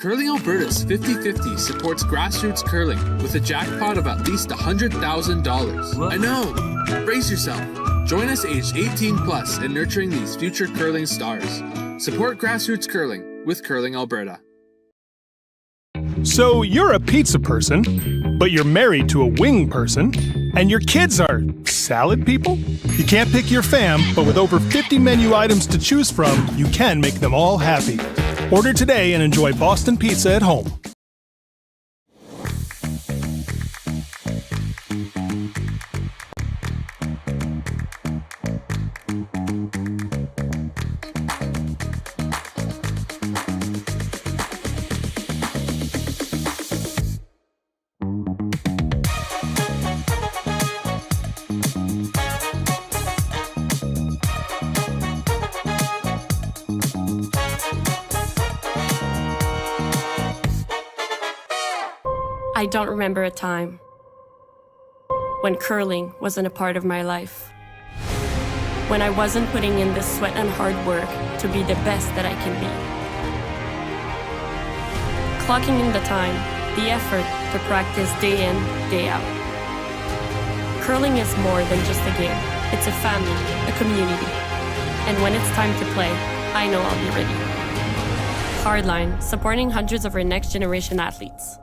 Curling Alberta's 50-50 supports grassroots curling with a jackpot of at least $100,000. I know! Brace yourself. Join us aged 18 plus in nurturing these future curling stars. Support grassroots curling with Curling Alberta. So you're a pizza person, but you're married to a wing person, and your kids are salad people? You can't pick your fam, but with over 50 menu items to choose from, you can make them all happy. Order today and enjoy Boston Pizza at home. I don't remember a time when curling wasn't a part of my life. When I wasn't putting in the sweat and hard work to be the best that I can be. Clocking in the time, the effort to practice day in, day out. Curling is more than just a game. It's a family, a community. And when it's time to play, I know I'll be ready. Hardline, supporting hundreds of our next generation athletes.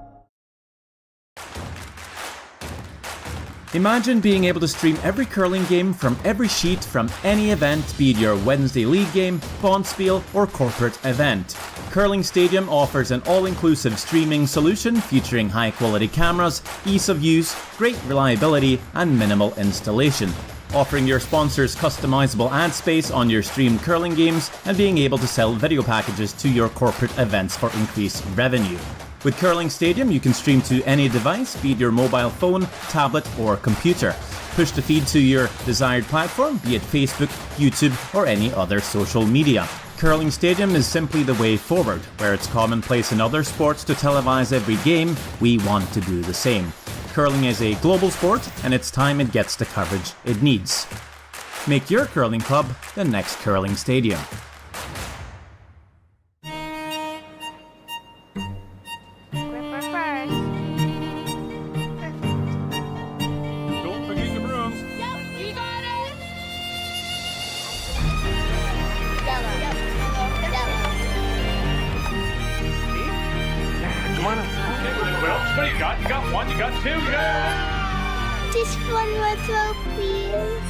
Imagine being able to stream every curling game from every sheet from any event, be it your Wednesday league game, bonspiel, or corporate event. Curling Stadium offers an all-inclusive streaming solution featuring high-quality cameras, ease of use, great reliability, and minimal installation. Offering your sponsors customizable ad space on your streamed curling games and being able to sell video packages to your corporate events for increased revenue. With Curling Stadium, you can stream to any device, be it your mobile phone, tablet, or computer. Push the feed to your desired platform, be it Facebook, YouTube, or any other social media. Curling Stadium is simply the way forward. Where it's commonplace in other sports to televise every game, we want to do the same. Curling is a global sport, and it's time it gets the coverage it needs. Make your curling club the next Curling Stadium. Just one more throw, please.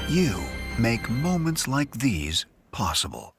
You make moments like these possible.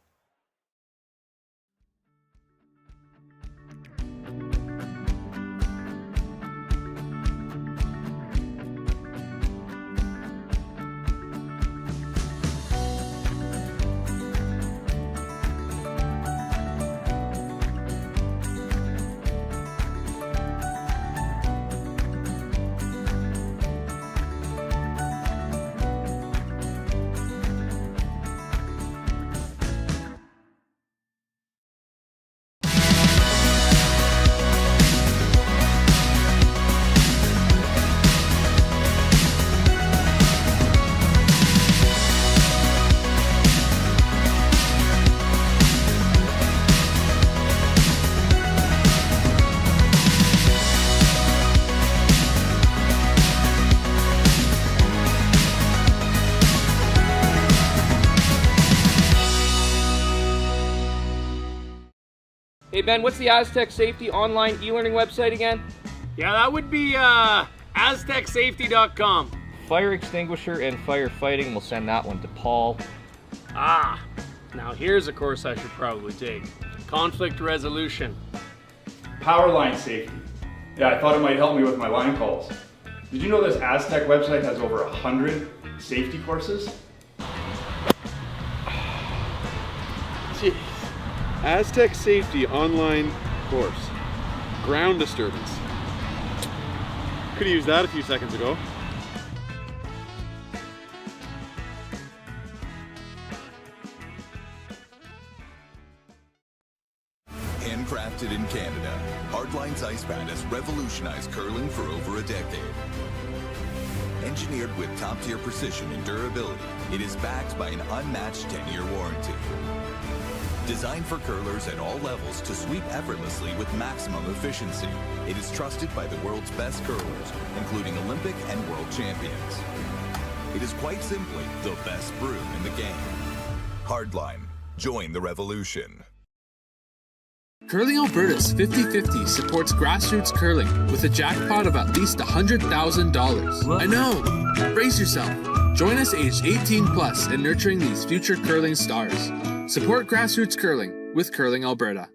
Hey Ben, what's the Aztec Safety online e-learning website again? Yeah, that would be aztecsafety.com. Fire extinguisher and firefighting, we'll send that one to Paul. Ah, now here's a course I should probably take. Conflict resolution. Power line safety. Yeah, I thought it might help me with my line calls. Did you know this Aztec website has over 100 safety courses? Jeez. Aztec Safety online course. Ground disturbance. Could have used that a few seconds ago. Handcrafted in Canada, Hardline's Ice Pad has revolutionized curling for over a decade. Engineered with top-tier precision and durability, it is backed by an unmatched 10-year warranty. Designed for curlers at all levels to sweep effortlessly with maximum efficiency, it is trusted by the world's best curlers, including Olympic and world champions. It is quite simply the best broom in the game. Hardline. Join the revolution. Curling Alberta's 50-50 supports grassroots curling with a jackpot of at least $100,000. I know! Brace yourself. Join us aged 18 plus in nurturing these future curling stars. Support grassroots curling with Curling Alberta.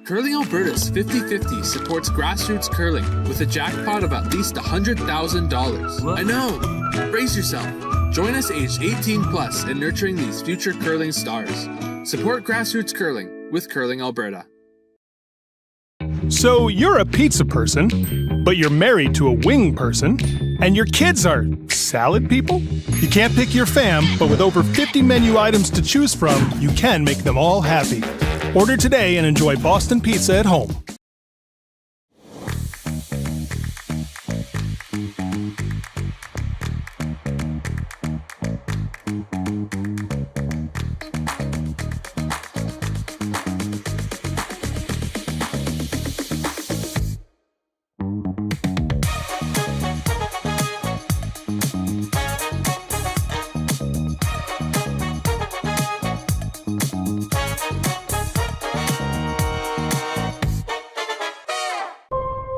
Curling Alberta's 50-50 supports grassroots curling with a jackpot of at least $100,000. I know! Brace yourself. Join us aged 18 plus in nurturing these future curling stars. Support grassroots curling with Curling Alberta. So you're a pizza person, but you're married to a wing person, and your kids are salad people? You can't pick your fam, but with over 50 menu items to choose from, you can make them all happy. Order today and enjoy Boston pizza at home.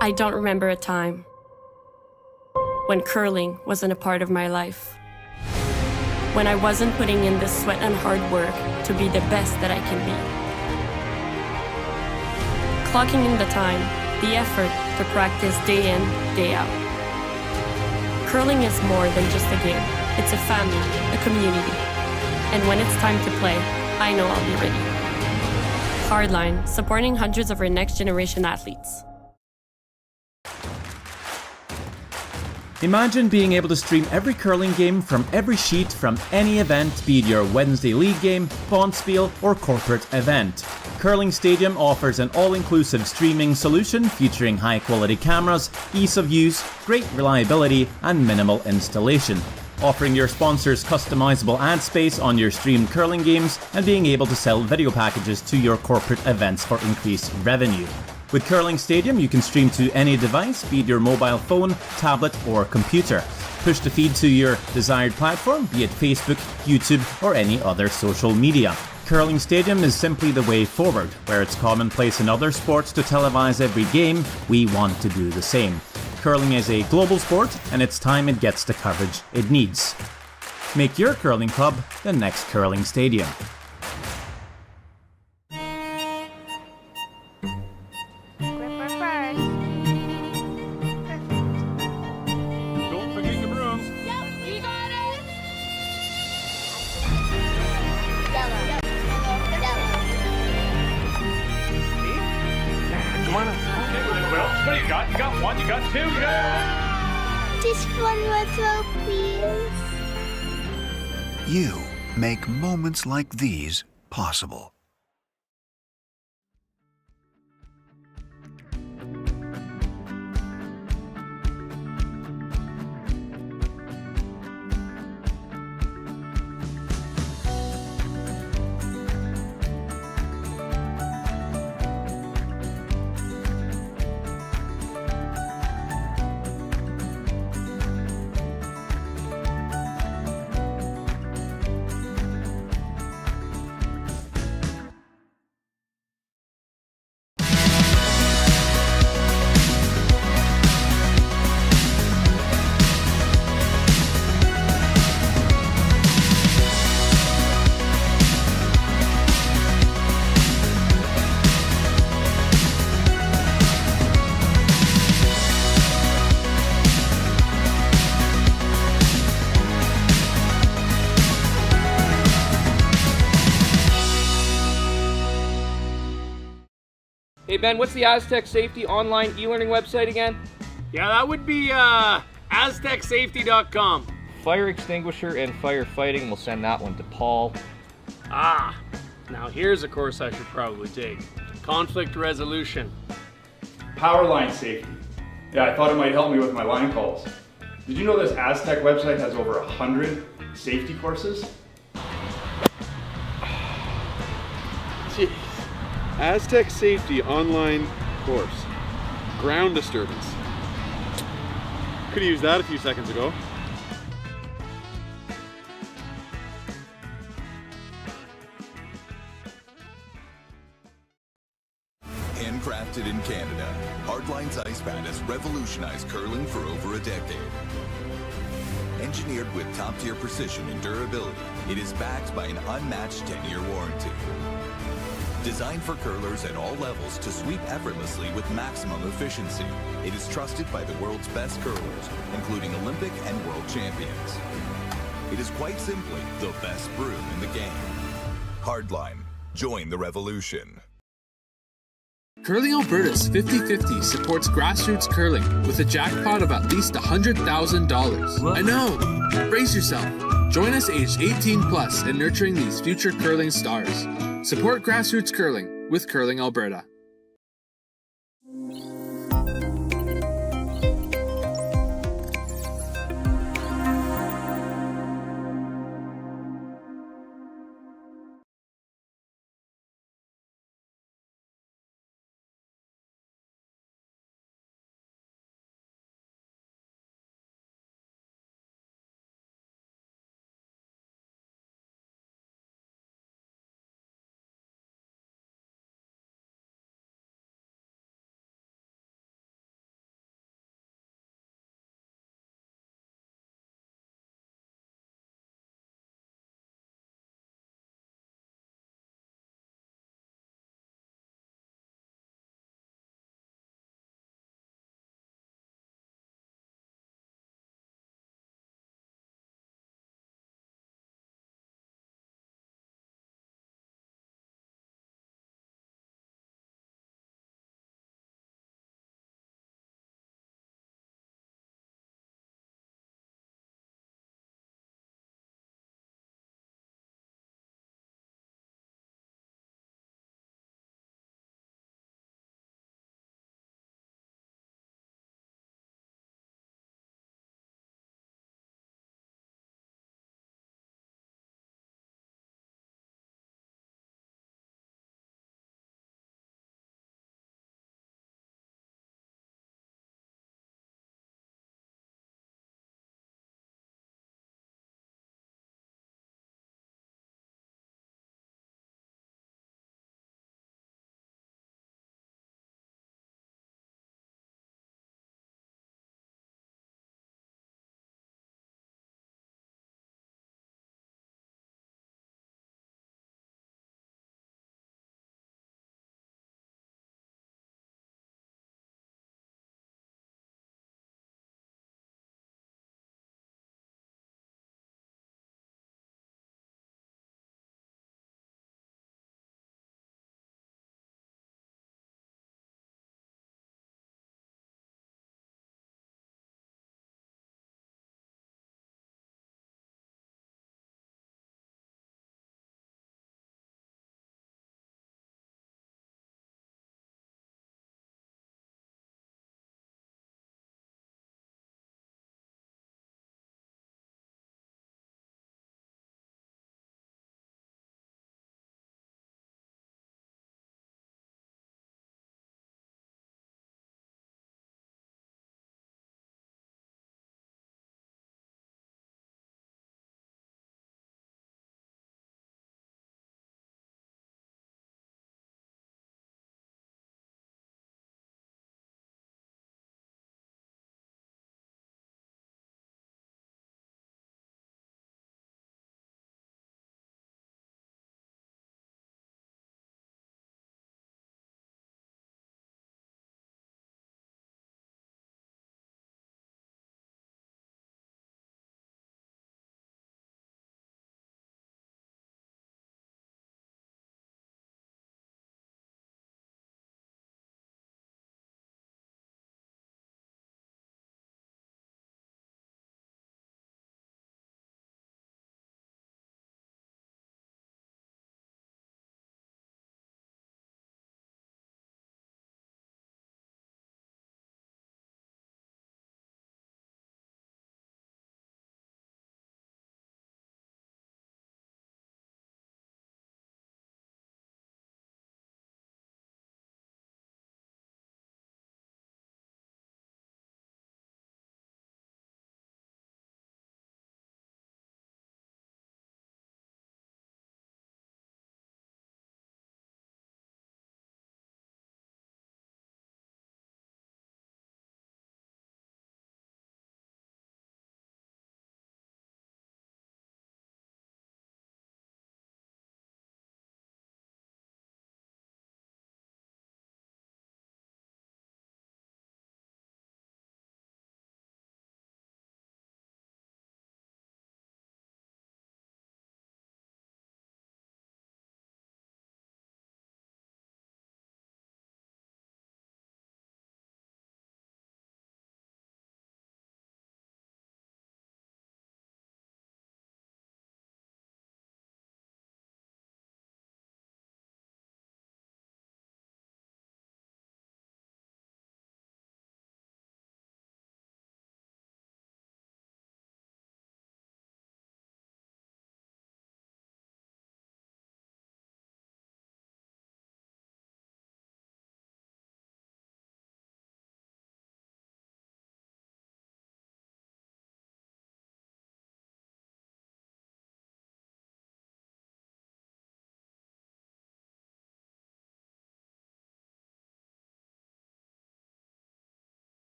I don't remember a time when curling wasn't a part of my life. When I wasn't putting in the sweat and hard work to be the best that I can be. Clocking in the time, the effort to practice day in, day out. Curling is more than just a game. It's a family, a community. And when it's time to play, I know I'll be ready. Hardline, supporting hundreds of our next generation athletes. Imagine being able to stream every curling game from every sheet from any event, be it your Wednesday league game, bonspiel, or corporate event. Curling Stadium offers an all-inclusive streaming solution featuring high-quality cameras, ease of use, great reliability, and minimal installation. Offering your sponsors customizable ad space on your streamed curling games and being able to sell video packages to your corporate events for increased revenue. With Curling Stadium, you can stream to any device, be it your mobile phone, tablet, or computer. Push the feed to your desired platform, be it Facebook, YouTube, or any other social media. Curling Stadium is simply the way forward. Where it's commonplace in other sports to televise every game, we want to do the same. Curling is a global sport, and it's time it gets the coverage it needs. Make your curling club the next Curling Stadium. What do you got? You got one, you got two, you got... Just one more throw, please. You make moments like these possible. Hey Ben, what's the Aztec Safety online e-learning website again? Yeah, that would be aztecsafety.com. Fire extinguisher and firefighting, we'll send that one to Paul. Ah, now here's a course I should probably take. Conflict resolution. Power line safety. Yeah, I thought it might help me with my line calls. Did you know this Aztec website has over 100 safety courses? Jeez. Aztec Safety online course. Ground disturbance. Could have used that a few seconds ago. Handcrafted in Canada, Hardline's Ice Pad has revolutionized curling for over a decade. Engineered with top-tier precision and durability, it is backed by an unmatched 10-year warranty. Designed for curlers at all levels to sweep effortlessly with maximum efficiency, it is trusted by the world's best curlers, including Olympic and world champions. It is quite simply the best broom in the game. Hardline. Join the revolution. Curling Alberta's 50-50 supports grassroots curling with a jackpot of at least $100,000. I know! Brace yourself. Join us aged 18 plus in nurturing these future curling stars. Support grassroots curling with Curling Alberta.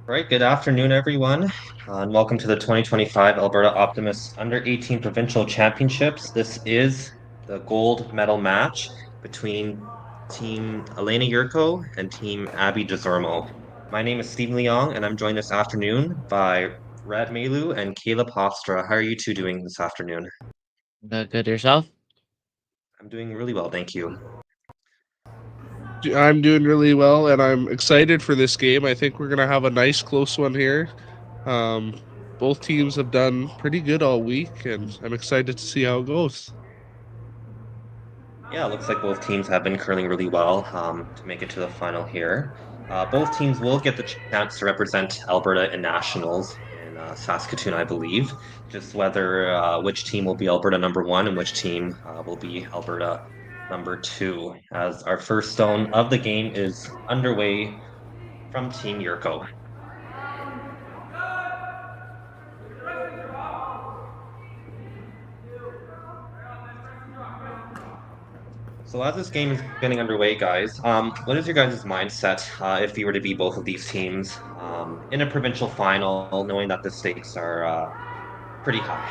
All right, good afternoon, everyone, and welcome to the 2025 Alberta Optimist Under-18 Provincial Championships. This is the gold medal match between Team Alena Yurko and Team Abby Desormeau. My name is Stephen Leong, and I'm joined this afternoon by Rhett Mallioux and Caleb Hofstra. How are you two doing this afternoon? Good yourself? I'm doing really well, thank you. I'm doing really well, and I'm excited for this game. I think we're going to have a nice, close one here. Both teams have done pretty good all week, and I'm excited to see how it goes. Yeah, it looks like both teams have been curling really well to make it to the final here. Both teams will get the chance to represent Alberta in nationals in Saskatoon, I believe. Just whether which team will be Alberta #1 and which team will be Alberta #2. As our first stone of the game is underway from Team Yurko. So as this game is getting underway, guys, what is your guys' mindset if you were to be both of these teams in a provincial final, knowing that the stakes are pretty high?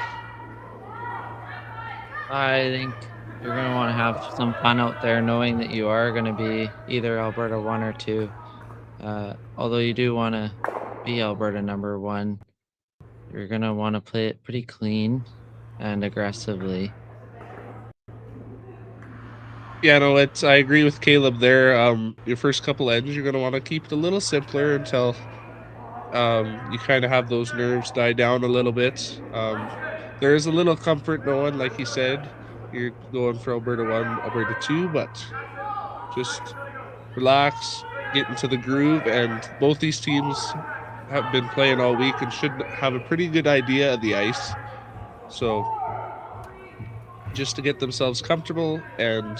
I think you're going to want to have some fun out there knowing that you are going to be either Alberta 1 or 2. Although you do want to be Alberta #1, you're going to want to play it pretty clean and aggressively. Yeah, no, I agree with Caleb there. Your first couple ends, you're going to want to keep it a little simpler until you kind of have those nerves die down a little bit. There is a little comfort knowing, like he said, you're going for Alberta 1, Alberta 2, but just relax, get into the groove, and both these teams have been playing all week and should have a pretty good idea of the ice. So just to get themselves comfortable, and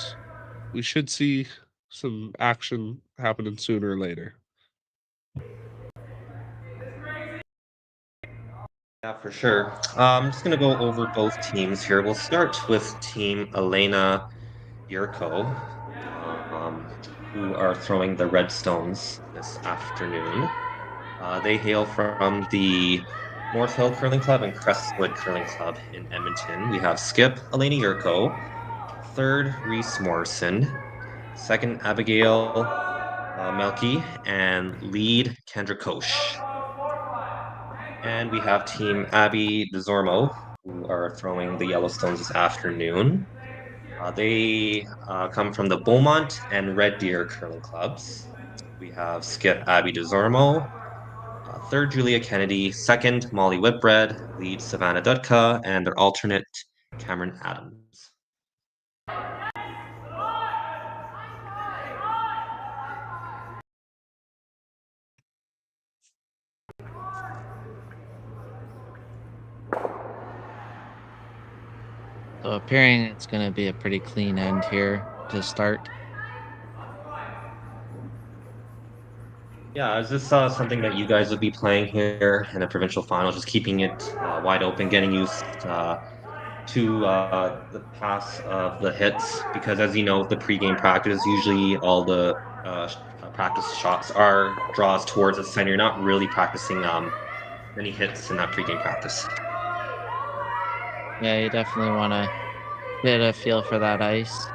we should see some action happening sooner or later. Yeah, for sure. I'm just going to go over both teams here. We'll start with Team Alena Yurko, who are throwing the Red Stones this afternoon. They hail from the North Hill Curling Club and Crestwood Curling Club in Edmonton. We have Skip Alena Yurko, third Reese Morrison, second Abigail Melky, and lead Kendra Koch. And we have Team Abby Desormeau, who are throwing the Yellowstones this afternoon. They come from the Beaumont and Red Deer curling clubs. We have Skip Abby Desormeau, third Julia Kennedy, second Molly Whitbread, lead Savannah Dutka, and their alternate Cameron Adams. So appearing it's going to be a pretty clean end here to start. Yeah, is this something that you guys would be playing here in a provincial final, just keeping it wide open, getting used to the pass of the hits? Because as you know, the pregame practice, usually all the practice shots are draws towards the center. You're not really practicing many hits in that pregame practice. Yeah, you definitely want to get a feel for that ice.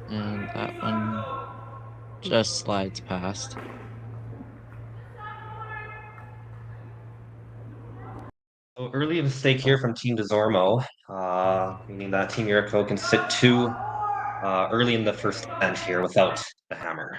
And that one just slides past. So early mistake here from Team Desormeau, meaning that Team Yurko can sit 2 early in the first end here without the hammer.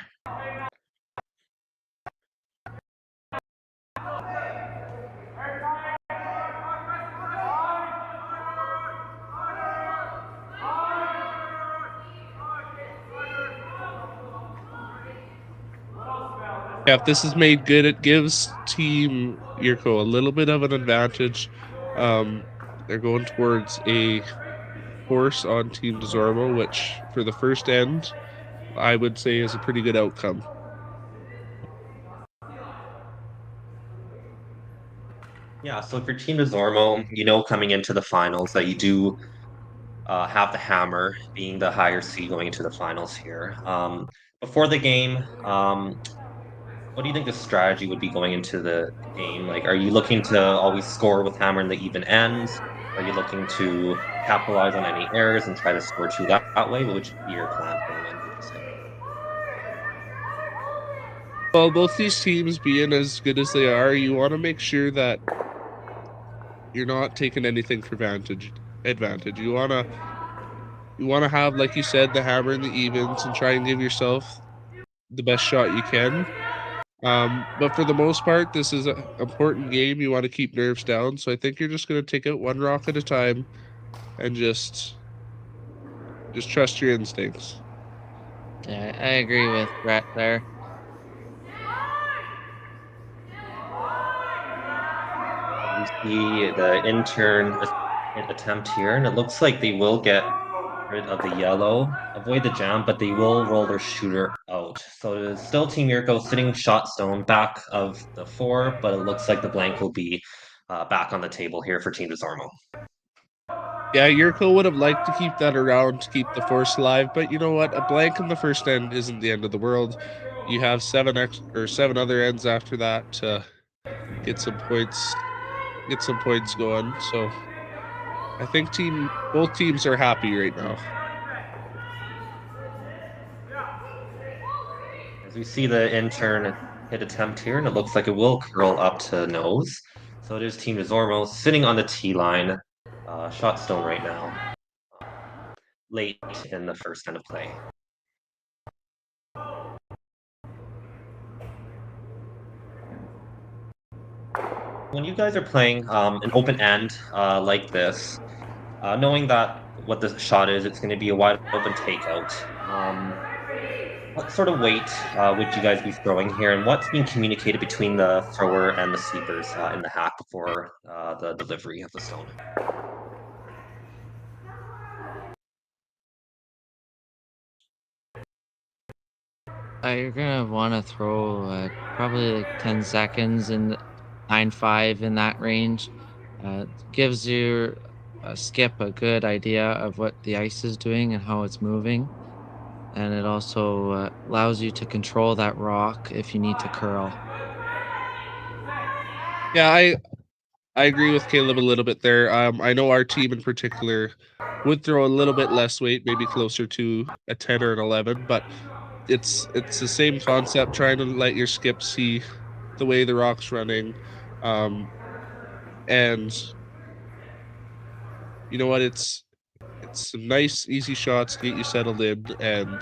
Yeah, if this is made good, it gives Team Yurko a little bit of an advantage. They're going towards a horse on Team Desormeau, which for the first end, I would say is a pretty good outcome. Yeah, so for Team Desormeau, you know coming into the finals that you do have the hammer being the higher seed going into the finals here. Before the game, What do you think the strategy would be going into the game? Like, are you looking to always score with hammer in the even ends? Are you looking to capitalize on any errors and try to score two that way? What would be your plan going in, would you say? Well, both these teams being as good as they are, you want to make sure that you're not taking anything for advantage. You wanna have, like you said, the hammer and the evens and try and give yourself the best shot you can. But for the most part, this is an important game. You want to keep nerves down. So I think you're just going to take out one rock at a time and just trust your instincts. Yeah, I agree with Rhett there. We see the intern attempt here, and it looks like they will get rid of the yellow, avoid the jam, but they will roll their shooter out. So it is still Team Yurko sitting shot stone back of the 4, but it looks like the blank will be back on the table here for Team Desormeau. Yeah, Yurko would have liked to keep that around to keep the force alive, but you know what? A blank in the first end isn't the end of the world. You have 7 other ends after that to get some points going. So I think both teams are happy right now. As we see the intern hit attempt here, and it looks like it will curl up to nose. So it is Team Desormeau sitting on the tee line, shot stone right now, late in the first end of play. When you guys are playing an open end like this, knowing that what the shot is, it's going to be a wide open takeout. What sort of weight would you guys be throwing here, and what's being communicated between the thrower and the sweepers in the hack before the delivery of the stone? You're gonna want to throw probably like 10 seconds in 9.5 in that range. Gives your skip a good idea of what the ice is doing and how it's moving. And it also allows you to control that rock if you need to curl. Yeah, I agree with Caleb a little bit there. I know our team in particular would throw a little bit less weight, maybe closer to a 10 or an 11, but it's the same concept, trying to let your skip see the way the rock's running. And you know what, it's some nice easy shots to get you settled in, and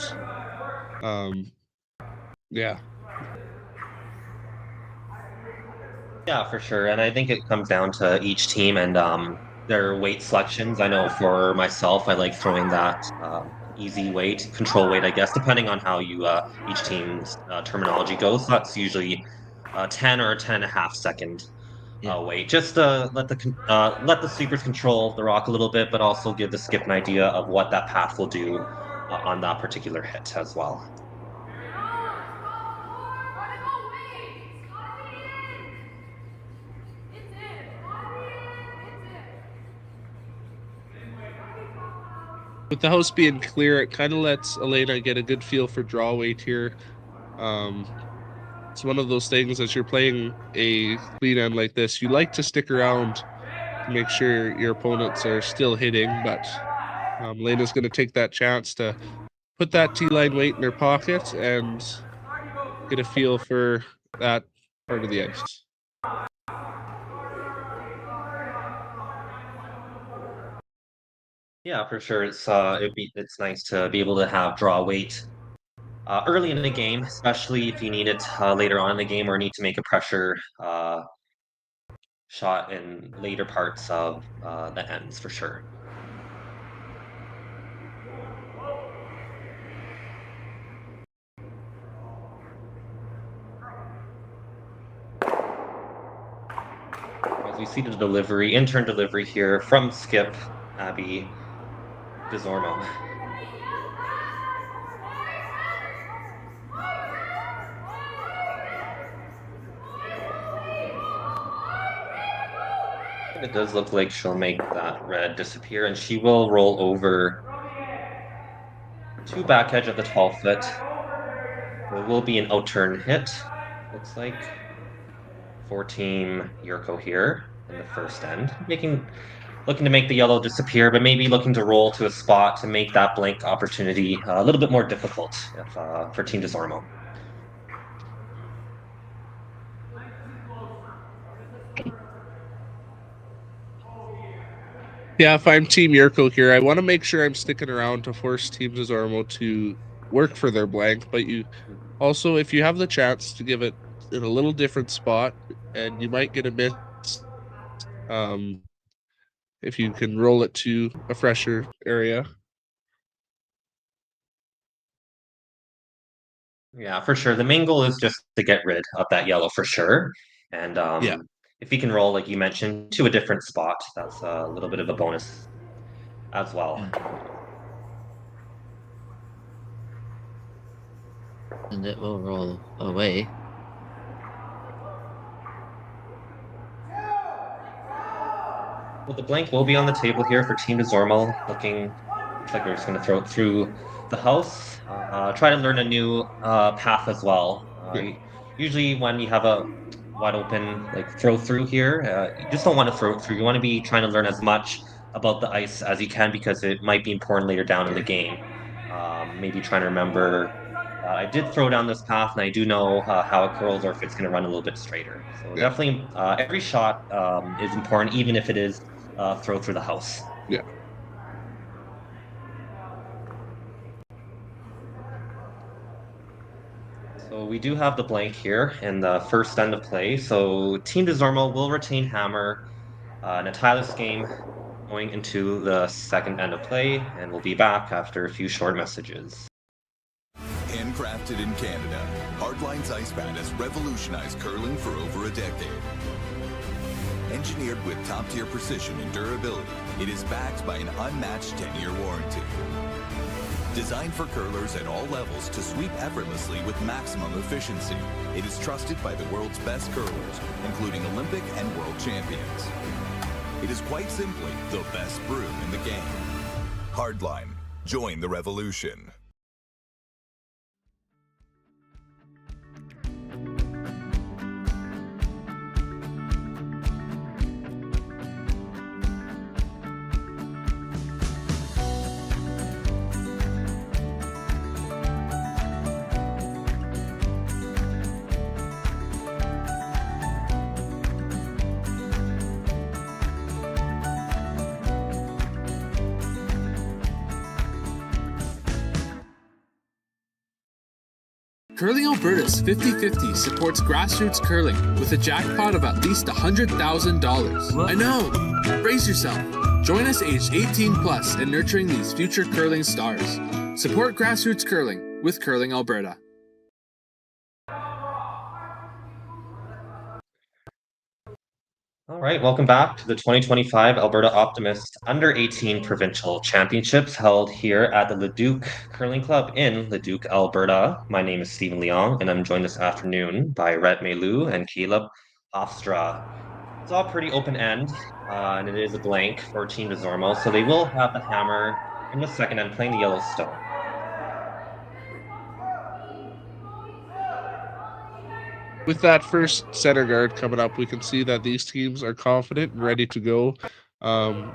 yeah. Yeah, for sure. And I think it comes down to each team and their weight selections. I know for myself, I like throwing that easy weight, control weight, I guess, depending on how you each team's terminology goes. That's usually 10 or 10.5 second weight. Just let the sweepers control the rock a little bit, but also give the skip an idea of what that path will do on that particular hit as well. With the house being clear, it kind of lets Alena get a good feel for draw weight here. It's one of those things, as you're playing a clean end like this, you like to stick around to make sure your opponents are still hitting, but Alena's going to take that chance to put that T-line weight in her pocket and get a feel for that part of the ice. Yeah, for sure. It's nice to be able to have draw weight early in the game, especially if you need it later on in the game or need to make a pressure shot in later parts of the ends, for sure. As we see the delivery, intern delivery here from Skip, Abby, Desormeau. It does look like she'll make that red disappear, and she will roll over to back edge of the 12 foot. It will be an out turn hit. looks like, for Team Yurko here in the first end. Looking to make the yellow disappear, but maybe looking to roll to a spot to make that blank opportunity a little bit more difficult for Team Desormeau. Yeah, if I'm Team Yurko here, I want to make sure I'm sticking around to force Team Desormeau to work for their blank, but you also, if you have the chance to give it in a little different spot, and you might get a miss, if you can roll it to a fresher area. Yeah, for sure. The main goal is just to get rid of that yellow for sure. And if you can roll, like you mentioned, to a different spot, that's a little bit of a bonus as well. And it will roll away. Well, the blank will be on the table here for Team Desormeau. Looks like they're just going to throw it through the house. Try to learn a new path as well. Usually when you have a wide open throw through here, you just don't want to throw it through. You want to be trying to learn as much about the ice as you can, because it might be important later down in the game. Maybe trying to remember, I did throw down this path and I do know how it curls, or if it's going to run a little bit straighter. So definitely every shot is important, even if it is throw through the house. Yeah. So we do have the blank here in the first end of play. So Team Desormeau will retain hammer in a Tyler's game going into the second end of play, and we'll be back after a few short messages. Handcrafted in Canada, Hardline's ice pad has revolutionized curling for over a decade. Engineered with top-tier precision and durability, it is backed by an unmatched 10-year warranty. Designed for curlers at all levels to sweep effortlessly with maximum efficiency, it is trusted by the world's best curlers, including Olympic and world champions. It is quite simply the best broom in the game. Hardline, join the revolution. Curling Alberta's 50/50 supports grassroots curling with a jackpot of at least $100,000. I know! Brace yourself. Join us aged 18 plus in nurturing these future curling stars. Support grassroots curling with Curling Alberta. All right, welcome back to the 2025 Alberta Optimist Under-18 Provincial Championships held here at the Leduc Curling Club in Leduc, Alberta. My name is Stephen Leong, and I'm joined this afternoon by Rhett Mallioux and Caleb Hofstra. It's all pretty open end, and it is a blank for Team Desormeau, so they will have the hammer in the second end playing the yellow stone. With that first center guard coming up, we can see that these teams are confident and ready to go.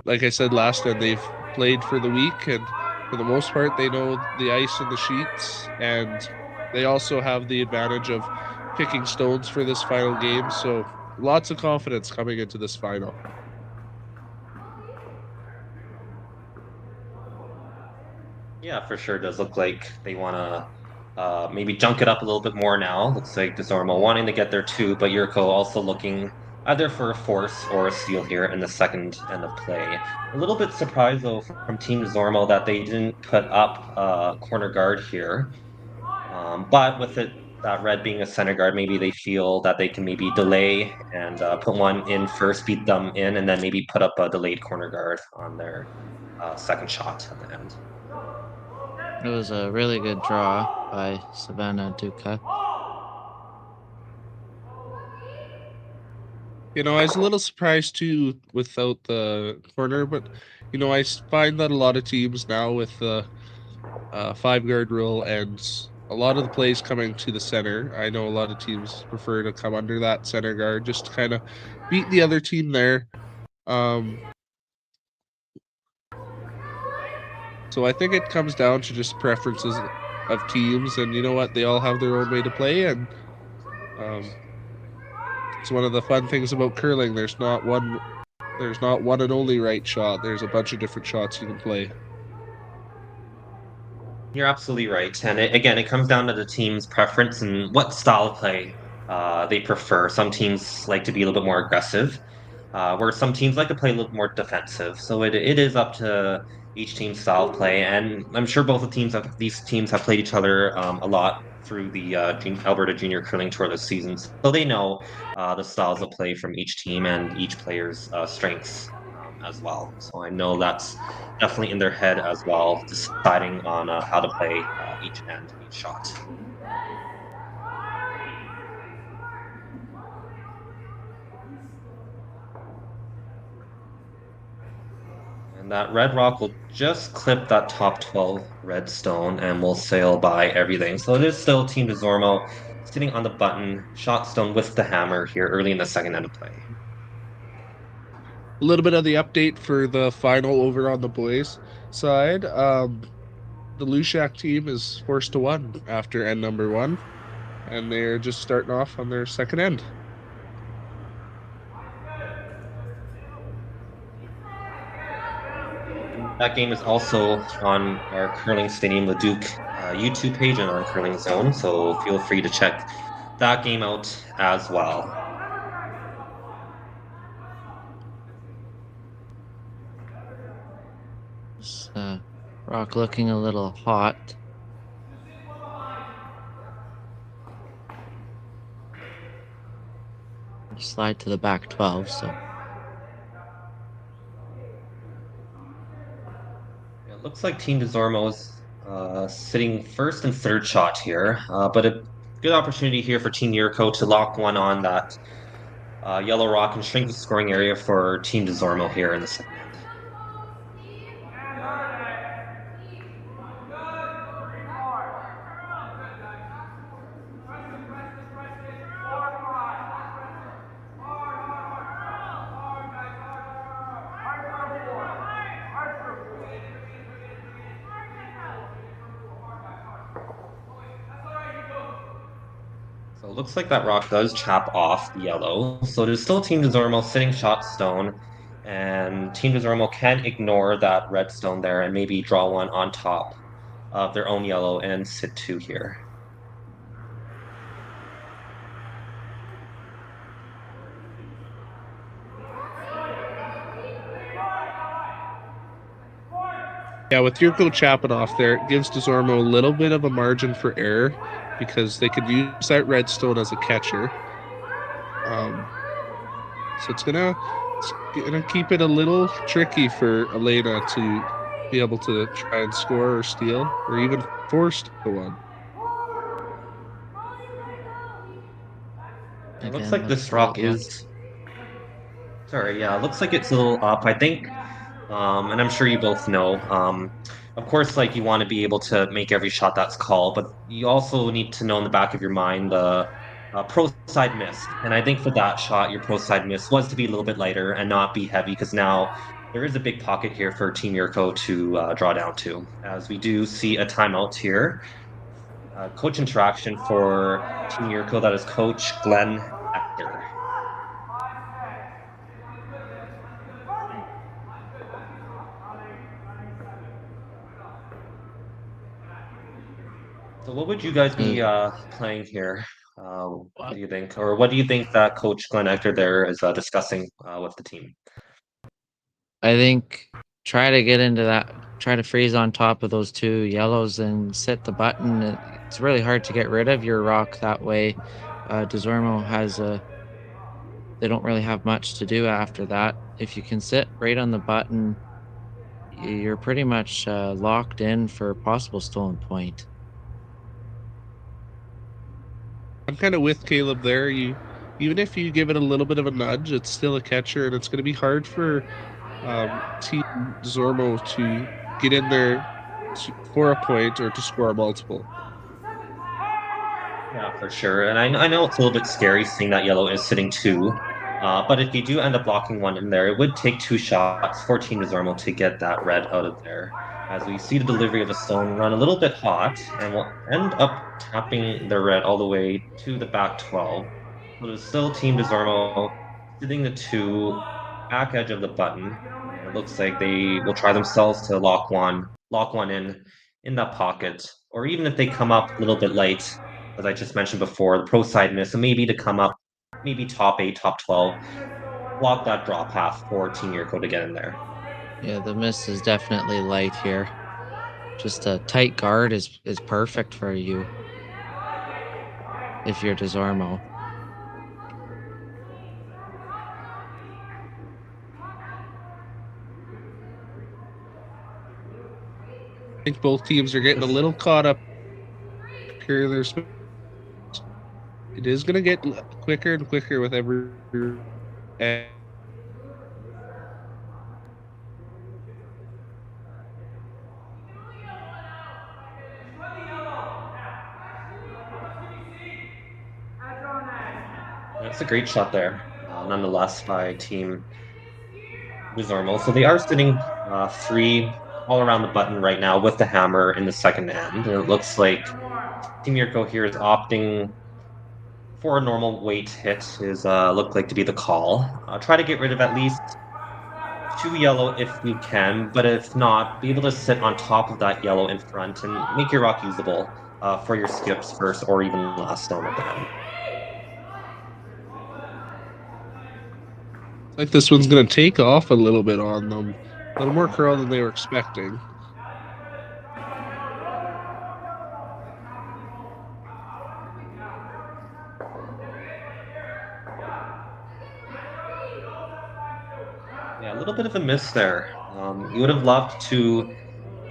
Like I said last time, they've played for the week, and for the most part, they know the ice and the sheets, and they also have the advantage of picking stones for this final game, so lots of confidence coming into this final. Yeah, for sure. It does look like they want to maybe junk it up a little bit more now. Looks like Desormeau wanting to get there too, but Yurko also looking either for a force or a steal here in the second end of play. A little bit surprised though from Team Desormeau that they didn't put up a corner guard here. But with that red being a center guard, maybe they feel that they can maybe delay and put one in first, beat them in, and then maybe put up a delayed corner guard on their second shot at the end. It was a really good draw by Savannah Duca. You know, I was a little surprised too without the corner, but you know, I find that a lot of teams now with the 5-guard rule and a lot of the plays coming to the center. I know a lot of teams prefer to come under that center guard just to kind of beat the other team there. So I think it comes down to just preferences of teams, and you know what? They all have their own way to play, and it's one of the fun things about curling. There's not one and only right shot. There's a bunch of different shots you can play. You're absolutely right. And again, it comes down to the team's preference and what style of play they prefer. Some teams like to be a little bit more aggressive, where some teams like to play a little more defensive. So it is up to each team's style of play. And I'm sure both of these teams have played each other a lot through the Alberta Junior Curling Tour this season. So they know the styles of play from each team and each player's strengths as well. So I know that's definitely in their head as well, deciding on how to play each end, each shot. And that red rock will just clip that top 12 red stone and will sail by everything. So it is still Team Desormeau sitting on the button, shot stone with the hammer here early in the second end of play. A little bit of the update for the final over on the boys side. The Lushak team is forced to 1 after end number 1, and they're just starting off on their second end. That game is also on our Curling Stadium Leduc YouTube page and on Curling Zone, so feel free to check that game out as well. Rock looking a little hot. Slide to the back 12, so. It looks like Team Desormeau is sitting first and third shot here, but a good opportunity here for Team Yurko to lock one on that yellow rock and shrink the scoring area for Team Desormeau here in the second end. So it looks like that rock does chap off the yellow. So there's still Team Desormeau sitting shot stone, and Team Desormeau can ignore that red stone there and maybe draw one on top of their own yellow and sit 2 here. Yeah, with Yurko chapping off there, it gives Desormeau a little bit of a margin for error because they could use that redstone as a catcher. So it's gonna keep it a little tricky for Alena to be able to try and score or steal or even force the one. It looks like this rock is... Sorry, yeah, it looks like it's a little up. I think, and I'm sure you both know, of course, like, you want to be able to make every shot that's called, but you also need to know in the back of your mind the pro side miss. And I think for that shot, your pro side miss was to be a little bit lighter and not be heavy, because now there is a big pocket here for Team Yurko to draw down to, as we do see a timeout here. Coach interaction for Team Yurko, that is Coach Glenn Ector. So what would you guys be playing here? What do you think? Or what do you think that Coach Glenn Ector there is discussing with the team? I think try to get into that, try to freeze on top of those 2 yellows and sit the button. It's really hard to get rid of your rock that way. Desormeau has they don't really have much to do after that. If you can sit right on the button, you're pretty much locked in for a possible stolen point. I'm kind of with Caleb there. Even if you give it a little bit of a nudge, it's still a catcher, and it's going to be hard for Team Desormeau to get in there for a point or to score a multiple. Yeah, for sure. And I know it's a little bit scary seeing that yellow is sitting two. But if you do end up blocking one in there, it would take 2 shots for Team Desormeau to get that red out of there. As we see the delivery of a stone run a little bit hot and will end up tapping the red all the way to the back 12. But it's still Team Desormeau sitting the two back edge of the button. And it looks like they will try themselves to lock one in that pocket. Or even if they come up a little bit late, as I just mentioned before, the pro side miss, and maybe to come up, maybe top 8, top 12, block that drop path for Team Yurko to get in there. Yeah, the miss is definitely light here. Just a tight guard is perfect for you if you're Desormeau. I think both teams are getting a little caught up here. It is going to get quicker and quicker with every. That's a great shot there, nonetheless, by Team Desormeau. So they are sitting 3 all around the button right now with the hammer in the second end. And it looks like Team Yurko here is opting for a normal weight hit is look like to be the call. Try to get rid of at least 2 yellow if you can, but if not, be able to sit on top of that yellow in front and make your rock usable for your skips first or even last stone at the end. Like this one's going to take off a little bit on them. A little more curl than they were expecting. Yeah, a little bit of a miss there. You would have loved to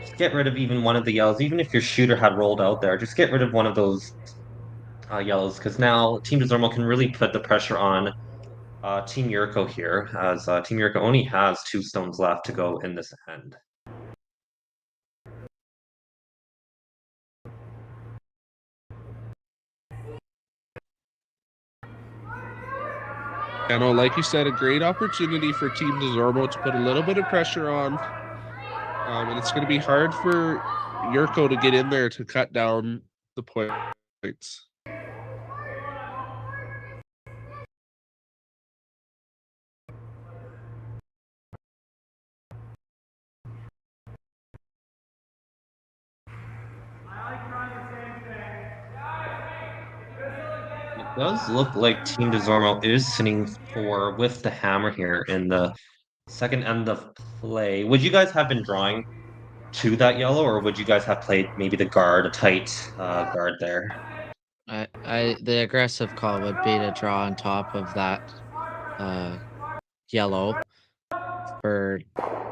just get rid of even one of the yellows, even if your shooter had rolled out there. Just get rid of one of those yellows, because now Team Desormeau can really put the pressure on Team Yurko here, as Team Yurko only has 2 stones left to go in this end. I know, like you said, a great opportunity for Team Desormeau to put a little bit of pressure on. And it's going to be hard for Yurko to get in there to cut down the points. It does look like Team Desormeau is sitting 4 with the hammer here in the second end of play. Would you guys have been drawing to that yellow, or would you guys have played maybe the guard, a tight guard there? The aggressive call would be to draw on top of that yellow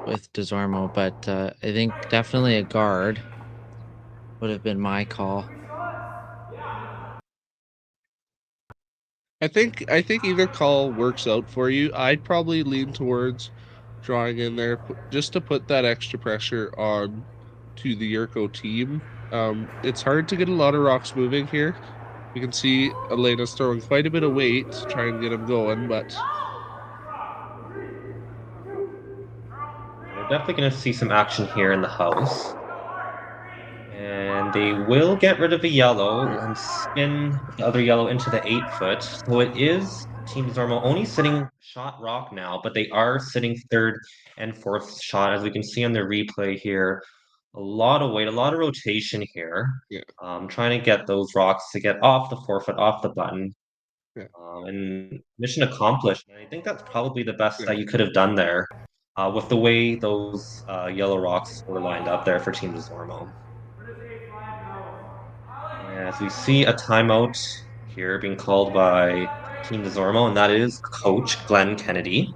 with Desormeau, but I think definitely a guard would have been my call. I think either call works out for you. I'd probably lean towards drawing in there just to put that extra pressure on to the Yurko team. It's hard to get a lot of rocks moving here. You can see Alena's throwing quite a bit of weight to try and get them going, but we're definitely going to see some action here in the house. And they will get rid of a yellow and spin the other yellow into the 8-foot. So it is Team Desormeau only sitting shot rock now, but they are sitting 3rd and 4th shot. As we can see on the replay here, a lot of weight, a lot of rotation here. Yeah. Trying to get those rocks to get off the 4-foot, off the button. Yeah. And mission accomplished. And I think that's probably the best that you could have done there with the way those yellow rocks were lined up there for Team Desormeau. As we see a timeout here being called by Team Desormeau, and that is Coach Glenn Kennedy.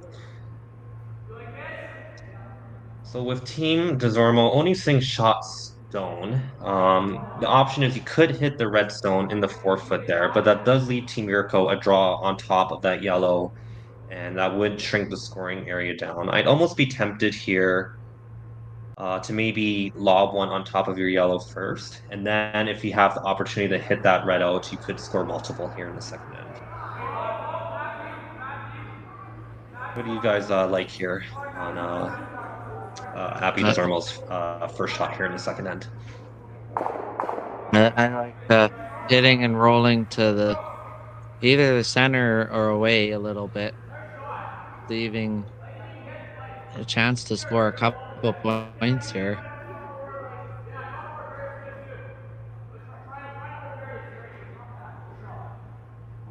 So with Team Desormeau only seeing shot stone, the option is you could hit the red stone in the 4-foot there, but that does leave Team Yurko a draw on top of that yellow, and that would shrink the scoring area down. I'd almost be tempted here to maybe lob one on top of your yellow first. And then if you have the opportunity to hit that red out, you could score multiple here in the second end. What do you guys like here on Abby Desormeau's first shot here in the second end? I like hitting and rolling to either the center or away a little bit, leaving a chance to score a couple points here.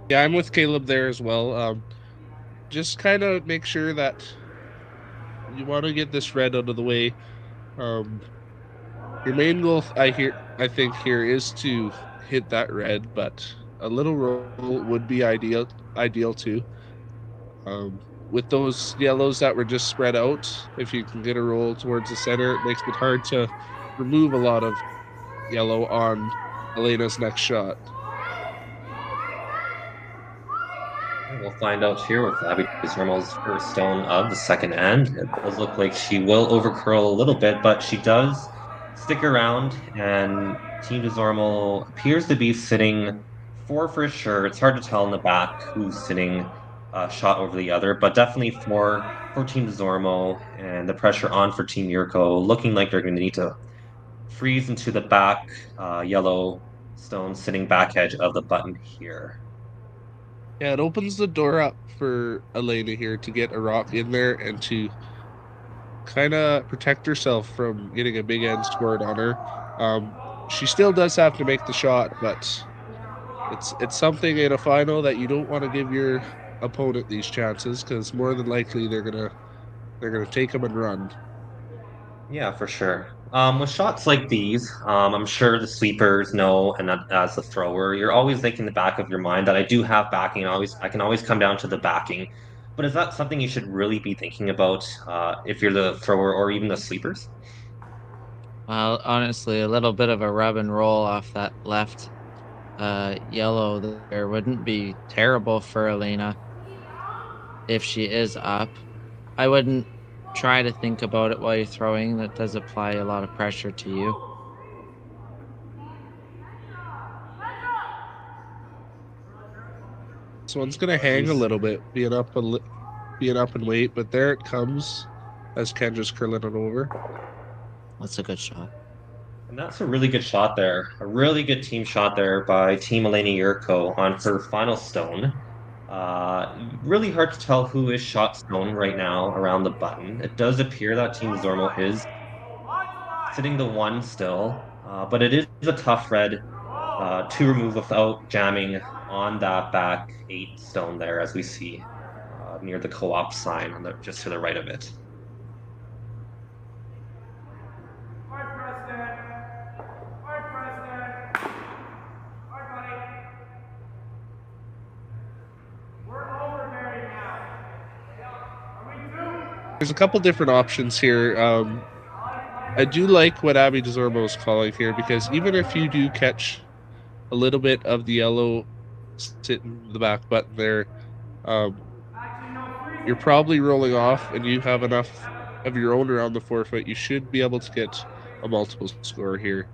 Yeah, I'm with Caleb there as well. Just kind of make sure that you want to get this red out of the way. Your main goal, I think here is to hit that red, but a little roll would be ideal too. With those yellows that were just spread out, if you can get a roll towards the center, it makes it hard to remove a lot of yellow on Alena's next shot. We'll find out here with Abby Desormeau's first stone of the second end. It does look like she will overcurl a little bit, but she does stick around, and Team Desormeau appears to be sitting 4 for sure. It's hard to tell in the back who's sitting shot over the other, but definitely 4 for Team Desormeau, and the pressure on for Team Yurko, looking like they're going to need to freeze into the back yellow stone sitting back edge of the button here. Yeah, it opens the door up for Alena here to get a rock in there and to kind of protect herself from getting a big end scored on her. She still does have to make the shot, but it's something in a final that you don't want to give your opponent these chances, because more than likely they're gonna take them and run. Yeah, for sure. With shots like these, I'm sure the sweepers know, and as the thrower, you're always thinking in the back of your mind that I do have backing. I can always come down to the backing. But is that something you should really be thinking about if you're the thrower or even the sweepers? Well, honestly, a little bit of a rub and roll off that left yellow there wouldn't be terrible for Alena if she is up. I wouldn't try to think about it while you're throwing. That does apply a lot of pressure to you. This one's gonna hang a little bit, being up and wait, but there it comes as Ken just curling it over. That's a good shot. And that's a really good shot there. A really good team shot there by Team Alena Yurko on her final stone. Really hard to tell who is shot stone right now around the button. It does appear that Team Desormeau is sitting the 1 still, but it is a tough red to remove without jamming on that back 8 stone there, as we see near the co-op sign on just to the right of it. There's a couple different options here. I do like what Abby Desormeau is calling here, because even if you do catch a little bit of the yellow sitting in the back button there, you're probably rolling off and you have enough of your own around the forefoot. You should be able to get a multiple score here.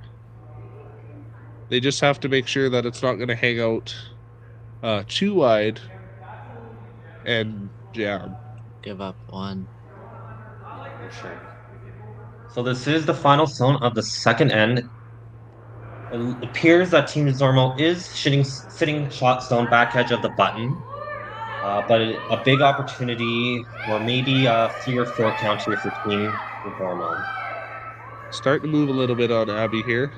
They just have to make sure that it's not going to hang out too wide and jam. Give up 1. For sure. So this is the final stone of the second end. It appears that Team Desormeau is sitting shot stone back edge of the button, but a big opportunity, or maybe a 3 or 4 count here for Team Desormeau. Starting to move a little bit on Abby here.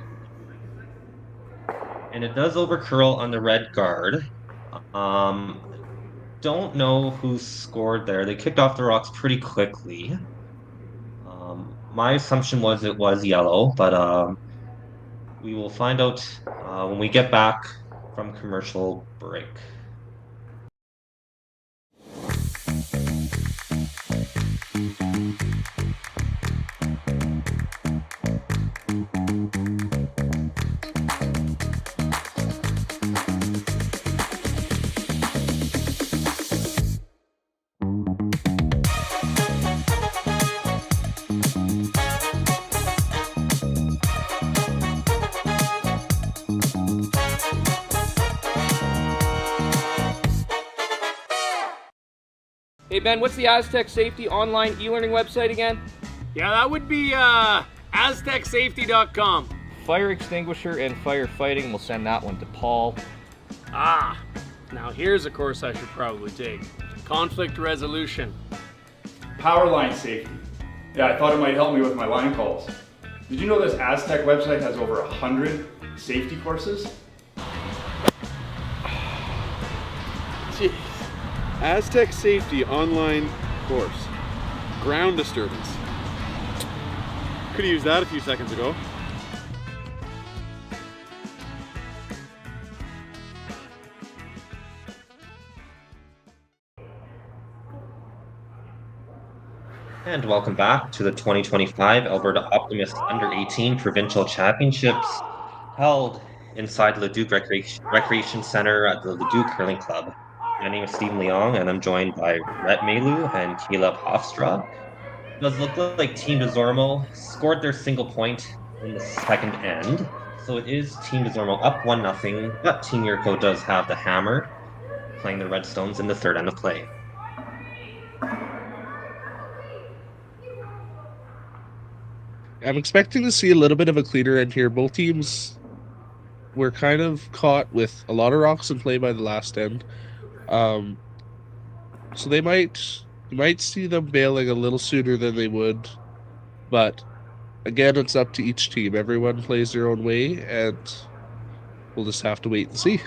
And it does overcurl on the red guard. Don't know who scored there. They kicked off the rocks pretty quickly. My assumption was it was yellow, but we will find out when we get back from commercial break. Ben, what's the Aztec Safety online e-learning website again? Yeah, that would be aztecsafety.com. Fire extinguisher and firefighting, we'll send that one to Paul. Ah, now here's a course I should probably take. Conflict resolution. Power line safety. Yeah, I thought it might help me with my line calls. Did you know this Aztec website has over 100 safety courses? Jeez. Aztec Safety online course. Ground disturbance. Could have used that a few seconds ago. And welcome back to the 2025 Alberta Optimist Under-18 Provincial Championships, held inside Leduc Recreation Center at the Leduc Curling Club. My name is Stephen Leong, and I'm joined by Rhett Mallioux and Caleb Hofstra. It does look like Team Desormeau scored their single point in the second end, so it is Team Desormeau up 1-0, but Team Yurko does have the hammer, playing the Redstones in the third end of play. I'm expecting to see a little bit of a cleaner end here. Both teams were kind of caught with a lot of rocks in play by the last end. So you might see them bailing a little sooner than they would. But again, it's up to each team. Everyone plays their own way, and we'll just have to wait and see.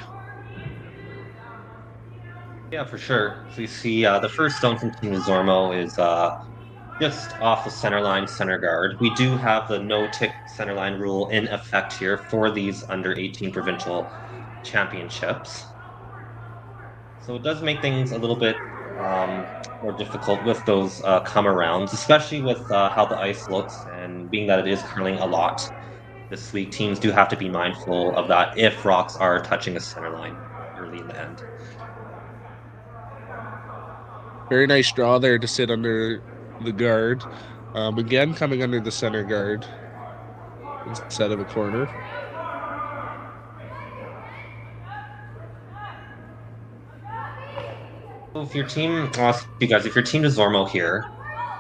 Yeah, for sure. So you see the first stone from Team Desormeau is just off the center line, center guard. We do have the no-tick center line rule in effect here for these under-18 provincial championships. So it does make things a little bit more difficult with those come-arounds, especially with how the ice looks, and being that it is curling a lot this week, teams do have to be mindful of that if rocks are touching a center line early in the end. Very nice draw there to sit under the guard. Again, coming under the center guard instead of a corner. If your team, if your team Desormeau here,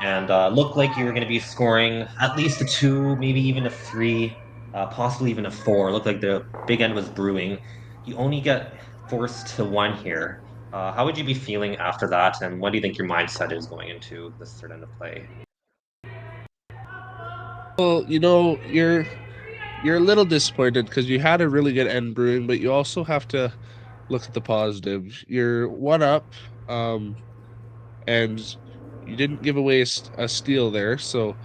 and looked like you were going to be scoring at least a 2, maybe even a 3, possibly even a 4, looked like the big end was brewing, you only get forced to 1 here. How would you be feeling after that, and what do you think your mindset is going into this third end of play? Well, you're a little disappointed because you had a really good end brewing, but you also have to look at the positives. You're 1 up, and you didn't give away a steal there, so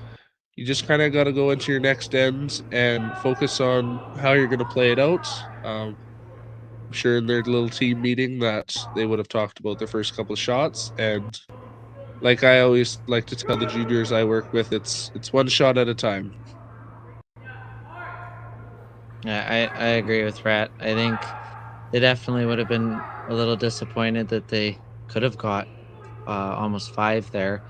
you just kind of got to go into your next end and focus on how you're going to play it out. I'm sure in their little team meeting that they would have talked about their first couple of shots, and like I always like to tell the juniors I work with, it's 1 shot at a time. Yeah, I agree with Rhett. I think they definitely would have been a little disappointed that they could have got almost 5 there.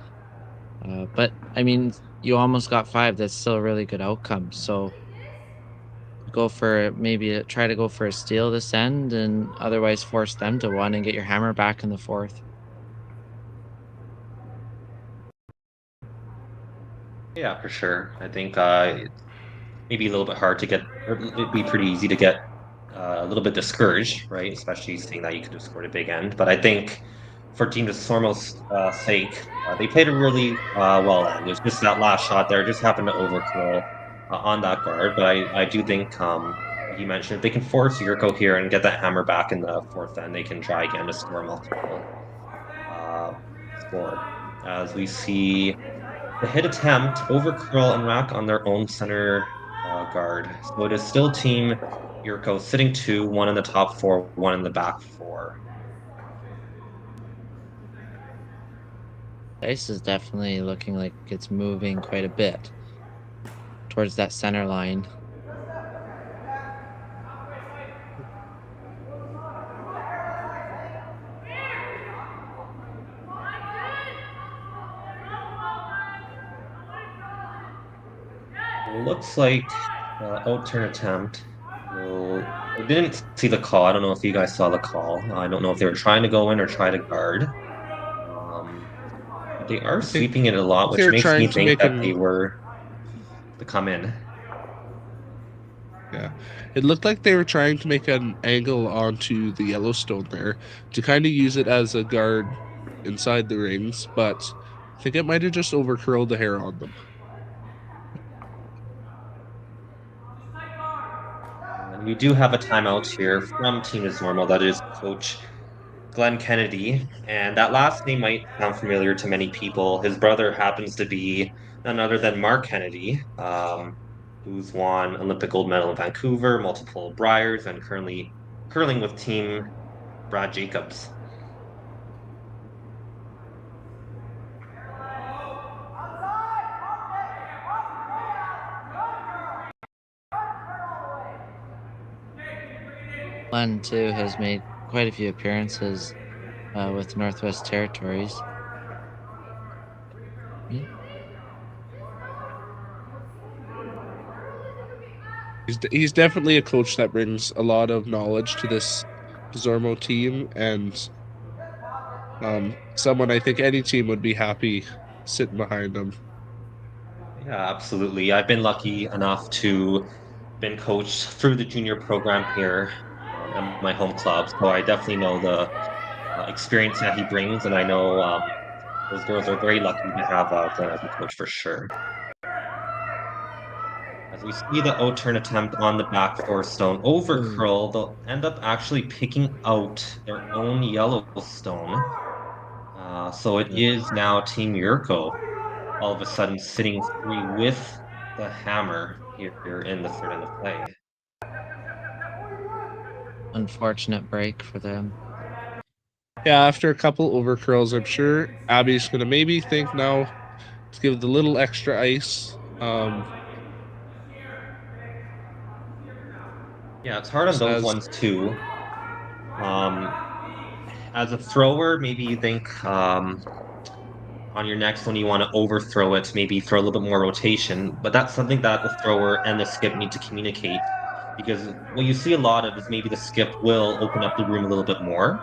But, I mean, you almost got 5. That's still a really good outcome. So try to go for a steal this end, and otherwise force them to 1 and get your hammer back in the 4th. Yeah, for sure. I think maybe a little bit hard to get, or it'd be pretty easy to get a little bit discouraged, right? Especially seeing that you could have scored a big end. But I think for Team Desormeau's sake, they played a really well end. It was just that last shot there just happened to overkill on that guard. But I do think, you mentioned, if they can force Yurko here and get that hammer back in the 4th end, they can try again to score multiple score. As we see the hit attempt, over curl and rack on their own center guard. So it is still Team Yurko sitting 2, 1 in the top 4, 1 in the back 4. Ice is definitely looking like it's moving quite a bit towards that center line. Looks like out-turn attempt. I didn't see the call. I don't know if you guys saw the call. I don't know if they were trying to go in or try to guard. They are sweeping it a lot, which they're makes me trying to think make that they were to come in. Yeah, it looked like they were trying to make an angle onto the Yellowstone there to kind of use it as a guard inside the rings, but I think it might have just over-curled the hair on them. And we do have a timeout here from Team Desormeau. That is Coach Glenn Kennedy. And that last name might sound familiar to many people. His brother happens to be none other than Mark Kennedy, who's won Olympic gold medal in Vancouver, multiple Briars, and currently curling with Team Brad Jacobs. Glenn, too, has made quite a few appearances with Northwest Territories. He's definitely a coach that brings a lot of knowledge to this Desormeau team, and someone I think any team would be happy sitting behind him. Yeah, absolutely. I've been lucky enough to been coached through the junior program here at my home club, so I definitely know the experience that he brings, and I know those girls are very lucky to have Glenn as a coach for sure. As we see the O-turn attempt on the back four stone over curl, they'll end up actually picking out their own yellow stone. So it is now Team Yurko all of a sudden sitting free with the hammer here in the third end of play. Unfortunate break for them. Yeah, after a couple over curls, I'm sure Abby's going to maybe think now to give it a little extra ice. Yeah, it's hard on those ones too. As a thrower, maybe you think on your next one you want to overthrow it, maybe throw a little bit more rotation, but that's something that the thrower and the skip need to communicate, because what you see a lot of is maybe the skip will open up the room a little bit more,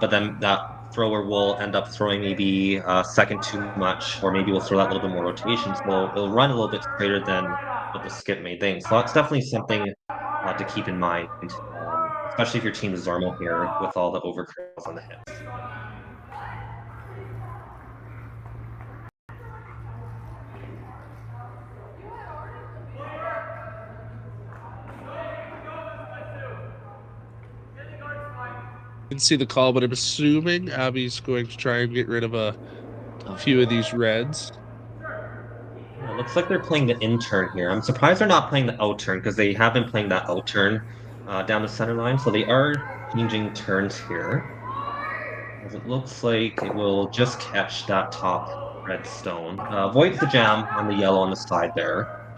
but then that thrower will end up throwing maybe a second too much, or maybe we'll throw that little bit more rotation, so it'll run a little bit straighter than what the skip may think. So that's definitely something to keep in mind, especially if your team is Desormeau here with all the overcurls on the hips. Didn't see the call, but I'm assuming Abby's going to try and get rid of a few of these reds. Yeah, it looks like they're playing the in-turn here. I'm surprised they're not playing the out-turn, because they have been playing that out-turn down the center line, so they are changing turns here. As it looks like it will just catch that top red stone. Avoids the jam on the yellow on the side there.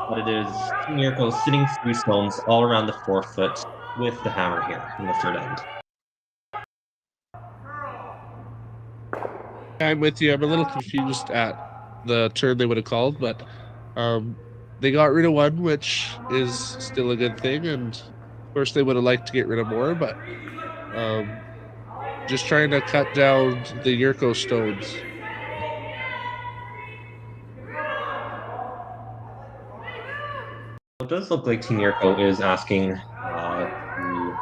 But it is Team Yurko sitting 3 stones all around the 4-foot with the hammer here in the third end. I'm with you. I'm a little confused at the turn they would have called, but they got rid of one, which is still a good thing. And of course, they would have liked to get rid of more, but just trying to cut down the Yurko stones. It does look like Team Yurko is asking to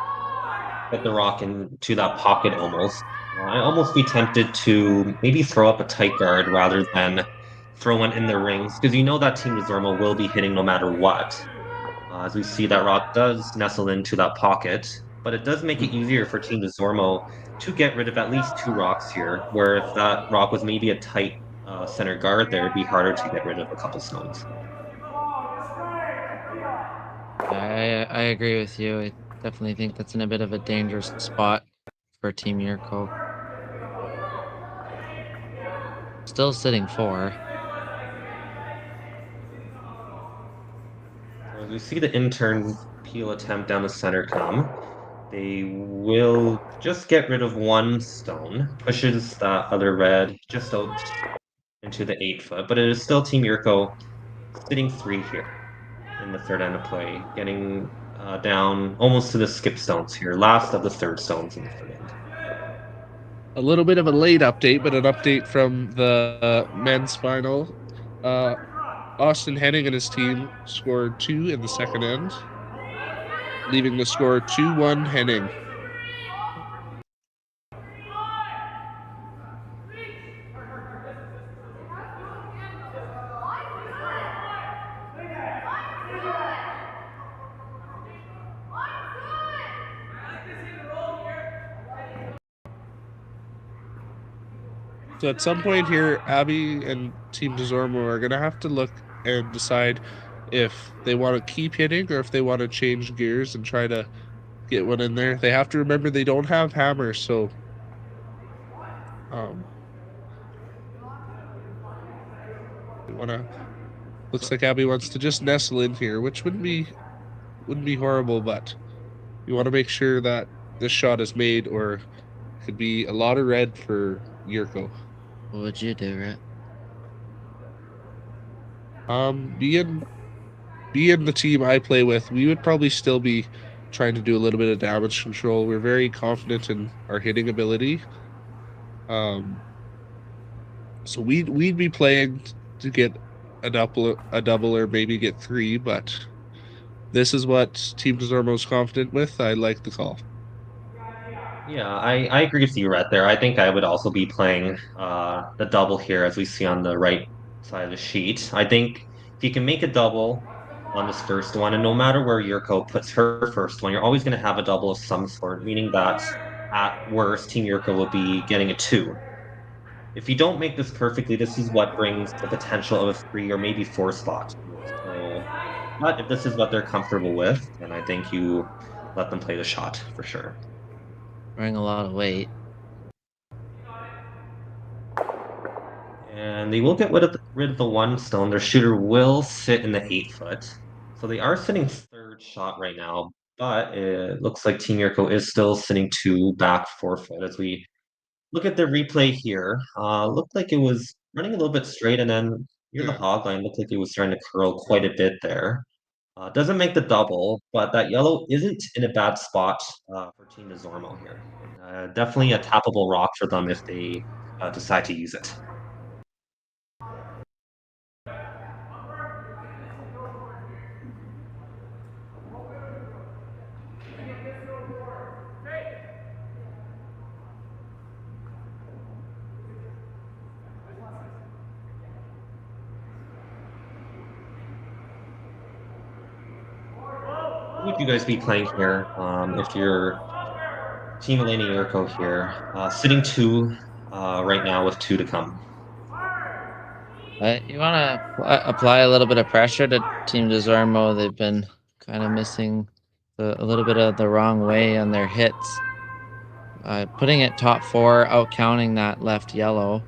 get the rock into that pocket almost. I almost be tempted to maybe throw up a tight guard rather than throw one in the rings, because you know that Team Desormeau will be hitting no matter what. As we see, that rock does nestle into that pocket, but it does make it easier for Team Desormeau to get rid of at least 2 rocks here, where if that rock was maybe a tight center guard there, it'd be harder to get rid of a couple stones. I agree with you. I definitely think that's in a bit of a dangerous spot for Team Yurko. Still sitting 4. As we see the in-turn peel attempt down the center come, they will just get rid of 1 stone, pushes that other red just out into the 8-foot, but it is still Team Yurko sitting 3 here in the third end of play, getting down almost to the skip stones here, last of the third stones in the third end. a little bit of a late update, but an update from the men's final. Austin Henning and his team scored 2 in the second end, leaving the score 2-1 Henning. So at some point here, Abby and Team Desormeau are going to have to look and decide if they want to keep hitting or if they want to change gears and try to get one in there. They have to remember they don't have hammers, so looks like Abby wants to just nestle in here, which wouldn't be horrible, but you want to make sure that this shot is made, or it could be a lot of red for Yurko. What would you do, Rhett? Being the team I play with, we would probably still be trying to do a little bit of damage control. We're very confident in our hitting ability. So we'd be playing to get a double or maybe get 3, but this is what Team Desormeau is confident with. I like the call. Yeah, I agree with you, Rhett, there. I think I would also be playing the double here, as we see on the right side of the sheet. I think if you can make a double on this first one, and no matter where Yurko puts her first one, you're always going to have a double of some sort, meaning that at worst, Team Yurko will be getting a 2. If you don't make this perfectly, this is what brings the potential of a 3 or maybe 4 spot. So, but if this is what they're comfortable with, then I think you let them play the shot for sure. Wearing a lot of weight. And they will get rid of the 1 stone. Their shooter will sit in the 8-foot. So they are sitting 3rd shot right now, but it looks like Team Yurko is still sitting 2 back 4-foot. As we look at the replay here, looked like it was running a little bit straight, and then near the hog line, looked like it was starting to curl quite a bit there. Doesn't make the double, but that yellow isn't in a bad spot for Team Desormeau here. Definitely a tappable rock for them if they decide to use it. What would you guys be playing here if you're Team Alena Yurko here, sitting 2 right now with 2 to come? You want to apply a little bit of pressure to Team Desormeau. They've been kind of missing a little bit of the wrong way on their hits. Putting it top 4, out counting that left yellow.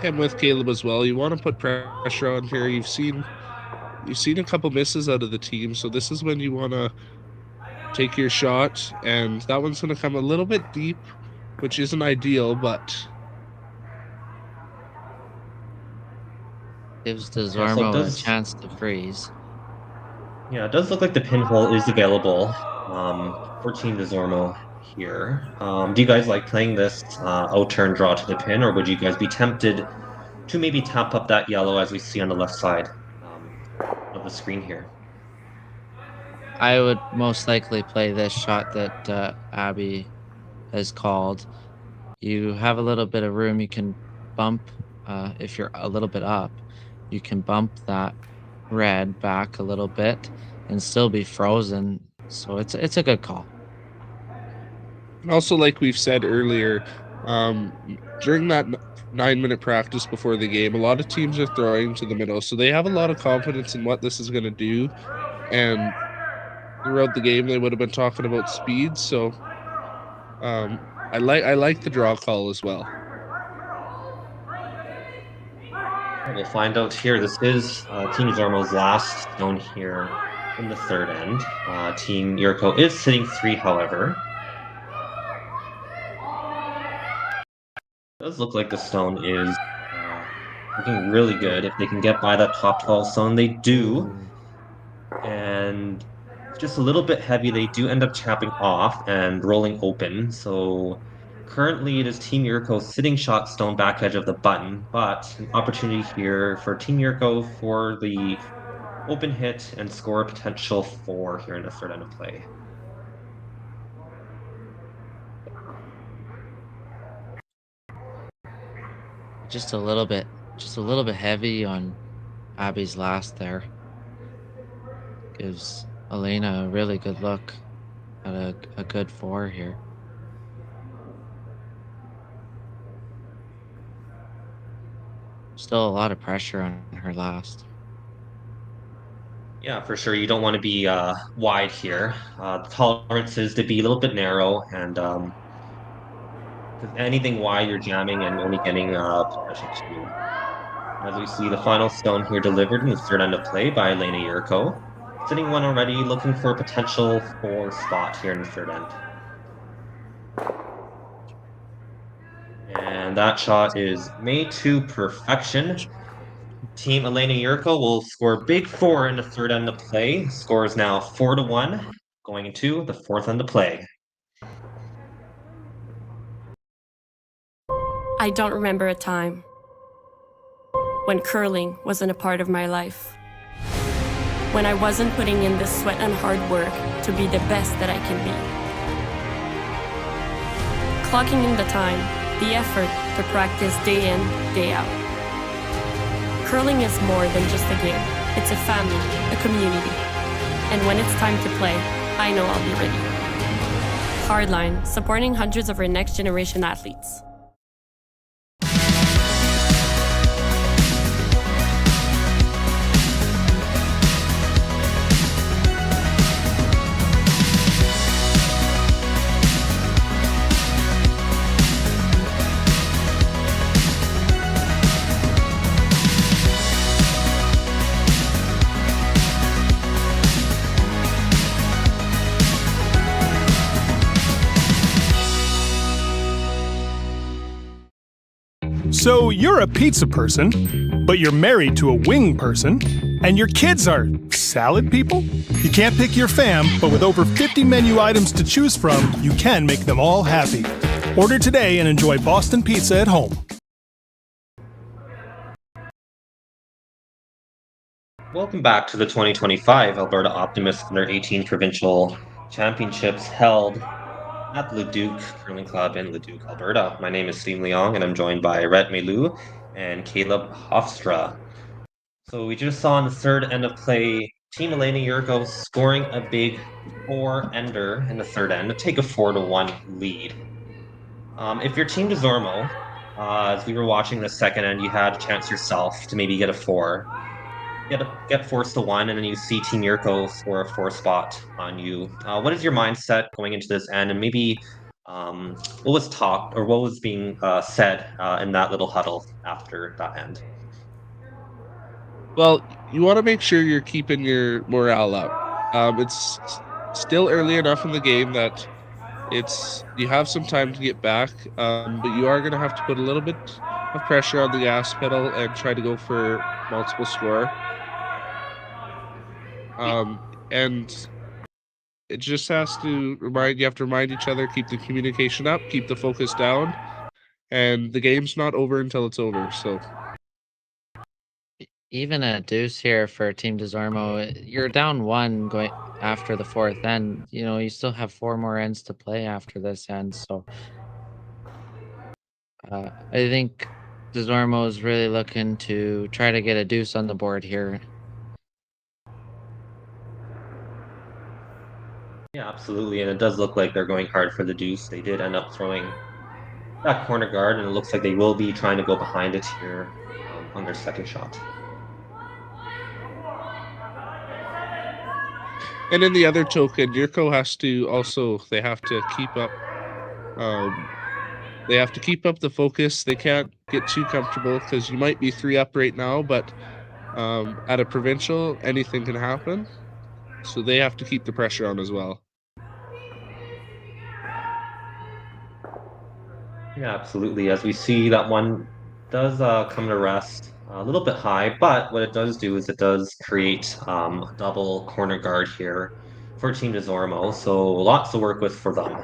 I'm with Caleb as well. You want to put pressure on here. You've seen a couple misses out of the team, so this is when you want to take your shot, and that one's going to come a little bit deep, which isn't ideal, but gives Desormeau a chance to freeze. Yeah, it does look like the pinhole is available for Team Desormeau here. Do you guys like playing this out-turn draw to the pin, or would you guys be tempted to maybe tap up that yellow as we see on the left side of the screen here? I would most likely play this shot that Abby has called. You have a little bit of room. You can bump, if you're a little bit up, you can bump that red back a little bit and still be frozen. So it's a good call. And also, like we've said earlier, during that 9-minute practice before the game, a lot of teams are throwing to the middle, so they have a lot of confidence in what this is going to do. And throughout the game, they would have been talking about speed. So I like the draw call as well. We'll find out here. This is Team Desormeau's last stone here in the 3rd end. Team Yurko is sitting 3, however. It does look like the stone is looking really good. If they can get by that top 12 stone, they do. And It's just a little bit heavy. They do end up chapping off and rolling open. So currently it is Team Yurko sitting shot stone back edge of the button, but an opportunity here for Team Yurko for the open hit and score potential 4 here in the third end of play. Just a little bit heavy on Abby's last there. Gives Alena a really good look at a good 4 here. Still a lot of pressure on her last. Yeah, for sure. You don't want to be wide here. The tolerance is to be a little bit narrow, and anything wide, you're jamming and only getting potential 2. As we see the final stone here delivered in the third end of play by Alena Yurko. Sitting 1 already, looking for a potential 4 spot here in the third end. And that shot is made to perfection. Team Alena Yurko will score big 4 in the third end of play. Score is now 4-1, going into the fourth end of play. I don't remember a time when curling wasn't a part of my life. When I wasn't putting in the sweat and hard work to be the best that I can be. Clocking in the time, the effort to practice day in, day out. Curling is more than just a game. It's a family, a community. And when it's time to play, I know I'll be ready. Hardline, supporting hundreds of our next generation athletes. So you're a pizza person, but you're married to a wing person, and your kids are salad people? You can't pick your fam, but with over 50 menu items to choose from, you can make them all happy. Order today and enjoy Boston pizza at home. Welcome back to the 2025 Alberta Optimist U18 Provincial Championships held at Leduc Curling Club in Leduc, Alberta. My name is Leong, and I'm joined by Rhett, Mallioux, and Caleb Hofstra. So we just saw in the third end of play, Team Alena Yurko scoring a big 4-ender in the third end to take a 4-1 lead. If your Team Desormeau, as we were watching the second end, you had a chance yourself to maybe get a 4. Get forced to 1, and then you see Team Yurko score a 4 spot on you. What is your mindset going into this end, and maybe what was talked or what was being said in that little huddle after that end? Well, you want to make sure you're keeping your morale up. It's still early enough in the game that you have some time to get back, but you are going to have to put a little bit of pressure on the gas pedal and try to go for multiple score. And it just has to you have to remind each other, keep the communication up, keep the focus down, and the game's not over until it's over. So even a deuce here for Team Desormeau, you're down 1 going after the fourth end. You know, you still have 4 more ends to play after this end. So I think Desormeau is really looking to try to get a deuce on the board here. Yeah, absolutely, and it does look like they're going hard for the deuce. They did end up throwing that corner guard, and it looks like they will be trying to go behind it here on their second shot. And in the other token, Yurko has to also, they have to keep up the focus. They can't get too comfortable because you might be 3 up right now, but at a provincial, anything can happen. So they have to keep the pressure on as well. Yeah, absolutely. As we see, that one does come to rest a little bit high, but what it does do is it does create a double corner guard here for Team Desormeau, so lots to work with for them.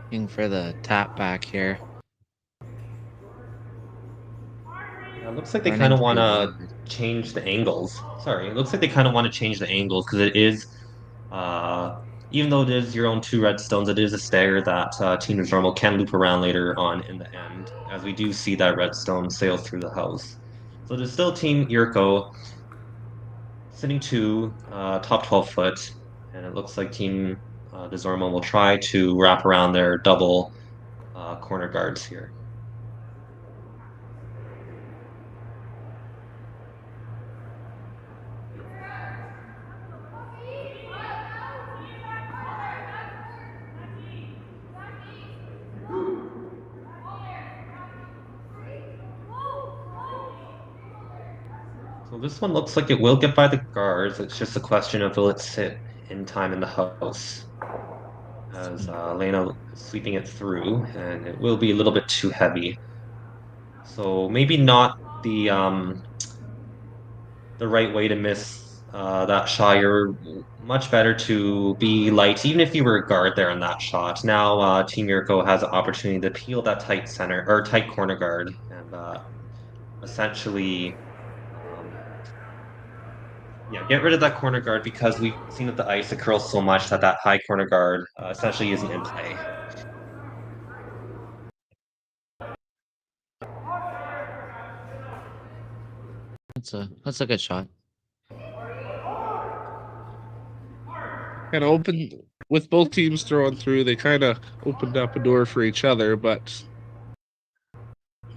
Looking for the tap back here. Yeah, it looks like they kind of want to change the angles. Sorry, it looks like they kind of want to change the angles because it is, even though it is your own 2 redstones, it is a stagger that Team Desormeau can loop around later on in the end, as we do see that redstone sail through the house. So there's still Team Yurko sitting 2, top 12 foot, and it looks like Team Desormeau will try to wrap around their double corner guards here. So this one looks like it will get by the guards. It's just a question of will it sit in time in the house. As Alena is sweeping it through, and it will be a little bit too heavy. So maybe not the right way to miss that shot. You're much better to be light, even if you were a guard there on that shot. Now Team Yurko has an opportunity to peel that tight center or tight corner guard and essentially get rid of that corner guard, because we've seen with the ice it curls so much that that high corner guard essentially isn't in play. That's a good shot. Kind of opened with both teams throwing through. They kind of opened up a door for each other, but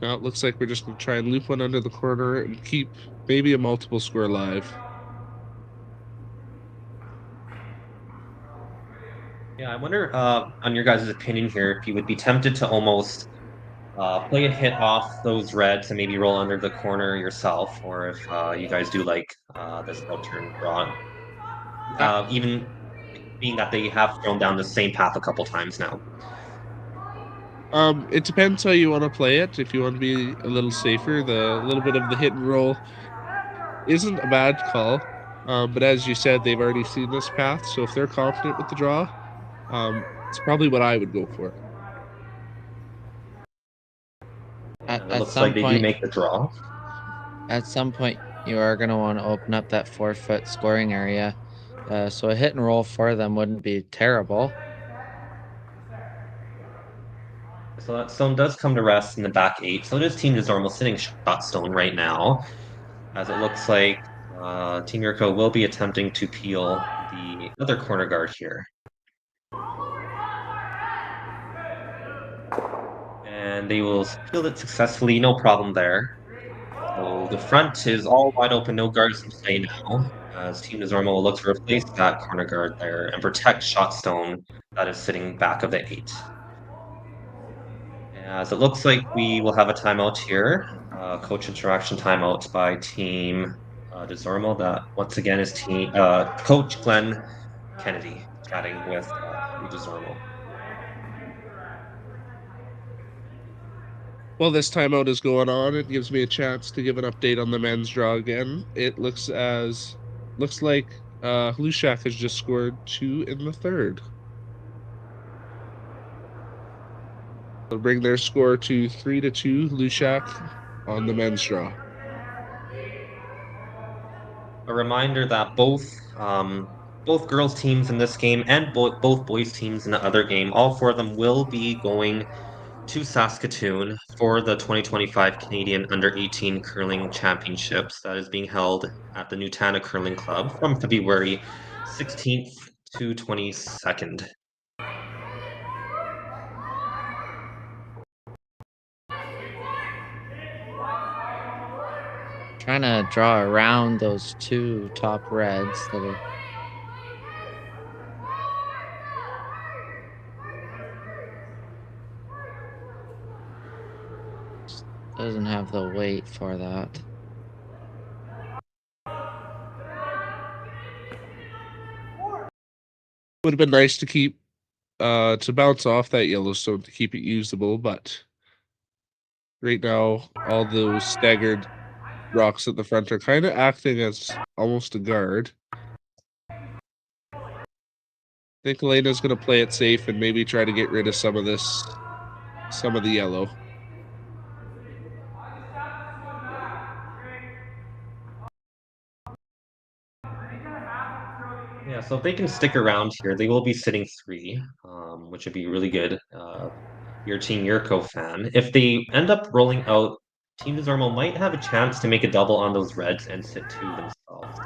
now it looks like we're just going to try and loop one under the corner and keep maybe a multiple score alive. Yeah, I wonder on your guys' opinion here if you would be tempted to almost play a hit off those reds and maybe roll under the corner yourself, or if you guys do like this out-turn draw. Even being that they have thrown down the same path a couple times now. It depends how you want to play it. If you want to be a little safer, the little bit of the hit and roll isn't a bad call. But as you said, they've already seen this path, so if they're confident with the draw, it's probably what I would go for. It looks like they do make the draw. At some point, you are going to want to open up that 4-foot scoring area. So a hit and roll for them wouldn't be terrible. So that stone does come to rest in the back 8. So it is Team Desormeau sitting shot stone right now, as it looks like Team Yurko will be attempting to peel the other corner guard here. And they will peel it successfully, no problem there. So the front is all wide open, no guards in play now, as Team Desormeau will look to replace that corner guard there and protect shot stone that is sitting back of the 8. As it looks like we will have a timeout here, coach interaction timeout by Team Desormeau. That once again is Coach Glenn Kennedy chatting with Desormeau. While this timeout is going on, it gives me a chance to give an update on the men's draw again. It looks like Leduc has just scored 2 in the third. They'll bring their score to 3-2, Leduc on the men's draw. A reminder that both girls teams in this game and both boys teams in the other game, all 4 of them will be going to Saskatoon for the 2025 Canadian Under-18 Curling Championships that is being held at the Nutana Curling Club from February 16th to 22nd. Trying to draw around those 2 top reds that are... Doesn't have the weight for that. Would have been nice to keep to bounce off that yellow stone to keep it usable, but right now all those staggered rocks at the front are kind of acting as almost a guard. I think Alena's going to play it safe and maybe try to get rid of some of the yellow. Yeah, so if they can stick around here, they will be sitting 3, which would be really good. Your Team Yurko fan. If they end up rolling out, Team Desormeau might have a chance to make a double on those reds and sit 2 themselves.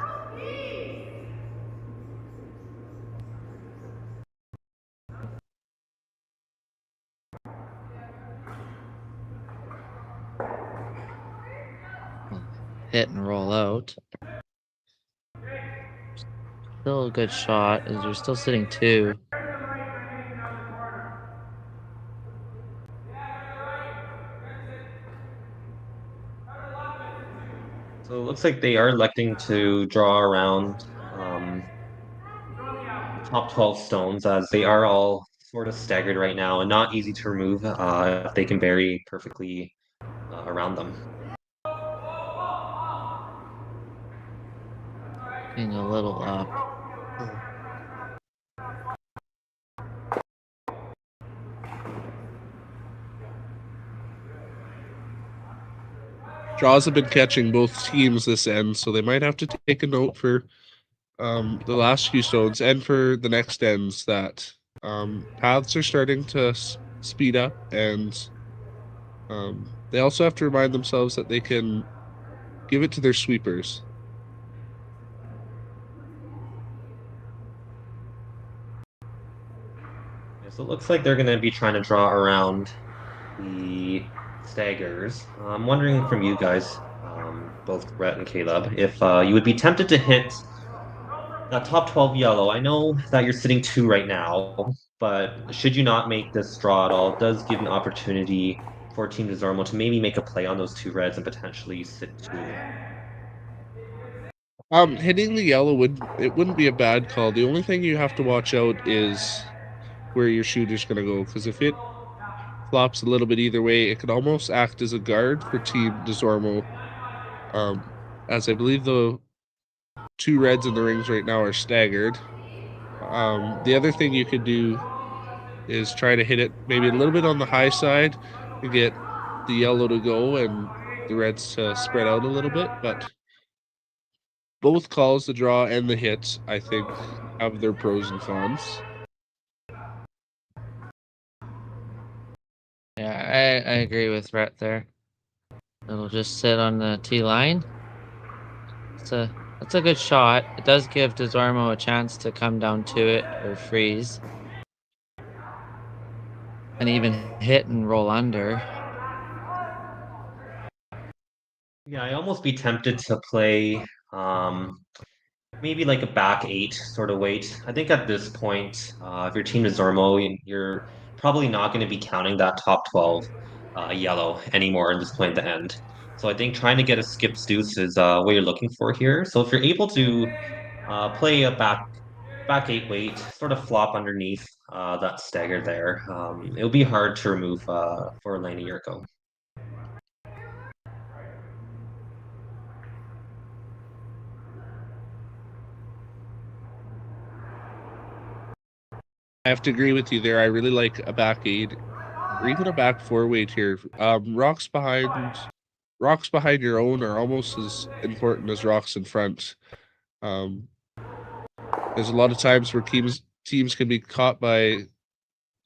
Hit and roll out. Still a good shot, as you're still sitting 2. So it looks like they are electing to draw around top 12 stones, as they are all sort of staggered right now and not easy to remove if they can bury perfectly around them. Being a little up. Draws have been catching both teams this end, so they might have to take a note for the last few stones and for the next ends that paths are starting to speed up, and they also have to remind themselves that they can give it to their sweepers. So it looks like they're going to be trying to draw around the staggers. I'm wondering from you guys, both Rhett and Caleb, if you would be tempted to hit that top 12 yellow. I know that you're sitting 2 right now, but should you not make this draw at all, it does give an opportunity for Team Desormeau to maybe make a play on those 2 reds and potentially sit 2. Hitting the yellow wouldn't be a bad call. The only thing you have to watch out is where your shooter's going to go, because if it flops a little bit either way, it could almost act as a guard for Team Desormeau. As I believe the 2 reds in the rings right now are staggered. The other thing you could do is try to hit it maybe a little bit on the high side to get the yellow to go and the reds to spread out a little bit, but both calls, the draw and the hit, I think, have their pros and cons. Yeah, I agree with Rhett there. It'll just sit on the T line. That's a good shot. It does give Desormeau a chance to come down to it or freeze. And even hit and roll under. Yeah, I almost be tempted to play maybe like a back 8 sort of weight. I think at this point, if your Team Desormeau, you're probably not going to be counting that top 12 yellow anymore at this point at the end. So I think trying to get a skip deuce is what you're looking for here. So if you're able to play a back 8 weight, sort of flop underneath that stagger there, it'll be hard to remove for Alena Yurko. I have to agree with you there. I really like a back 8 or even a back 4 weight here. Rocks behind your own are almost as important as rocks in front. There's a lot of times where teams can be caught by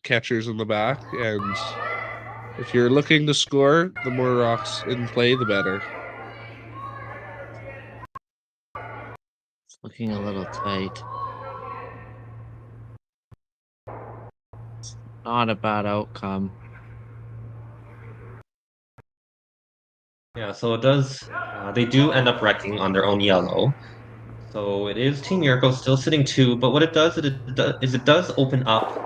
catchers in the back, and if you're looking to score, the more rocks in play, the better. It's looking a little tight. It's not a bad outcome. Yeah, so it does. They do end up wrecking on their own yellow. So it is Team Yurko still sitting 2, but what it does is it does open up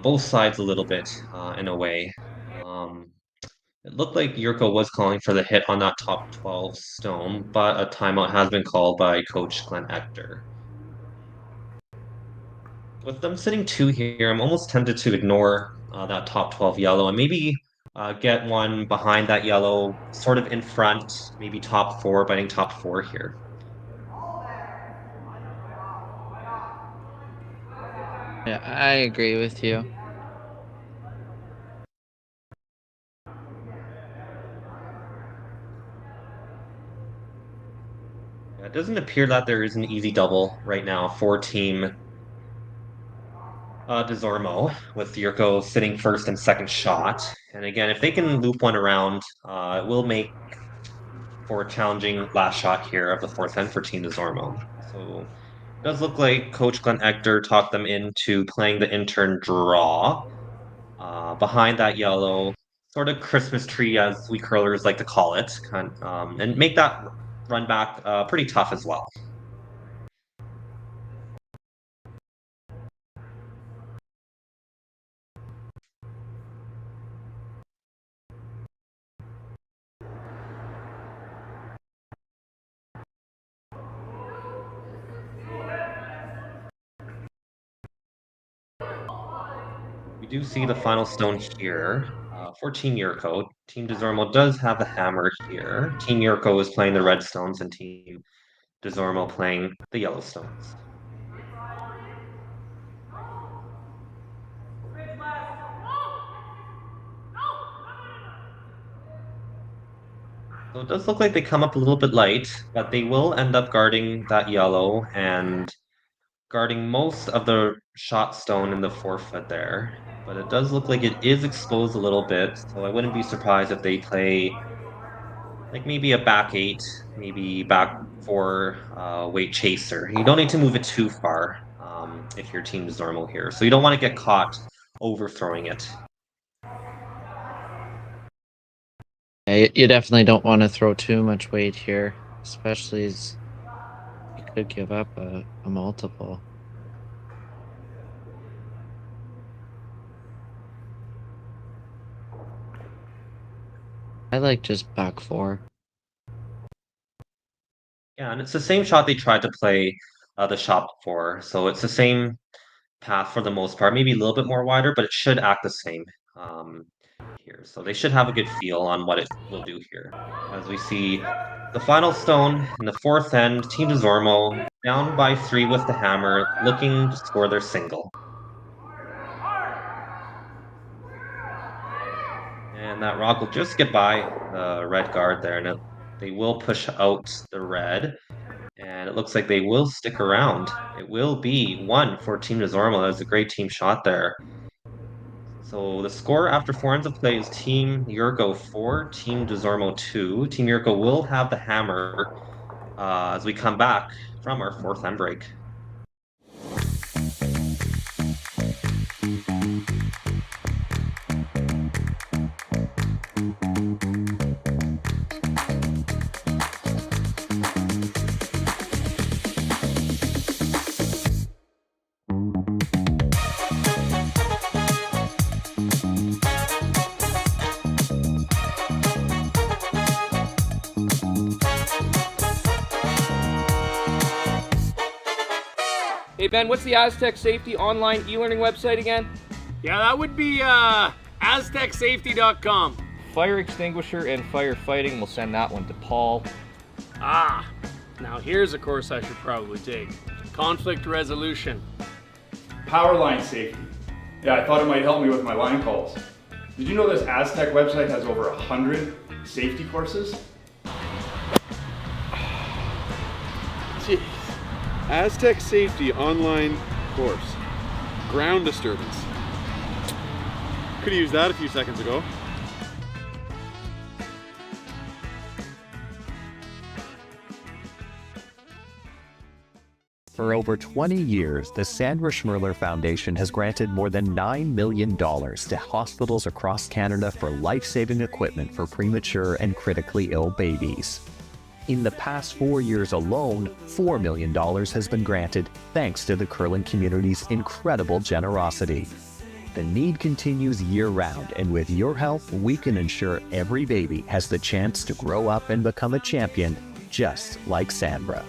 both sides a little bit in a way. It looked like Yurko was calling for the hit on that top 12 stone, but a timeout has been called by Coach Glenn Ector. With them sitting 2 here, I'm almost tempted to ignore that top 12 yellow and maybe get one behind that yellow, sort of in front, maybe top 4, biting top 4 here. Yeah, I agree with you. Yeah, it doesn't appear that there is an easy double right now for team Desormeau, with Yurko sitting first and second shot. And again, if they can loop one around, it will make for a challenging last shot here of the fourth end for Team Desormeau. So it does look like Coach Glenn Ector talked them into playing the intern draw. Behind that yellow, sort of Christmas tree, as we curlers like to call it, and make that run back pretty tough as well. We do see the final stone here for Team Yurko. Team Desormeau does have the hammer here. Team Yurko is playing the red stones and Team Desormeau playing the yellow stones. So it does look like they come up a little bit light, but they will end up guarding that yellow and guarding most of the shot stone in the forefoot there. But it does look like it is exposed a little bit, so I wouldn't be surprised if they play like maybe a back 8, maybe back 4 weight chaser. You don't need to move it too far if your team is normal here. So you don't want to get caught overthrowing it. Yeah, you definitely don't want to throw too much weight here, especially as you could give up a multiple. I like just back 4. Yeah, and it's the same shot they tried to play the shot before. So it's the same path for the most part, maybe a little bit more wider, but it should act the same here. So they should have a good feel on what it will do here. As we see the final stone in the fourth end, Team Desormeau down by 3 with the hammer, looking to score their single. And that rock will just get by the red guard there, and they will push out the red. And it looks like they will stick around. It will be 1 for Team Desormeau. That's a great team shot there. So the score after 4 ends of play is Team Yurko 4, Team Desormeau 2. Team Yurko will have the hammer as we come back from our 4th end break. Hey Ben, what's the Aztec Safety online e-learning website again? Yeah, that would be aztecsafety.com. Fire extinguisher and firefighting, we'll send that one to Paul. Now here's a course I should probably take. Conflict resolution. Power line safety. Yeah, I thought it might help me with my line calls. Did you know this Aztec website has over 100 safety courses? Jeez. Aztec Safety online course. Ground disturbance. Could have used that a few seconds ago. For over 20 years, the Sandra Schmirler Foundation has granted more than $9 million to hospitals across Canada for life-saving equipment for premature and critically ill babies. In the past 4 years alone, $4 million has been granted thanks to the curling community's incredible generosity. The need continues year-round, and with your help, we can ensure every baby has the chance to grow up and become a champion, just like Sandra.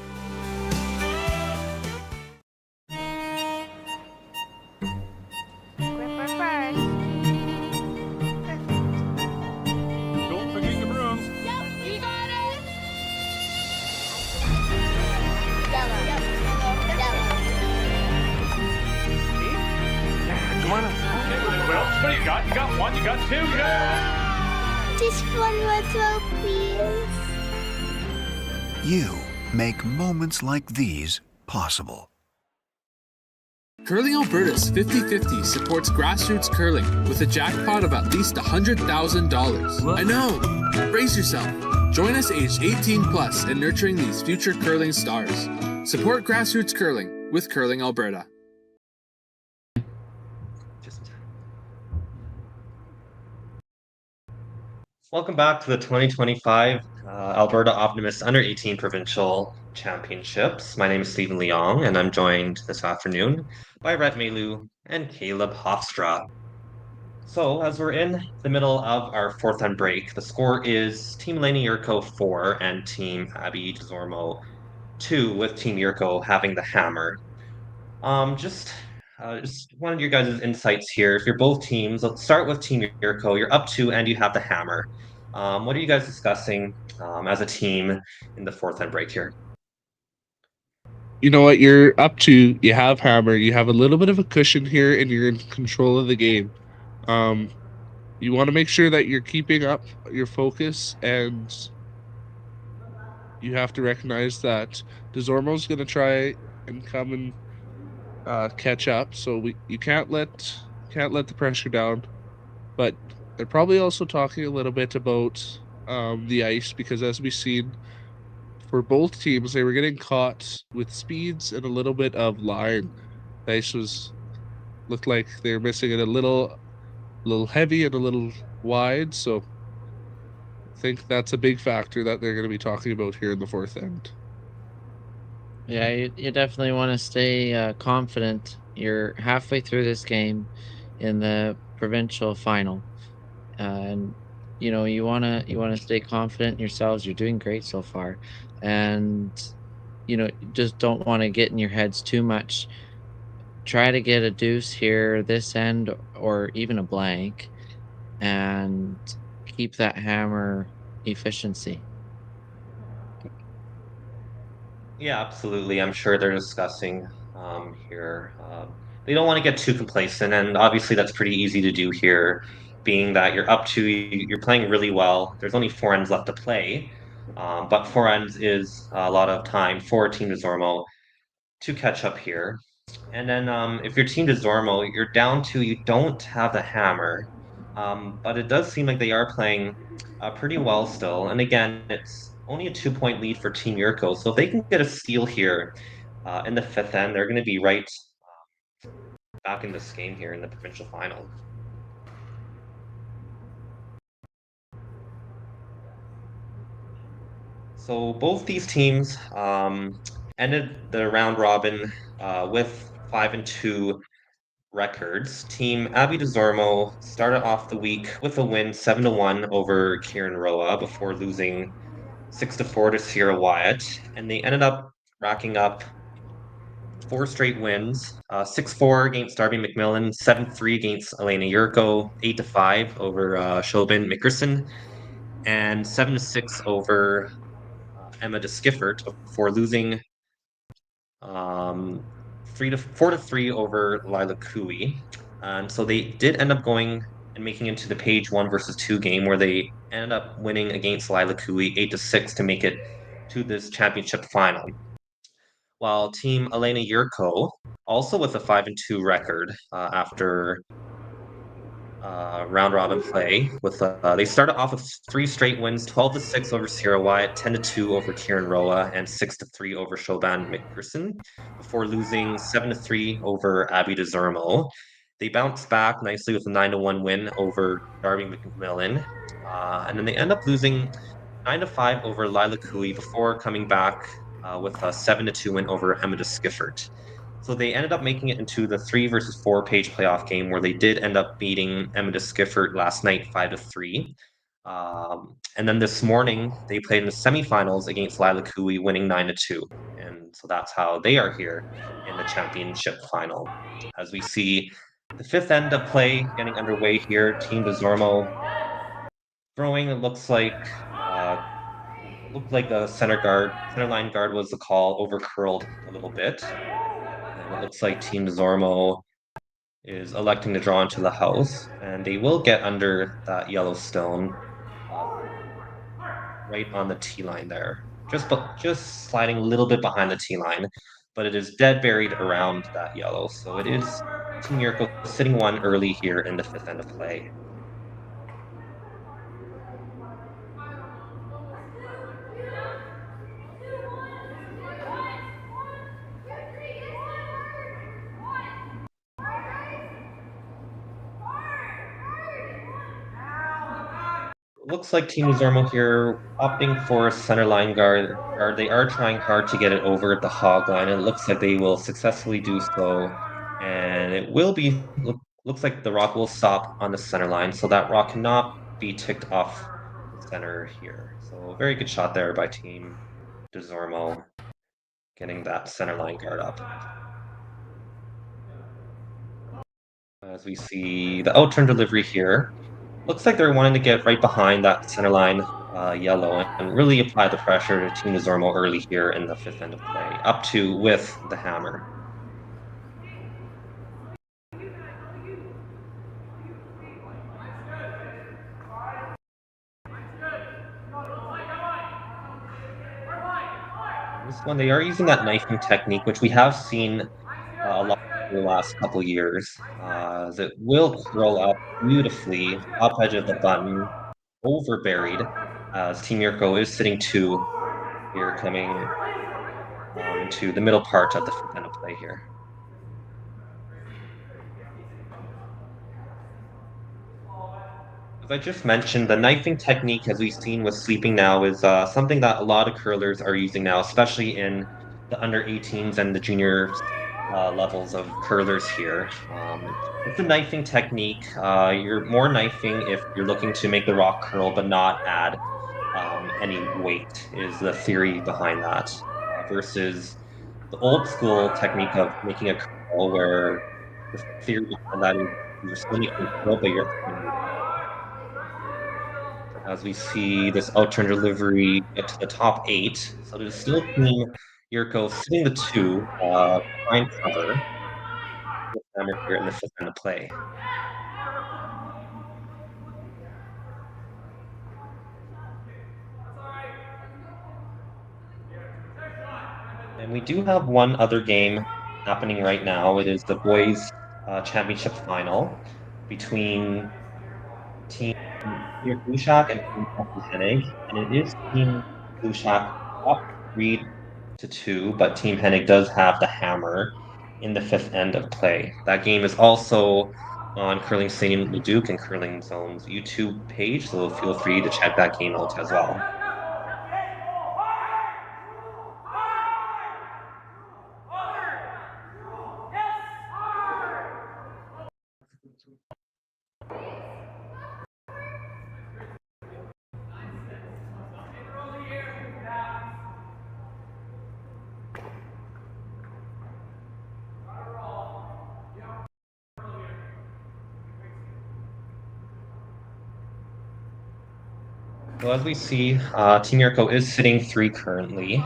You got one, you got two, you got... Just one more throw, please. You make moments like these possible. Curling Alberta's 50-50 supports grassroots curling with a jackpot of at least $100,000. I know! Brace yourself. Join us aged 18 plus in nurturing these future curling stars. Support grassroots curling with Curling Alberta. Welcome back to the 2025 Alberta Optimist Under-18 Provincial Championships. My name is Stephen Leong, and I'm joined this afternoon by Rhett Mallioux and Caleb Hofstra. So, as we're in the middle of our fourth on break, the score is Team Alena Yurko 4 and Team Abby Desormeau 2, with Team Yurko having the hammer. Just one of your guys' insights here. If you're both teams, let's start with Team Yurko. You're up 2 and you have the hammer. What are you guys discussing as a team in the fourth end break here? You know what? You're up 2. You have hammer. You have a little bit of a cushion here, and you're in control of the game. You want to make sure that you're keeping up your focus, and you have to recognize that Desormeau's going to try and come and catch up. So you can't let the pressure down. But they're probably also talking a little bit about the ice, because as we've seen for both teams, they were getting caught with speeds and a little bit of line. The ice looked like they were missing it a little heavy and a little wide. So I think that's a big factor that they're going to be talking about here in the fourth end. Yeah, you definitely want to stay confident. You're halfway through this game in the provincial final, and you know you want to stay confident in yourselves. You're doing great so far, and you know, just don't want to get in your heads too much. Try to get a deuce here this end, or even a blank, and keep that hammer efficiency. Yeah, absolutely. I'm sure they're discussing here. They don't want to get too complacent, and obviously that's pretty easy to do here, being that you're up 2, you're playing really well. There's only 4 ends left to play, but 4 ends is a lot of time for Team Desormeau to catch up here. And then if you're Team Desormeau, you're down 2, you don't have the hammer, but it does seem like they are playing pretty well still. And again, it's only a 2-point lead for Team Yurko, so if they can get a steal here in the fifth end, they're going to be right back in this game here in the provincial final. So both these teams ended the round robin with 5-2 records. Team Abby Desormeau started off the week with a win 7-1 over Kieran Roa before losing 6-4 to Sierra Wyatt, and they ended up racking up 4 straight wins: 6-4 against Darby McMillan, 7-3 against Alena Yurko, 8-5 over Shobin Mickerson, and 7-6 over Emma de Skiffert before losing 4-3 over Lila Cooey. And so they did end up going and making into the page 1 versus 2 game, where they ended up winning against Lila Cooey 8-6 to make it to this championship final. While Team Alena Yurko, also with a 5-2 record after round robin play, with they started off with 3 straight wins: 12-6 over Sierra Wyatt, 10-2 over Kieran Roa, and 6-3 over Shoban McPherson, before losing 7-3 over Abby Desormeau. They bounced back nicely with a 9-1 win over Darby McMillan, and then they end up losing 9-5 over Lila Cooey before coming back with a 7-2 win over Emma de Skiffert. So they ended up making it into the 3 versus 4 page playoff game, where they did end up beating Emma de Skiffert last night 5-3. And then this morning they played in the semifinals against Lila Cooey, winning 9-2. And so that's how they are here in the championship final. As we see the fifth end of play getting underway here, Team Desormeau throwing. It looked like the center line guard was the call, over curled a little bit. And it looks like Team Desormeau is electing to draw into the house, and they will get under that yellow stone right on the tee line there. Just sliding a little bit behind the tee line, but it is dead buried around that yellow. So it is Team Yurko sitting one early here in the fifth end of play. Looks like Team Desormeau here opting for a center line guard. They are trying hard to get it over the hog line, and it looks like they will successfully do so. And it will be, looks like the rock will stop on the center line, so that rock cannot be ticked off the center here. So very good shot there by Team Desormeau, getting that center line guard up. As we see the out turn delivery here. Looks like they're wanting to get right behind that center line yellow and really apply the pressure to Team Desormeau early here in the fifth end of play, up to with the hammer. This one, they are using that knifing technique, which we have seen a lot in the last couple years, as it will curl up beautifully, top edge of the button, over buried, as Team Yurko is sitting two here, coming into the middle part of the fifth end of play here. As I just mentioned, the knifing technique, as we've seen with Sleeping Now, is something that a lot of curlers are using now, especially in the under 18s and the junior levels of curlers here. It's a knifing technique. You're more knifing if you're looking to make the rock curl but not add any weight, is the theory behind that, versus the old school technique of making a curl where the theory behind that is you're still making a curl, but you're, as we see this out turn delivery get to the top 8. So there's still Team Yurko sitting the 2 behind cover with hammer here in the fifth end of play. And we do have one other game happening right now. It is the boys championship final between Team Blue Shack and Team Hennig, and it is Team Blue Shack up 3-2, but Team Hennig does have the hammer in the fifth end of play. That game is also on Curling Stadium Leduc and Curling Zone's YouTube page, so feel free to check that game out as well. So as we see, Team Yurko is sitting 3 currently.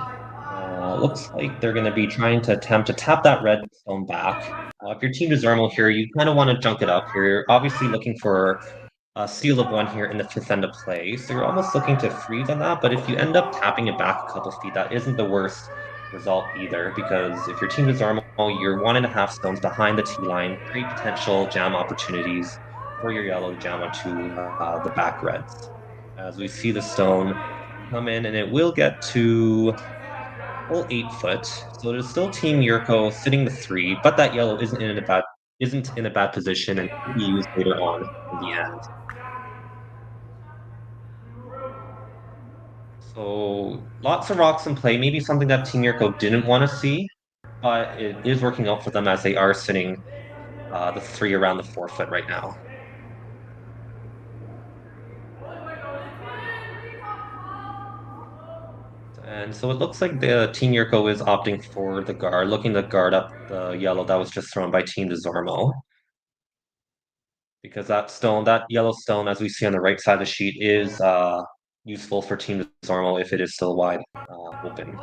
Looks like they're going to be trying to attempt to tap that red stone back. If you're Team Desormeau here, you kind of want to junk it up here. You're obviously looking for a steal of 1 here in the fifth end of play. So you're almost looking to freeze on that, but if you end up tapping it back a couple feet, that isn't the worst result either, because if you're Team Desormeau, you're 1.5 stones behind the tee line, great potential jam opportunities for your yellow to jam onto the back reds. As we see the stone come in, and it will get to full 8 foot. So it is still Team Yurko sitting the 3, but that yellow isn't in a bad position and can be used later on in the end. So lots of rocks in play, maybe something that Team Yurko didn't want to see, but it is working out for them as they are sitting the 3 around the 4 foot right now. And so it looks like the Team Yurko is opting for the guard, looking to guard up the yellow that was just thrown by Team Desormeau. Because that yellow stone, as we see on the right side of the sheet, is useful for Team Desormeau if it is still wide open.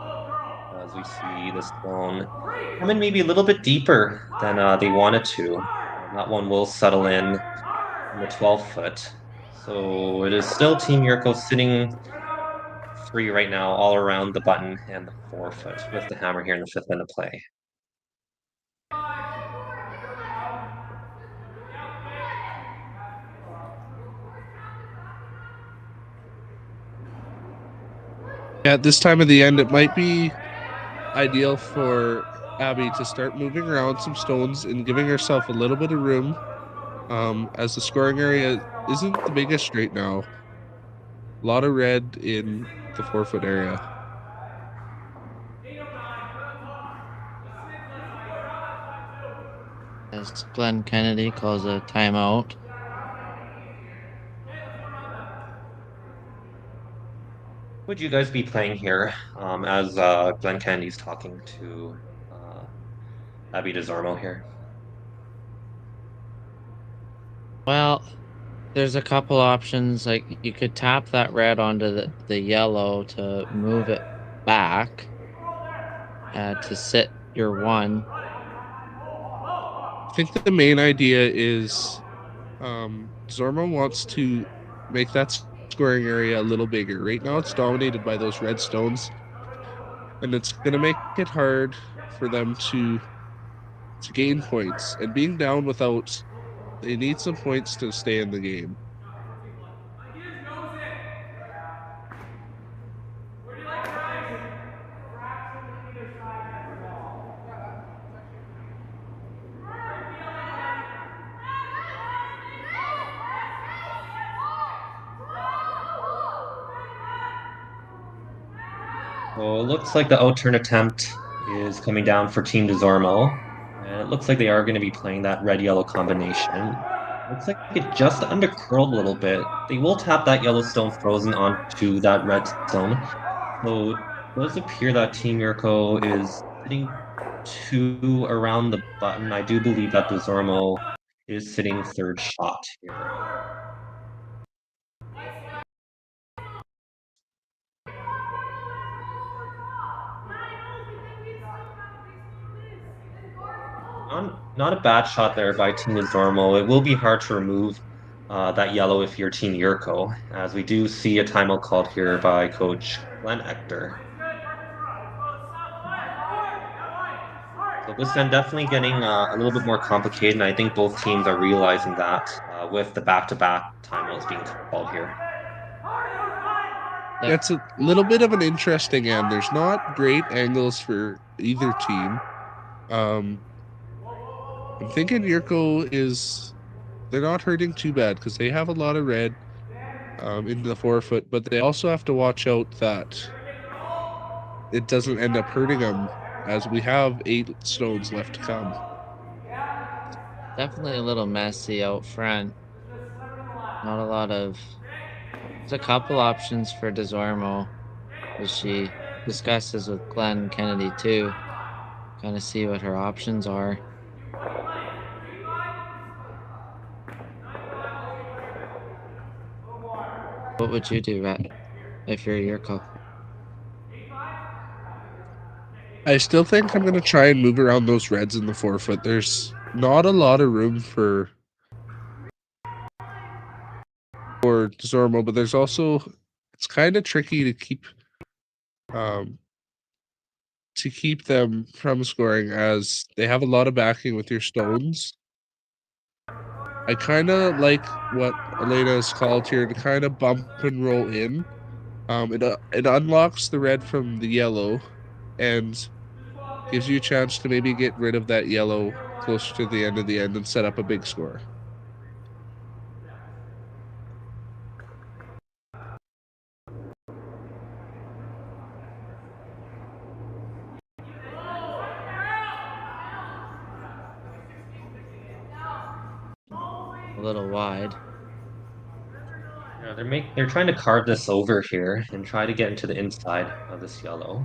As we see the stone come in maybe a little bit deeper than they wanted to. That one will settle in the 12-foot. So it is still Team Yurko sitting 3 right now, all around the button and the 4-foot with the hammer here in the 5th minute play. Yeah, at this time of the end, it might be ideal for Abby to start moving around some stones and giving herself a little bit of room, as the scoring area isn't the biggest right now. A lot of red in the 4-foot area. As Glenn Kennedy calls a timeout. Would you guys be playing here as Glenn Kennedy's talking to Abby Desormeau here? Well, there's a couple options. Like you could tap that red onto the yellow to move it back to sit your 1. I think that the main idea is Desormeau wants to make that scoring area a little bigger. Right now it's dominated by those red stones, and it's going to make it hard for them to gain points. And being down without, they need some points to stay in the game. So it looks like the out-turn attempt is coming down for Team Desormeau. And it looks like they are going to be playing that red-yellow combination. Looks like it just undercurled a little bit. They will tap that yellow stone frozen onto that red stone. So it does appear that Team Yurko is sitting 2 around the button. I do believe that Desormeau is sitting 3rd shot here. Not a bad shot there by Team Desormeau. It will be hard to remove that yellow if you're Team Yurko, as we do see a timeout called here by Coach Glenn Ector. So this end definitely getting a little bit more complicated, and I think both teams are realizing that with the back-to-back timeouts being called here. That's a little bit of an interesting end. There's not great angles for either team. I'm thinking Yurko they're not hurting too bad because they have a lot of red into the 4-foot, but they also have to watch out that it doesn't end up hurting them, as we have 8 stones left to come. Definitely a little messy out front. Not a lot of... There's a couple options for Desormeau, which she discusses with Glenn Kennedy too. Kind of see what her options are. What would you do, Rhett, if you're Yurko? I still think I'm going to try and move around those reds in the 4-foot. There's not a lot of room for Desormeau, but there's also, it's kind of tricky to keep them from scoring, as they have a lot of backing with your stones. I kind of like what Alena has called here to kind of bump and roll in. It unlocks the red from the yellow and gives you a chance to maybe get rid of that yellow closer to the end of the end and set up a big score. A little wide. Yeah, they're trying to carve this over here and try to get into the inside of this yellow.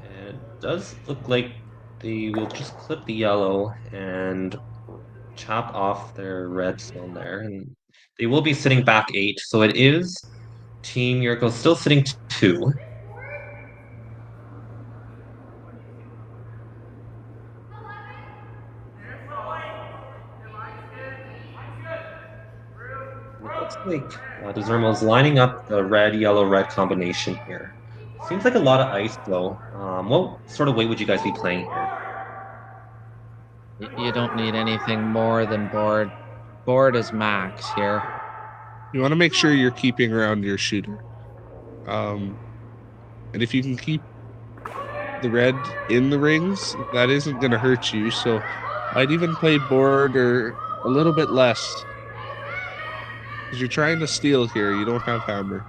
And it does look like they will just clip the yellow and chop off their red stone there, and they will be sitting back 8. So it is Team Yurko still sitting 2. Looks like Desormeau's lining up the red, yellow, red combination here. Seems like a lot of ice though. What sort of weight would you guys be playing here? You don't need anything more than board. Board is max here. You want to make sure you're keeping around your shooter. And if you can keep the red in the rings, that isn't going to hurt you. So I'd even play board or a little bit less. Because you're trying to steal here. You don't have hammer.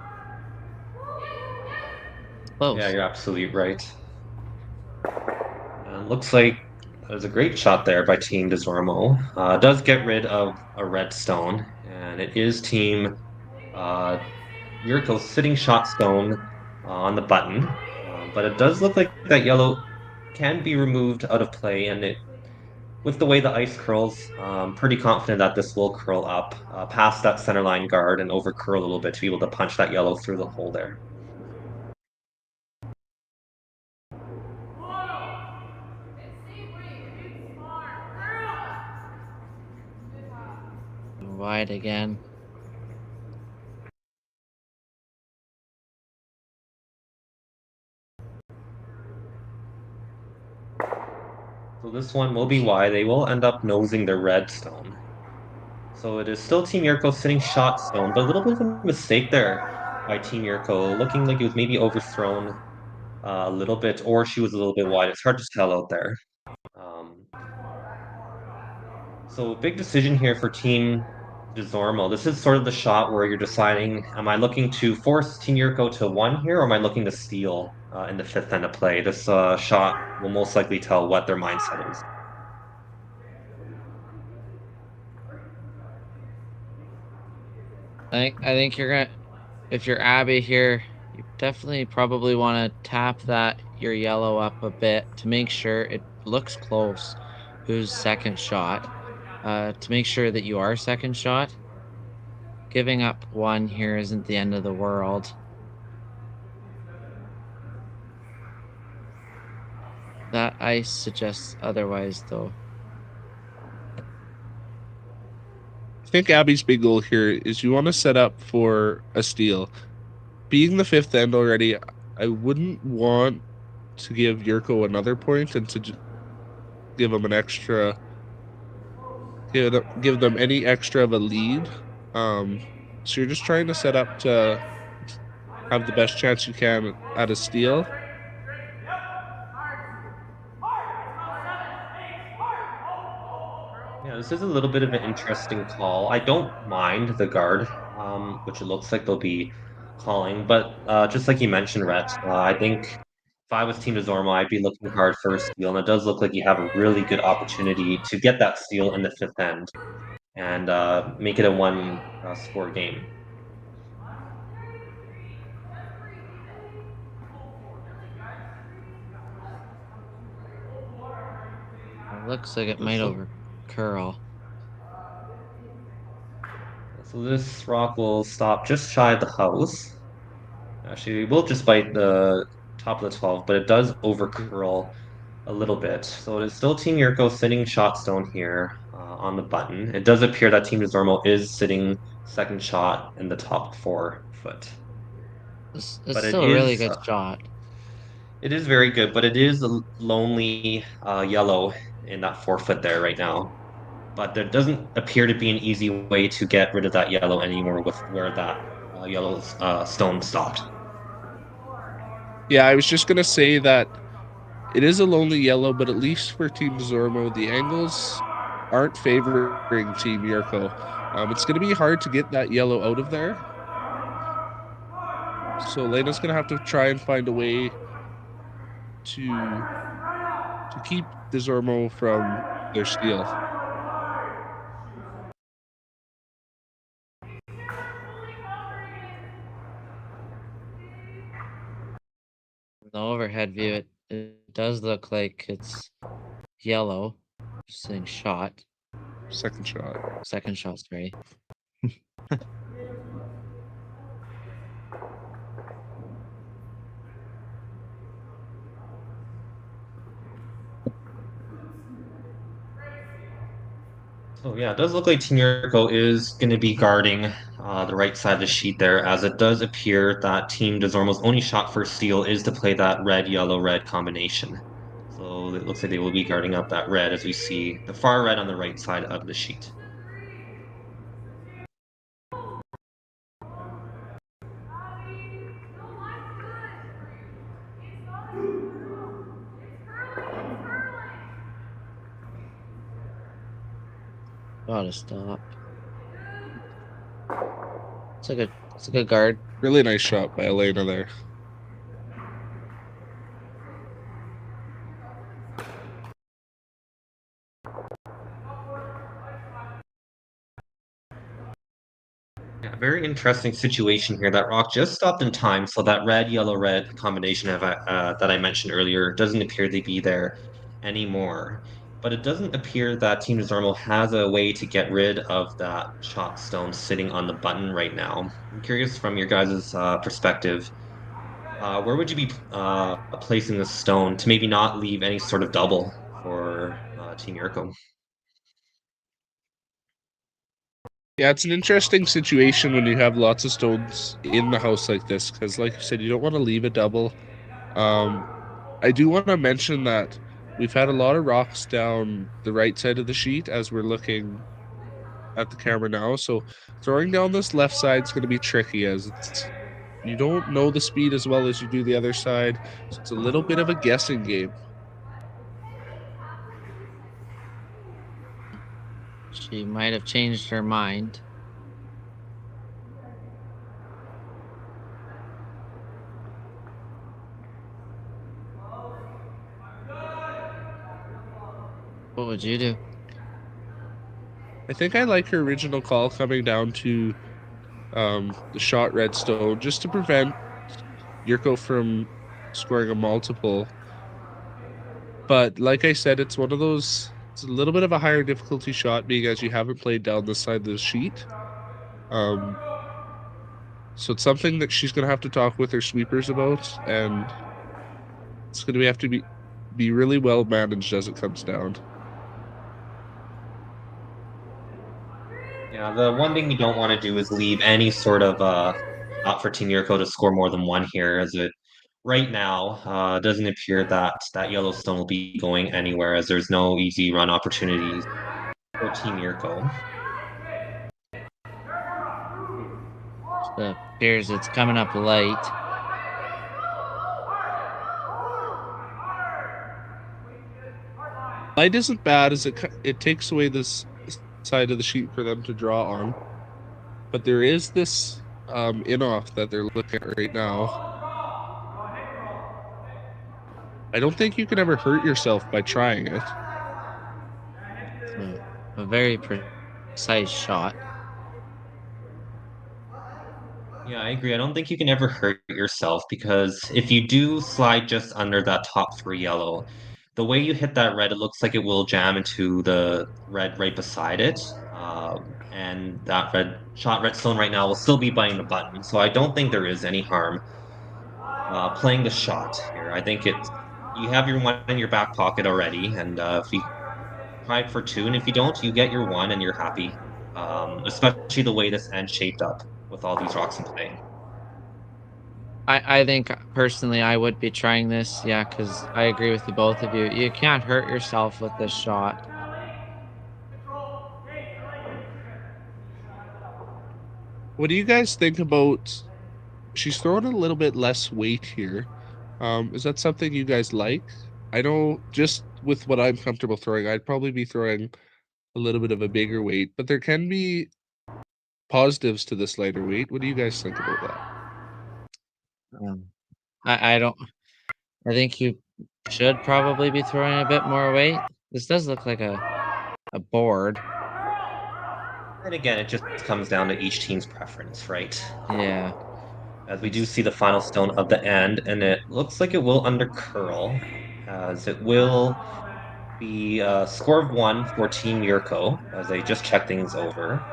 Close. Yeah, you're absolutely right. Looks like that was a great shot there by Team Desormeau. Does get rid of a red stone, and it is Team Yurko sitting shot stone on the button. But it does look like that yellow can be removed out of play, and it, with the way the ice curls, pretty confident that this will curl up past that center line guard and over curl a little bit to be able to punch that yellow through the hole there. Wide again. So this one will be why they will end up nosing their red stone. So it is still Team Yurko sitting shot stone, but a little bit of a mistake there by Team Yurko, looking like it was maybe overthrown a little bit, or she was a little bit wide. It's hard to tell out there. So big decision here for Team Desormeau. This is sort of the shot where you're deciding, am I looking to force Team Yurko to one here, or am I looking to steal in the fifth end of play? This shot will most likely tell what their mindset is. I think you're gonna, if you're Abby here, you definitely probably want to tap your yellow up a bit to make sure it looks close. Who's second shot? To make sure that you are second shot. Giving up one here isn't the end of the world. That ice suggests otherwise, though. I think Abby's big goal here is you want to set up for a steal. Being the fifth end already, I wouldn't want to give Yurko another point and to give them an extra, give them any extra of a lead. So you're just trying to set up to have the best chance you can at a steal. Yeah, this is a little bit of an interesting call. I don't mind the guard, which it looks like they'll be calling, but just like you mentioned, Rhett, I think if I was Team Desormeau, I'd be looking hard for a steal, and it does look like you have a really good opportunity to get that steal in the fifth end and make it a one score game. It looks like it might over curl. So this rock will stop just shy of the house. Actually, it will just bite the top of the 12, but it does over curl a little bit. So it is still Team Yurko sitting shot stone here on the button. It does appear that Team Desormeau is sitting second shot in the top 4 foot. It's still a really good shot. It is very good, but it is a lonely yellow in that 4 foot there right now. But there doesn't appear to be an easy way to get rid of that yellow anymore with where that yellow stone stopped. Yeah, I was just going to say that it is a lonely yellow, but at least for Team Desormeau, the angles aren't favoring Team Yurko. It's going to be hard to get that yellow out of there. So Alena's going to have to try and find a way to keep Desormeau from their steal. The overhead view, it does look like it's yellow. Just saying shot. Second shot. Second shot, sorry. Oh yeah, it does look like Team Yurko is going to be guarding the right side of the sheet there, as it does appear that Team Desormeau's only shot for steal is to play that red, yellow, red combination. So it looks like they will be guarding up that red as we see the far red on the right side of the sheet. Gotta stop. It's a good guard. Really nice shot by Alena there. Yeah, very interesting situation here. That rock just stopped in time, so that red, yellow, red combination that I mentioned earlier doesn't appear to be there anymore. But it doesn't appear that Team Desormeau has a way to get rid of that shot stone sitting on the button right now. I'm curious from your guys' perspective, where would you be placing the stone to maybe not leave any sort of double for Team Yurko? Yeah, it's an interesting situation when you have lots of stones in the house like this, because like you said, you don't want to leave a double. I do want to mention that we've had a lot of rocks down the right side of the sheet as we're looking at the camera now. So throwing down this left side is going to be tricky, as you don't know the speed as well as you do the other side. So it's a little bit of a guessing game. She might have changed her mind. What would you do? I think I like her original call coming down to the shot red stone just to prevent Yurko from scoring a multiple. But like I said, it's one of those, it's a little bit of a higher difficulty shot, being as you haven't played down this side of the sheet. So it's something that she's going to have to talk with her sweepers about, and it's going to have to be really well managed as it comes down. Yeah, the one thing we don't want to do is leave any sort of shot for Team Yurko to score more than one here, as it right now doesn't appear that that Yellowstone will be going anywhere, as there's no easy run opportunities for Team Yurko. It appears it's coming up light. Light isn't bad, as it takes away this side of the sheet for them to draw on, but there is this in-off that they're looking at right now. I don't think you can ever hurt yourself by trying it. It's a very precise shot. Yeah, I agree. I don't think you can ever hurt yourself, because if you do slide just under that top 3 yellow, the way you hit that red, it looks like it will jam into the red right beside it. And that red stone right now will still be biting the button. So I don't think there is any harm playing the shot here. I think you have your one in your back pocket already, and if you try for 2, and if you don't, you get your 1 and you're happy. Especially the way this end shaped up with all these rocks in play. I think personally I would be trying this, yeah, because I agree with you, both of you. You can't hurt yourself with this shot. What do you guys think about, she's throwing a little bit less weight here. Is that something you guys like? I know, just with what I'm comfortable throwing, I'd probably be throwing a little bit of a bigger weight, but there can be positives to this lighter weight. What do you guys think about that? I think you should probably be throwing a bit more weight. This does look like a board. And again, it just comes down to each team's preference, right? Yeah. As we do see the final stone of the end, and it looks like it will undercurl, as it will be a score of 1 for Team Yurko, as they just check things over.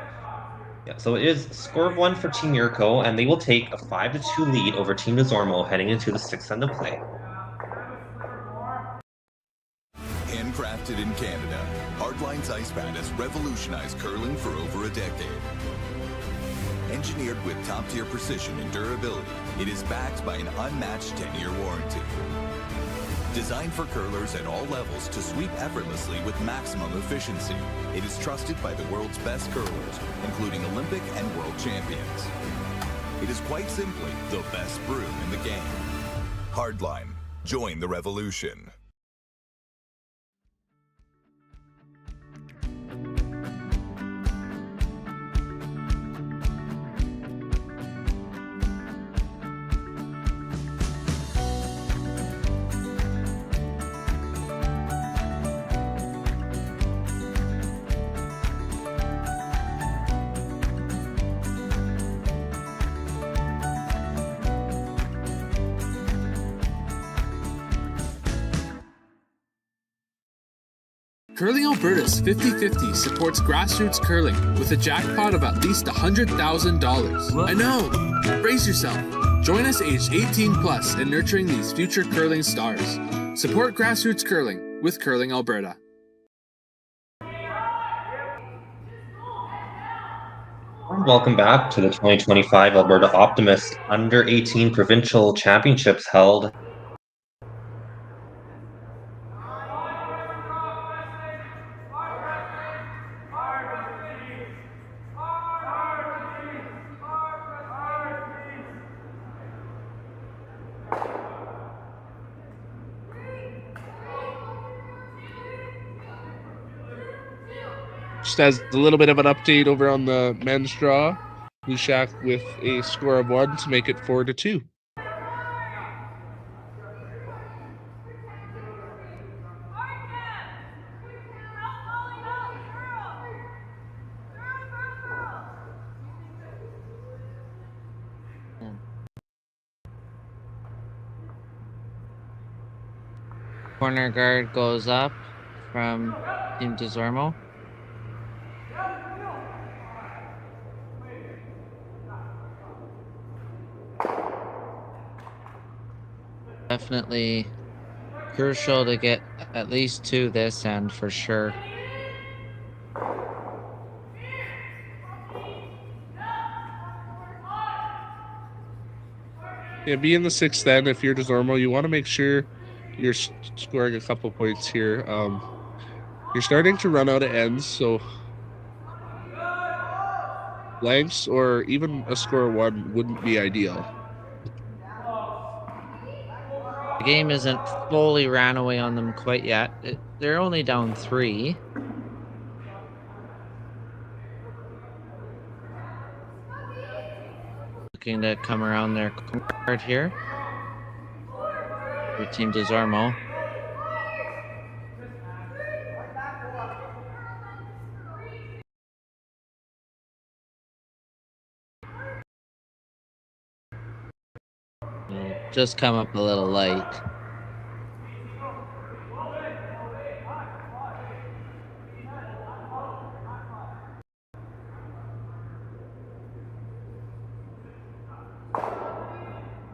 Yeah, so it is score of 1 for Team Yurko, and they will take a 5-2 lead over Team Desormeau heading into the 6th end of play. Handcrafted in Canada, Hardline's ice pad has revolutionized curling for over a decade. Engineered with top-tier precision and durability, it is backed by an unmatched 10-year warranty. Designed for curlers at all levels to sweep effortlessly with maximum efficiency, it is trusted by the world's best curlers, including Olympic and world champions. It is quite simply the best broom in the game. Hardline, join the revolution. Curling Alberta's 50/50 supports grassroots curling with a jackpot of at least $100,000. I know! Brace yourself. Join us aged 18 plus in nurturing these future curling stars. Support grassroots curling with Curling Alberta. Welcome back to the 2025 Alberta Optimist Under 18 Provincial Championships held Just as a little bit of an update over on the men's draw, Leduc with a score of 1 to make it 4-2. Corner guard goes up from Team Desormeau. Definitely crucial to get at least 2 this end for sure. Yeah, be in the 6th then. If you're Desormeau, you want to make sure you're scoring a couple points here. You're starting to run out of ends, so blanks or even a score of 1 wouldn't be ideal. The game isn't fully ran away on them quite yet. They're only down 3. Looking to come around their card here. For Team Desormeau. Just come up a little light.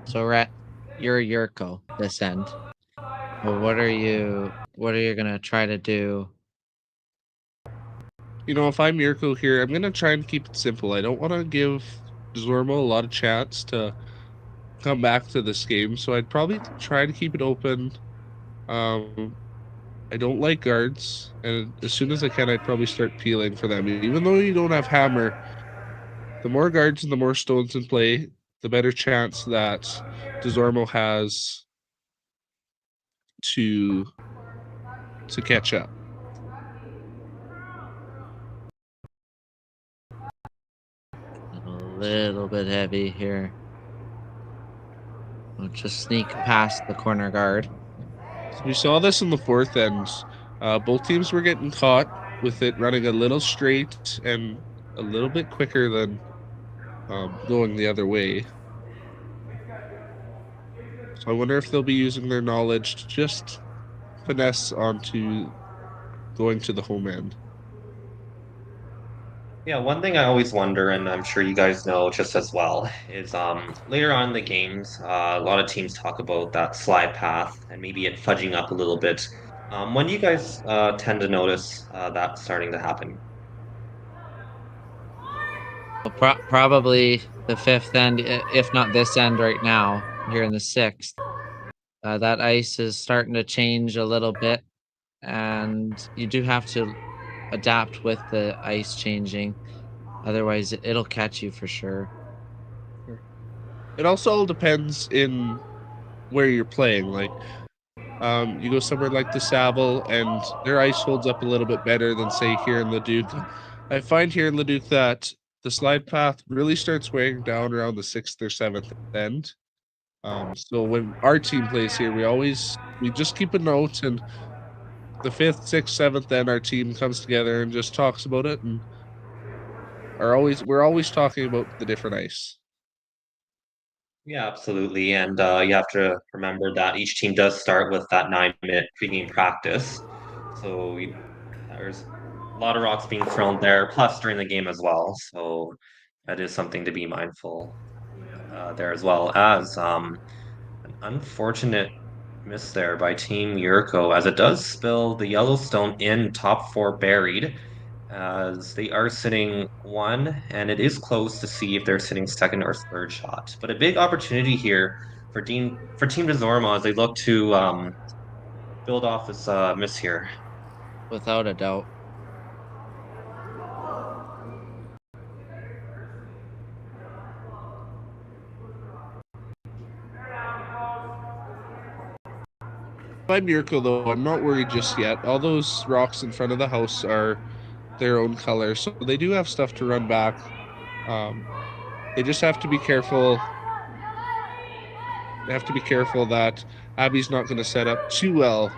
So Rhett, you're Yurko this end. Well, what are you gonna try to do? You know, if I'm Yurko here, I'm gonna try and keep it simple. I don't want to give Desormeau a lot of chance to come back to this game, so I'd probably try to keep it open. I don't like guards, and as soon as I can, I'd probably start peeling for them. Even though you don't have hammer, the more guards and the more stones in play, the better chance that Desormeau has to catch up. A little bit heavy here. We'll just sneak past the corner guard. So we saw this in the 4th end. Both teams were getting caught with it running a little straight and a little bit quicker than going the other way. So I wonder if they'll be using their knowledge to just finesse onto going to the home end. Yeah, one thing I always wonder, and I'm sure you guys know just as well, is later on in the games, a lot of teams talk about that slide path and maybe it fudging up a little bit. When do you guys tend to notice that starting to happen? Well, probably the 5th end, if not this end right now, here in the 6th. That ice is starting to change a little bit, and you do have to adapt with the ice changing. Otherwise, it'll catch you for sure. It also all depends in where you're playing. Like, you go somewhere like the Saville, and their ice holds up a little bit better than, say, here in Leduc. I find here in Leduc that the slide path really starts wearing down around the 6th or 7th end. So when our team plays here, we just keep a note, and the 5th, 6th, 7th end, our team comes together and just talks about it, and we're always talking about the different ice. Yeah, absolutely. And you have to remember that each team does start with that 9-minute pregame practice. So there's a lot of rocks being thrown there, plus during the game as well. So that is something to be mindful there, as well as an unfortunate miss there by Team Yurko, as it does spill the Yellowstone in top 4 buried, as they are sitting 1, and it is close to see if they're sitting 2nd or 3rd shot. But a big opportunity here for Team Desormeau as they look to build off this miss here. Without a doubt. If I'm Yurko, though, I'm not worried just yet. All those rocks in front of the house are their own color, so they do have stuff to run back. They just have to be careful. They have to be careful that Abby's not going to set up too well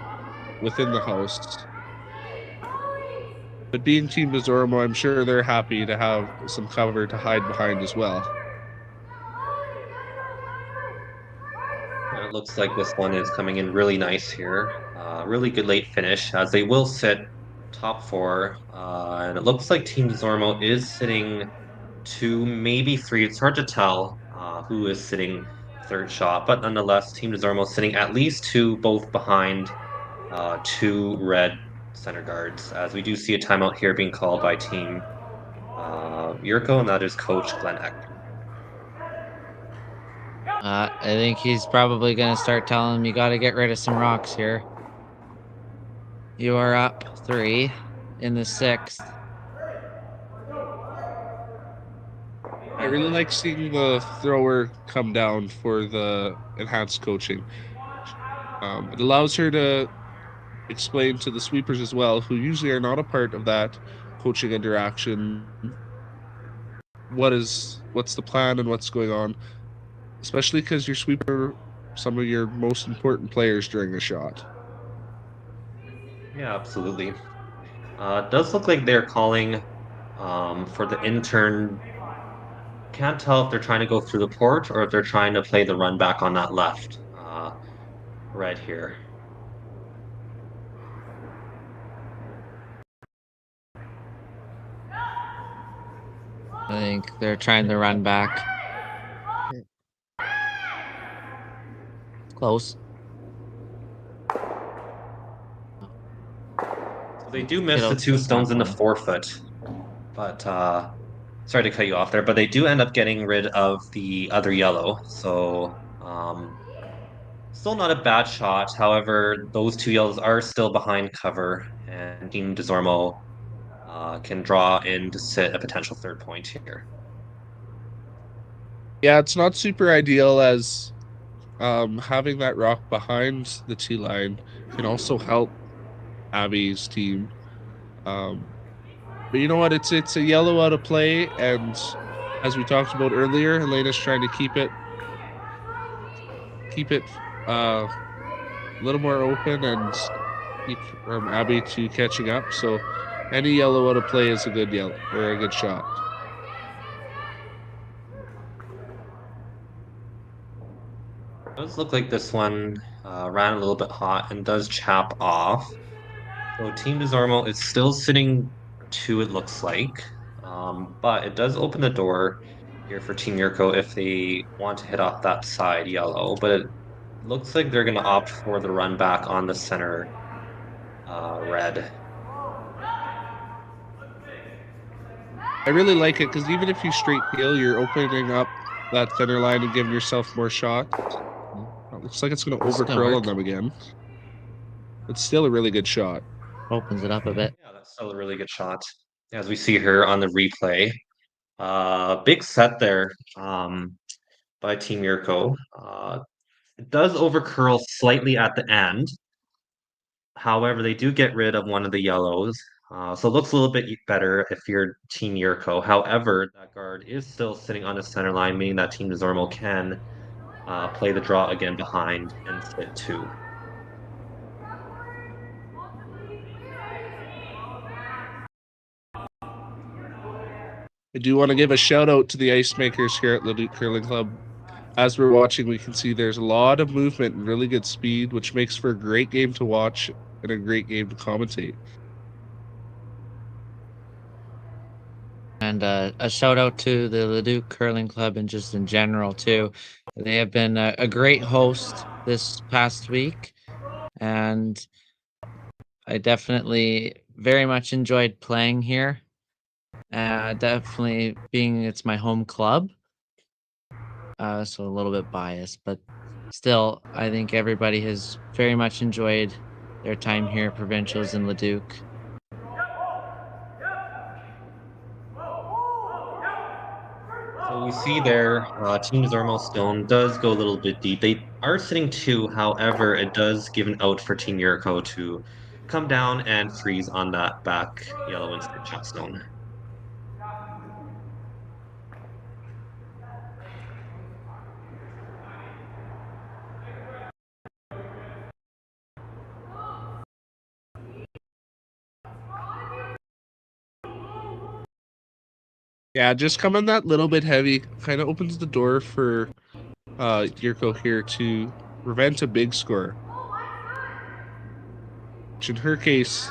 within the house. But being Team Desormeau, I'm sure they're happy to have some cover to hide behind as well. It looks like this one is coming in really nice here. Really good late finish, as they will sit top 4. And it looks like Team Desormeau is sitting 2, maybe 3. It's hard to tell who is sitting 3rd shot, but nonetheless, Team Desormeau sitting at least 2, both behind 2 red center guards, as we do see a timeout here being called by Team Yurko, and that is Coach Glenn Eckler. I think he's probably going to start telling him, you got to get rid of some rocks here. You are up 3 in the 6th. I really like seeing the thrower come down for the enhanced coaching. It allows her to explain to the sweepers as well, who usually are not a part of that coaching interaction, what's the plan and what's going on, especially because your sweeper some of your most important players during a shot. Yeah, absolutely. It does look like they're calling for the intern. Can't tell if they're trying to go through the port or if they're trying to play the run back on that left red here. I think they're trying to run back. Close. So they do miss the 2 stones in the 4-foot, but sorry to cut you off there, but they do end up getting rid of the other yellow. So still not a bad shot. However, those 2 yellows are still behind cover, and Team Desormeau can draw in to sit a potential 3rd point here. Yeah, it's not super ideal, as having that rock behind the T line can also help Abby's team. But you know what? It's a yellow out of play, and as we talked about earlier, Alena's trying to keep it a little more open and keep Abby to catching up. So any yellow out of play is a good yellow or a good shot. It does look like this one ran a little bit hot and does chap off. So Team Desormeau is still sitting 2, it looks like. But it does open the door here for Team Yurko if they want to hit off that side yellow. But it looks like they're going to opt for the run back on the center red. I really like it because even if you straight peel, you're opening up that center line and giving yourself more shot. It looks like it's going to overcurl on them again. It's still a really good shot. Opens it up a bit. Yeah, that's still a really good shot. As we see here on the replay. Big set there by Team Yurko. It does overcurl slightly at the end. However, they do get rid of one of the yellows. So it looks a little bit better if you're Team Yurko. However, that guard is still sitting on the center line, meaning that Team Desormeau can play the draw again behind and split 2. I do want to give a shout out to the ice makers here at Leduc Curling Club. As we're watching, we can see there's a lot of movement and really good speed, which makes for a great game to watch and a great game to commentate. And a shout out to the Leduc Curling Club and just in general too. They have been a great host this past week, and I definitely very much enjoyed playing here. Definitely being it's my home club, so a little bit biased, but still, I think everybody has very much enjoyed their time here at Provincials in Leduc. So we see there, Team Desormeau Stone does go a little bit deep. They are sitting 2, however, it does give an out for Team Yurko to come down and freeze on that back yellow and stick shot stone. Yeah, just coming that little bit heavy kind of opens the door for Yurko here to prevent a big score. Which in her case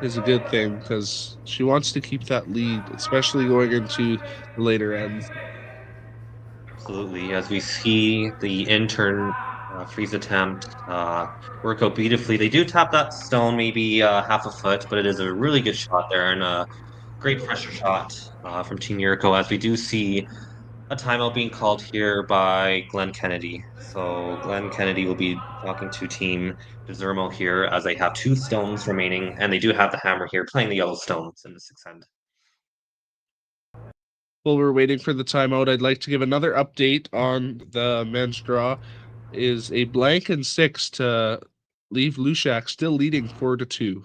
is a good thing because she wants to keep that lead, especially going into the later ends. Absolutely. As we see the intern freeze attempt work out beautifully. They do tap that stone maybe half a foot, but it is a really good shot there and a great pressure shot from Team Yurko as we do see a timeout being called here by Glenn Kennedy. So Glenn Kennedy will be talking to Team Desormeau here as they have 2 stones remaining, and they do have the hammer here playing the yellow stones in the 6th end. While we're waiting for the timeout, I'd like to give another update on the men's draw. Is a blank and 6 to leave Lushak still leading 4-2.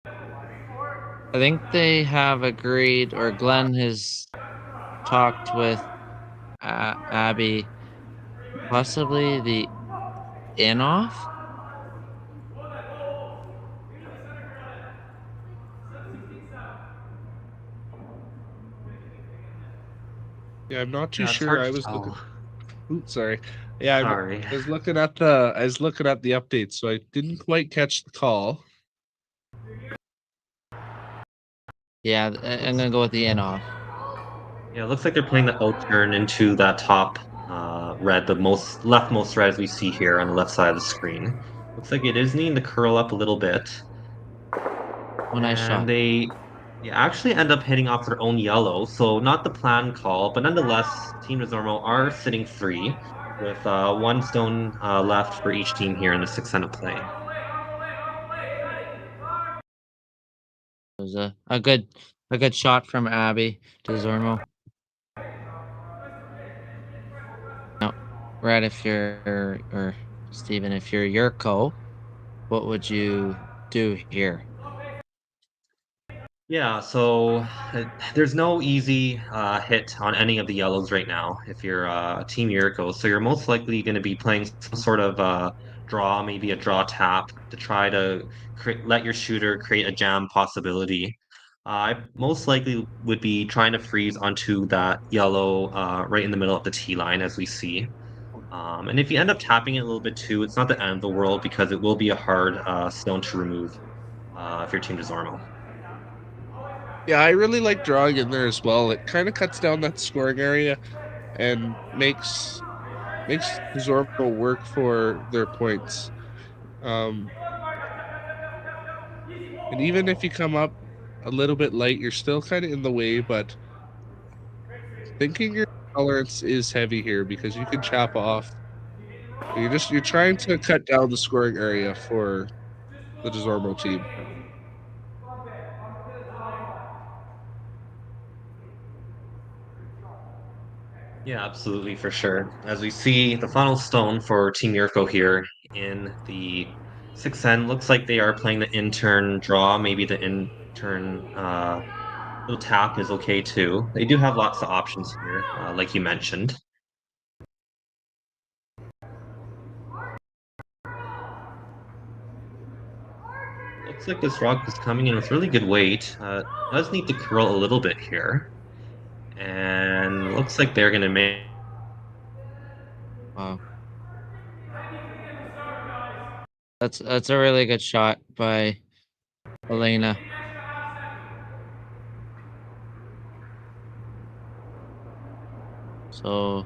I think they have agreed, or Glenn has talked with Abby, possibly the in-off? Yeah, I'm not too Yeah, it's sure. hard I to was tell. looking. Oops, sorry. Yeah, Sorry. I was looking at the updates, so I didn't quite catch the call. Yeah, I'm gonna go with the in-off. Yeah, it looks like they're playing the out turn into that top red, the leftmost red as we see here on the left side of the screen. Looks like it is needing to curl up a little bit. Oh, nice shot. And they actually end up hitting off their own yellow, so not the planned call, but nonetheless, Team Desormeau are sitting 3 with 1 stone left for each team here in the 6th end of play. It was a good shot from Abby Desormeau. Now, Rhett, if you're or Steven, if you're Yurko, what would you do here? Yeah, so there's no easy hit on any of the yellows right now if you're Team Yurko. So you're most likely going to be playing some sort of draw, maybe a draw tap to try to let your shooter create a jam possibility. I most likely would be trying to freeze onto that yellow right in the middle of the T line as we see. And if you end up tapping it a little bit too, it's not the end of the world because it will be a hard stone to remove if you're Team Desormeau. Yeah, I really like drawing in there as well. It kind of cuts down that scoring area and makes Desormeau work for their points. And even if you come up a little bit light, you're still kind of in the way, but thinking your tolerance is heavy here because you can chop off. You're trying to cut down the scoring area for the Desormeau team. Yeah, absolutely, for sure. As we see the final stone for Team Yurko here in the 6th end, looks like they are playing the intern draw. Maybe the intern little tap is okay too. They do have lots of options here, like you mentioned. Looks like this rock is coming in with really good weight. Does need to curl a little bit here. And looks like they're going to make... Wow. That's a really good shot by Alena. So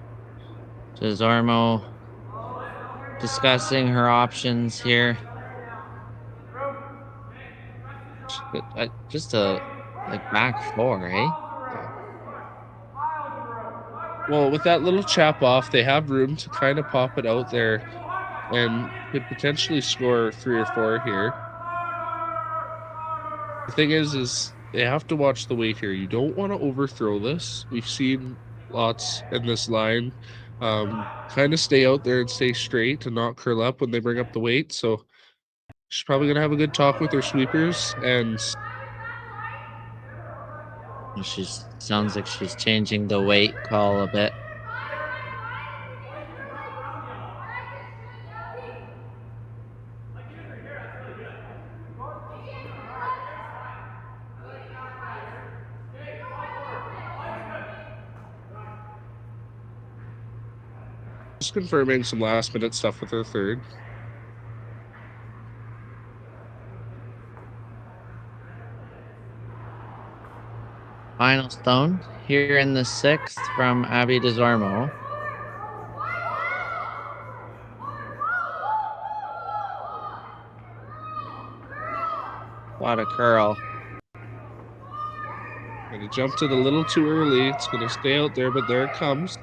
Desormeau discussing her options here. Just a back four, eh? Well, with that little chap off, they have room to kind of pop it out there and could potentially score 3 or 4 here. The thing is they have to watch the weight here. You don't want to overthrow this. We've seen lots in this line kind of stay out there and stay straight and not curl up when they bring up the weight. So she's probably going to have a good talk with her sweepers, and she sounds like she's changing the weight call a bit. just confirming some last minute stuff with her third. Final stone here in the 6th from Abby Desormeau. What a curl. And it jumped it a little too early. It's going to stay out there, but there it comes.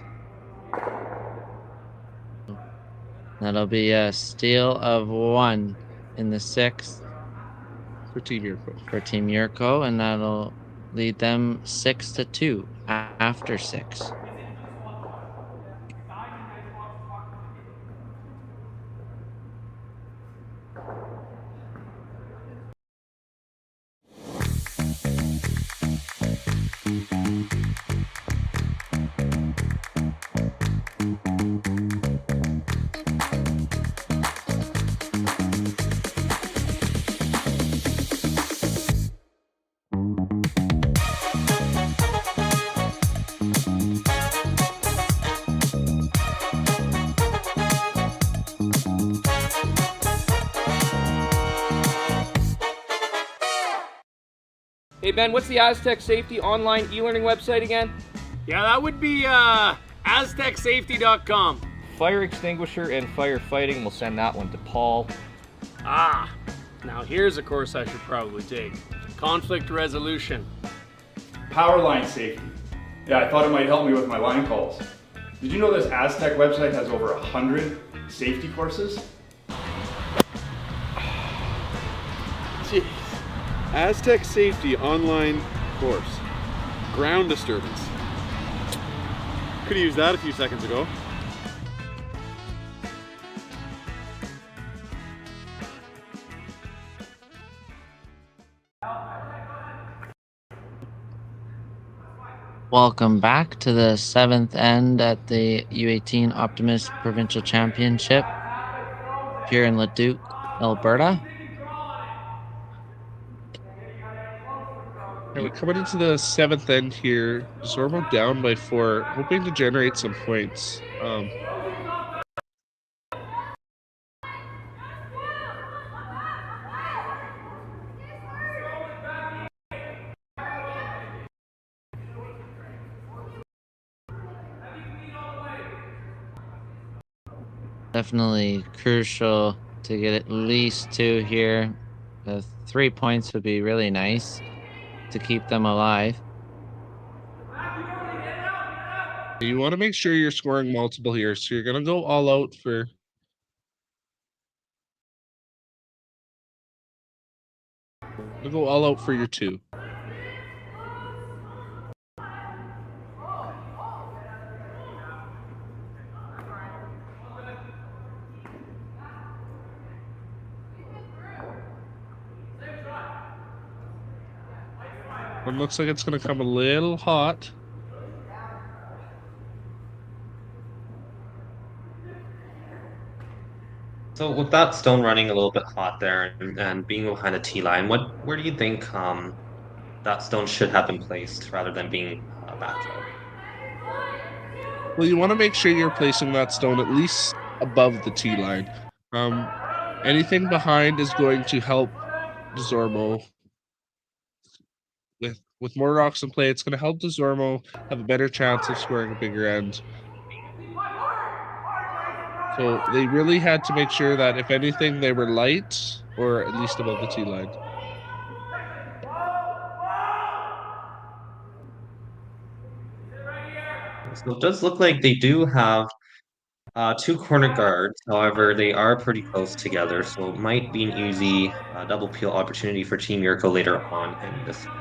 That'll be a steal of 1 in the 6th. For Team Yurko. For Team Yurko, and that'll lead them 6-2 after 6. Hey Ben, what's the Aztec Safety online e-learning website again? Yeah, that would be aztecsafety.com. Fire extinguisher and firefighting, we'll send that one to Paul. Ah, now here's a course I should probably take. Conflict resolution. Power line safety. Yeah, I thought it might help me with my line calls. Did you know this Aztec website has over 100 safety courses? Jeez. Aztec Safety online course. Ground disturbance. Could have used that a few seconds ago. Welcome back to the 7th end at the U18 Optimist Provincial Championship here in Leduc, Alberta. Yeah, we're coming into the 7th end here. Desormeau down by 4, hoping to generate some points. Definitely crucial to get at least 2 here The 3 points would be really nice to keep them alive. You want to make sure you're scoring multiple here, so you're going to go all out for... Go all out for your 2. One looks like it's going to come a little hot. So with that stone running a little bit hot there and being behind the T line, where do you think that stone should have been placed rather than being back row? Well, you want to make sure you're placing that stone at least above the T line. Anything behind is going to help Desormeau. With more rocks in play, it's going to help Desormeau have a better chance of scoring a bigger end. So they really had to make sure that, if anything, they were light or at least above the T line. So it does look like they do have 2 corner guards. However, they are pretty close together, so it might be an easy double peel opportunity for Team Yurko later on in this game.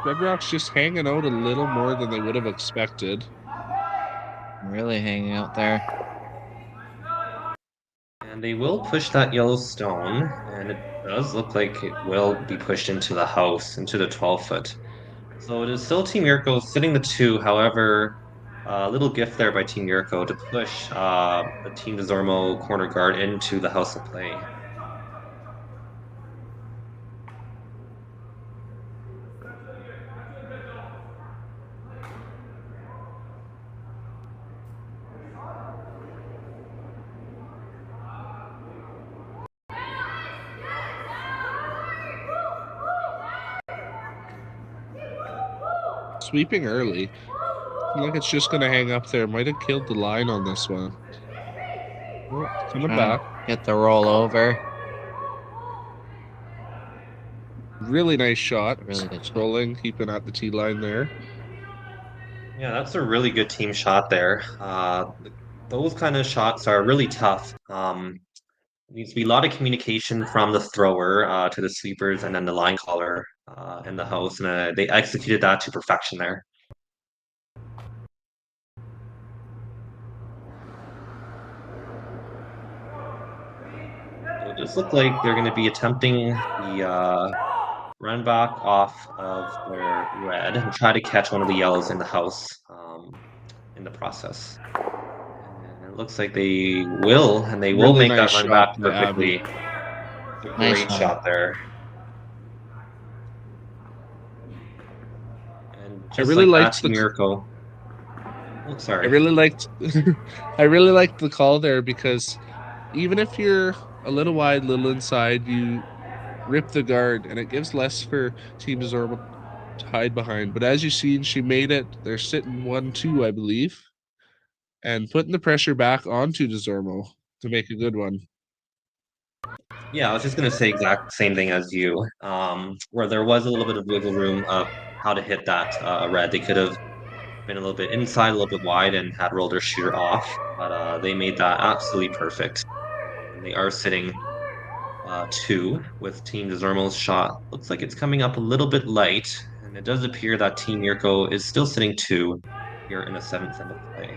Red Rock's just hanging out a little more than they would have expected. Really hanging out there. And they will push that yellow stone, and it does look like it will be pushed into the house, into the 12-foot. So it is still Team Yurko sitting the 2. However, a little gift there by Team Yurko to push the Team Desormeau corner guard into the house of play. Sweeping early. Like it's just going to hang up there. Might have killed the line on this one. Oh, coming back. Get the roll over. Really nice shot. Really good shot. Rolling, keeping at the T line there. Yeah, that's a really good team shot there. Those kind of shots are really tough. Needs to be a lot of communication from the thrower to the sweepers and then the line caller in the house, and they executed that to perfection there. So it does look like they're going to be attempting the run back off of their red and try to catch one of the yellows in the house in the process. It looks like they will, and they will Really make nice that run back shot by perfectly. A great shot there. And I just really like liked that, the Yurko. Oh, sorry. I really liked I really liked the call there, because even if you're a little wide, little inside, you rip the guard and it gives less for Team Desormeau to hide behind. But as you've seen, she made it. They're sitting 1-2, I believe, and putting the pressure back onto Desormeau to make a good one. Yeah, I was just going to say exact same thing as you, where there was a little bit of wiggle room of how to hit that red. They could have been a little bit inside, a little bit wide, and had rolled their shooter off, but they made that absolutely perfect. And they are sitting 2 with Team Desormeau's shot. Looks like it's coming up a little bit light, and it does appear that Team Yurko is still sitting 2 here in the 7th end of play.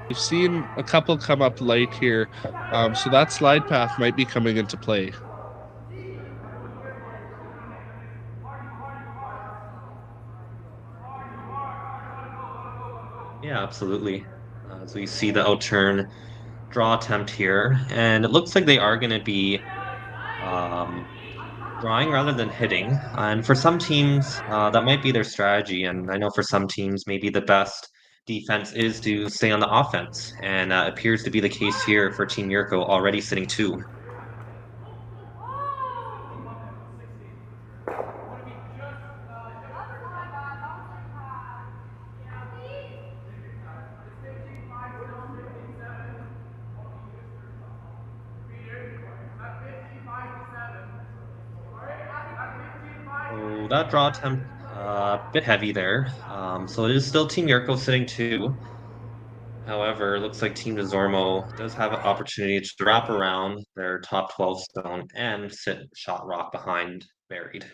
We've seen a couple come up light here, so that slide path might be coming into play. Yeah, absolutely. So you see the outturn draw attempt here, and it looks like they are going to be drawing rather than hitting. And for some teams, that might be their strategy. And I know for some teams, maybe the best defense is to stay on the offense. And appears to be the case here for Team Yurko, already sitting 2. So that draw attempt, a bit heavy there. So it is still Team Yurko sitting 2. However, it looks like Team Desormeau does have an opportunity to wrap around their top 12 stone and sit shot rock behind buried.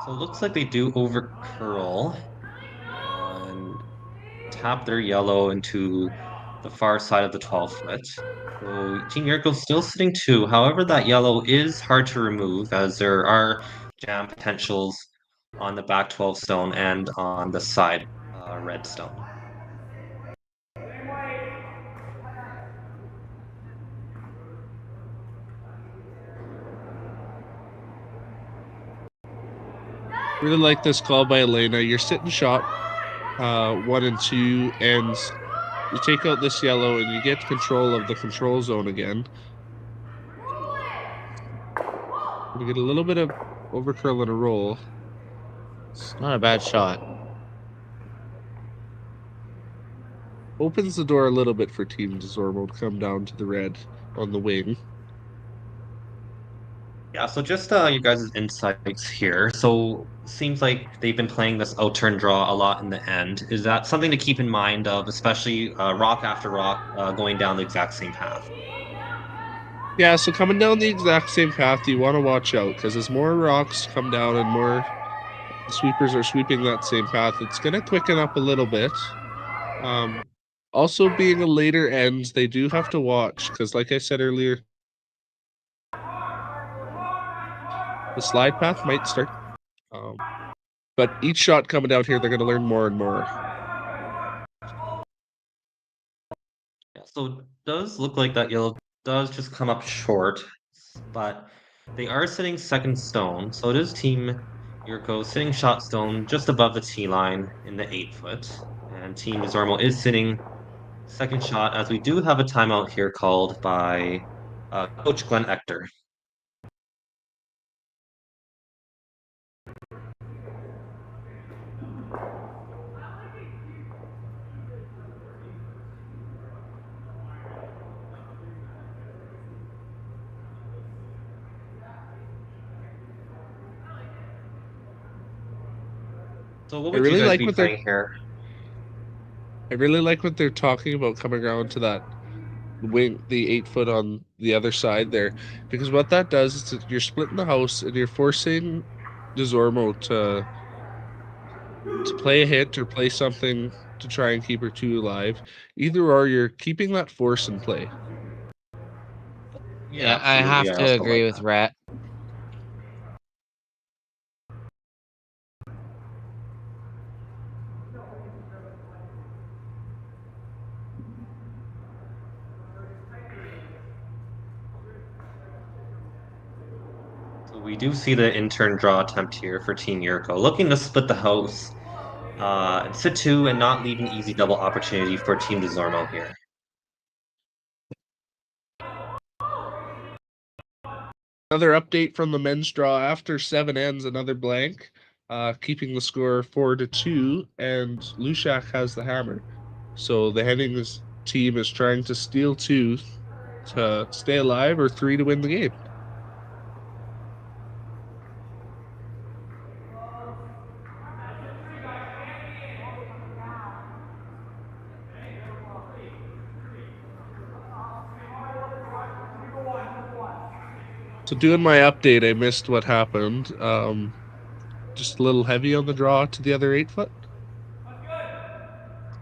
So it looks like they do over curl and tap their yellow into the far side of the 12 foot. So Team Yurko still sitting 2. However, that yellow is hard to remove as there are jam potentials on the back 12 stone and on the side red stone. Really like this call by Alena. You're sitting shot 1 and 2, and you take out this yellow and you get control of the control zone again. We get a little bit of overcurl and a roll. It's not a bad shot. Opens the door a little bit for Team Desormeau to come down to the red on the wing. Yeah, so just you guys' insights here. So seems like they've been playing this out-turn draw a lot in the end. Is that something to keep in mind of, especially rock after rock going down the exact same path? Yeah, so coming down the exact same path, you want to watch out, because as more rocks come down and more sweepers are sweeping that same path, it's going to quicken up a little bit. Also, being a later end, they do have to watch, because like I said earlier, the slide path might start. But each shot coming down here, they're going to learn more and more. Yeah, so it does look like that yellow does just come up short, but they are sitting second stone. So it is Team Yurko sitting shot stone just above the tee line in the 8 foot. And Team Desormeau is sitting second shot, as we do have a timeout here called by Coach Glenn Ector. So what would you guys be playing here? I really like what they're talking about coming around to that wing, the 8 foot on the other side there, because what that does is that you're splitting the house and you're forcing Desormeau to play a hit or play something to try and keep her 2 alive. Either or, you're keeping that force in play. Yeah, I have to agree with Rhett. We do see the in-turn draw attempt here for Team Yurko, looking to split the house and sit 2 and not leave an easy double opportunity for Team Desormeau here. Another update from the men's draw after 7 ends, another blank, keeping the score 4-2, and Lushak has the hammer. So the Hennings team is trying to steal 2 to stay alive or 3 to win the game. So doing my update, I missed what happened. Just a little heavy on the draw to the other 8 foot.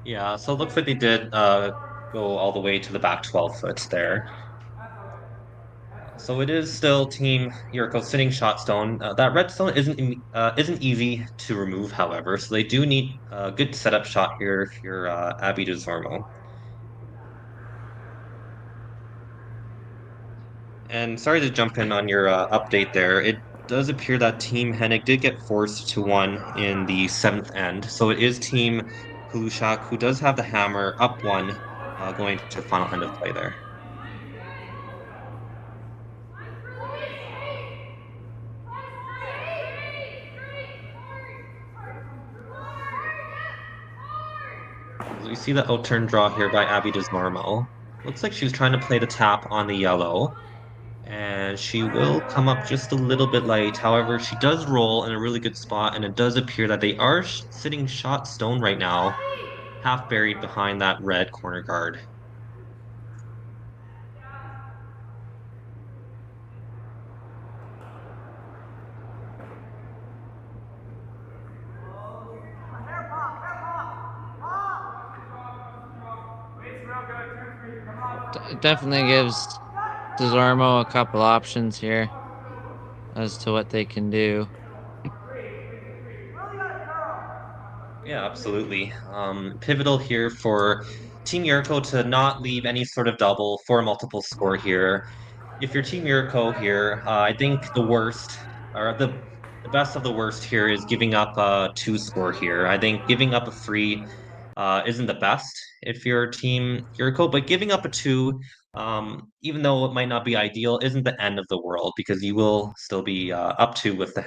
Yeah, so it looks like they did go all the way to the back 12 foot there. So it is still Team Yurko sitting shot stone. That red stone isn't easy to remove, however, so they do need a good setup shot here if you're Abby Desormeau. And sorry to jump in on your update there. It does appear that Team Hennig did get forced to 1 in the 7th end, so it is Team Kulushak who does have the hammer up 1 going to the final end of play there. So you see the out-turn draw here by Abby Desormeau. Looks like she was trying to play the tap on the yellow, and she will come up just a little bit light. However, she does roll in a really good spot, and it does appear that they are sitting shot stone right now, half buried behind that red corner guard. It definitely gives Desormeau a couple options here as to what they can do. Yeah, absolutely. Pivotal here for Team Yurko to not leave any sort of double for a multiple score here. If you're Team Yurko here, I think the worst, or the best of the worst here is giving up a 2 score here. I think giving up a 3 isn't the best if you're Team Yurko, but giving up a 2, even though it might not be ideal, isn't the end of the world because you will still be up 2 with the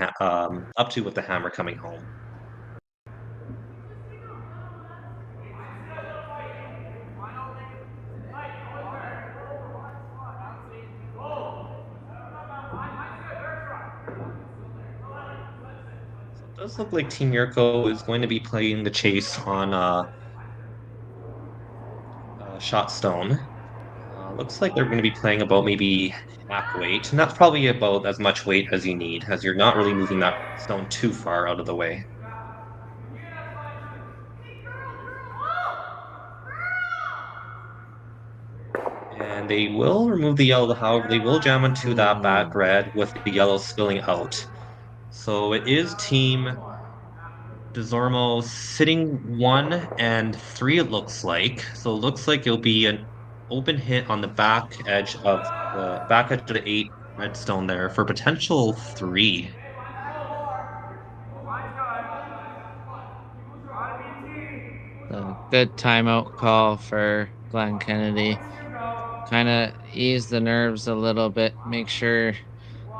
hammer coming home. It does look like Team Yurko is going to be playing the chase on shot stone. Looks like they're going to be playing about maybe half weight, and that's probably about as much weight as you need, as you're not really moving that stone too far out of the way. And they will remove the yellow, however, they will jam into that back red with the yellow spilling out. So it is Team Desormeau sitting 1 and 3, it looks like. So it looks like it'll be an open hit on the back edge of the 8 redstone there for potential 3. A good timeout call for Glenn Kennedy. Kind of ease the nerves a little bit. Make sure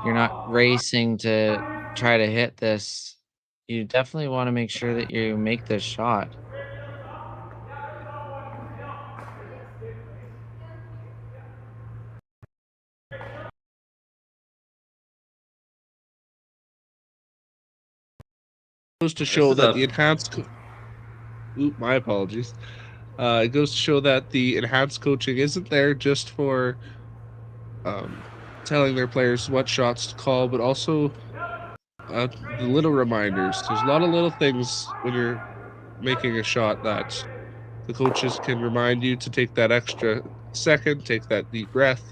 you're not racing to try to hit this. You definitely want to make sure that you make this shot. Goes to show that the enhanced my apologies. It goes to show that the enhanced coaching isn't there just for telling their players what shots to call, but also the little reminders. There's a lot of little things when you're making a shot that the coaches can remind you to take that extra second, take that deep breath,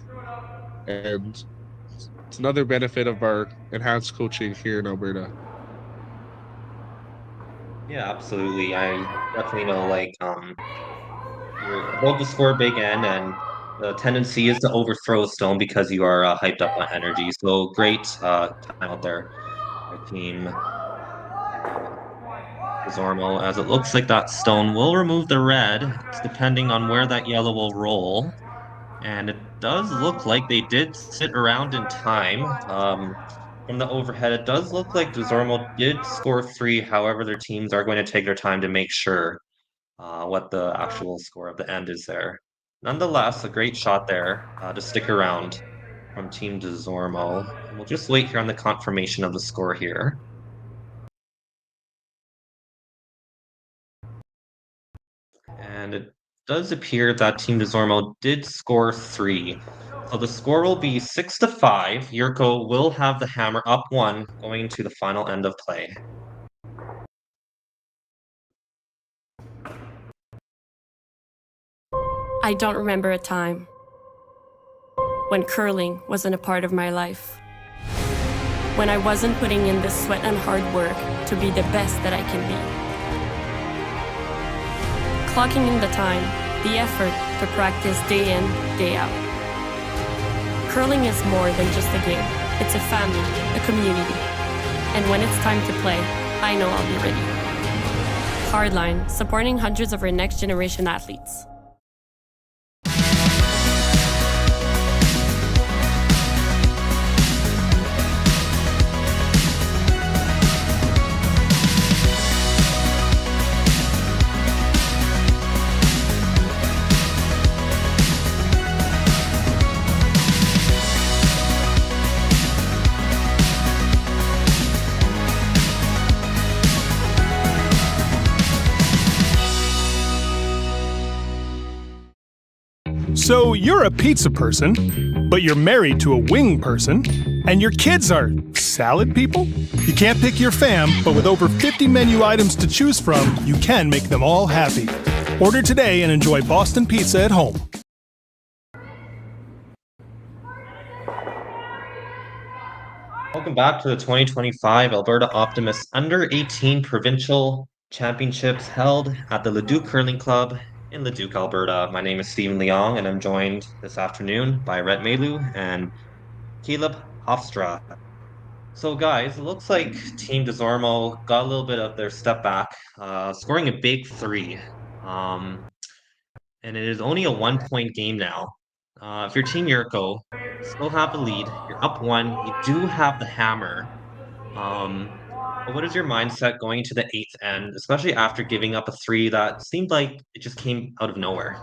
and it's another benefit of our enhanced coaching here in Alberta. Yeah, absolutely. I definitely know, like, you're about to score a big end, and the tendency is to overthrow a stone because you are hyped up on energy. So great time out there by Team Desormeau, as it looks like that stone will remove the red. It's depending on where that yellow will roll. And it does look like they did sit around in time. From the overhead, it does look like Desormeau did score 3. However, their teams are going to take their time to make sure what the actual score of the end is there. Nonetheless, a great shot there to stick around from Team Desormeau. We'll just wait here on the confirmation of the score here. And it does appear that Team Desormeau did score 3. So the score will be 6-5. Yurko will have the hammer up 1 going to the final end of play. I don't remember a time. when curling wasn't a part of my life. When I wasn't putting in the sweat and hard work to be the best that I can be. Clocking in the time, the effort to practice day in, day out. Curling is more than just a game. It's a family, a community. And when it's time to play, I know I'll be ready. Hardline, supporting hundreds of our next generation athletes. So you're a pizza person, but you're married to a wing person, and your kids are salad people? You can't pick your fam, but with over 50 menu items to choose from, you can make them all happy. Order today and enjoy Boston pizza at home. Welcome back to the 2025 Alberta Optimist U18 Provincial Championships held at the Leduc Curling Club in Leduc, Alberta. My name is Stephen Leong, and I'm joined this afternoon by Rhett Mallioux and Caleb Hofstra. So, guys, it looks like Team Desormeau got a little bit of their step back, scoring a big 3. And it is only a 1-point game now. If you're Team Yurko, still have the lead. You're up 1. You do have the hammer. But what is your mindset going to the 8th end, especially after giving up a 3 that seemed like it just came out of nowhere?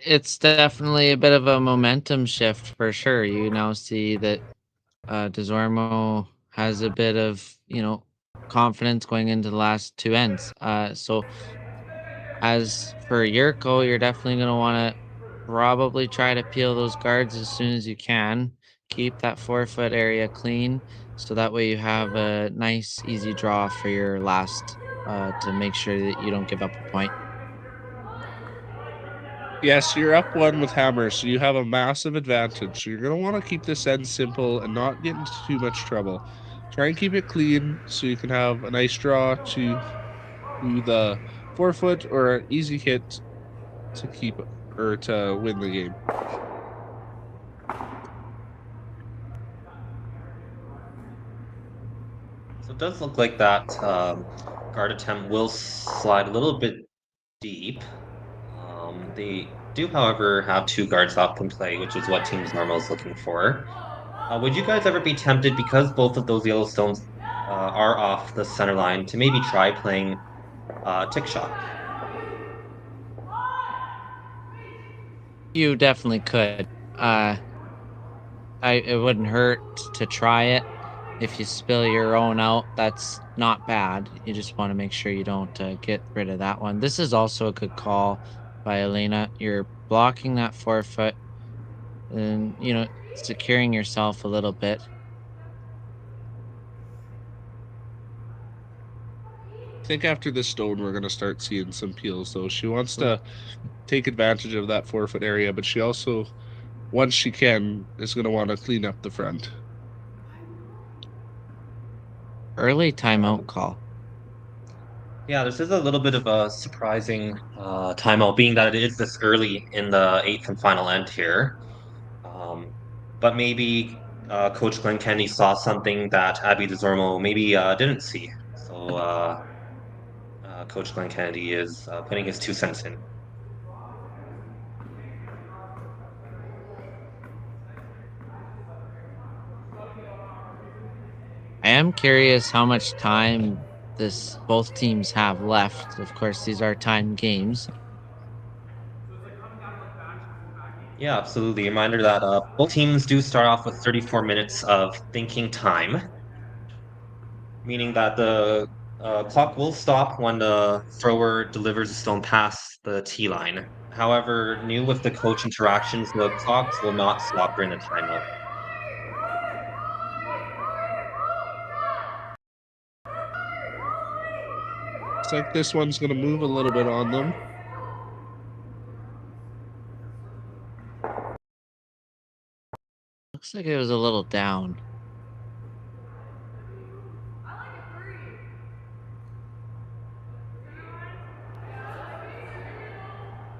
It's definitely a bit of a momentum shift for sure. You now see that Desormeau has a bit of, confidence going into the last 2 ends. So as for Yurko, you're definitely going to want to probably try to peel those guards as soon as you can. Keep that 4-foot area clean, so that way you have a nice, easy draw for your last to make sure that you don't give up a point. Yes, you're up 1 with hammer, so you have a massive advantage. So you're going to want to keep this end simple and not get into too much trouble. Try and keep it clean so you can have a nice draw to the 4-foot or an easy hit to keep or to win the game. So it does look like that guard attempt will slide a little bit deep. They do, however, have 2 guards left in play, which is what Team Desormeau is looking for. Would you guys ever be tempted, because both of those Yellowstones are off the center line, to maybe try playing tick shot? You definitely could. It wouldn't hurt to try it. If you spill your own out, that's not bad. You just want to make sure you don't get rid of that one. This is also a good call by Alena. You're blocking that 4-foot and, securing yourself a little bit. I think after this stone, we're going to start seeing some peels, though. She wants to take advantage of that 4-foot area, but she also, once she can, is going to want to clean up the front. Early timeout call. Yeah, this is a little bit of a surprising timeout, being that it is this early in the 8th and final end here. But maybe Coach Glenn Kennedy saw something that Abby Desormeau maybe didn't see. So Coach Glenn Kennedy is putting his 2 cents in. I am curious how much time both teams have left. Of course, these are timed games. Yeah, absolutely. Reminder that both teams do start off with 34 minutes of thinking time, meaning that the clock will stop when the thrower delivers a stone past the tee line. However, new with the coach interactions, the clocks will not stop during the timeout. Looks like this one's going to move a little bit on them. Looks like it was a little down.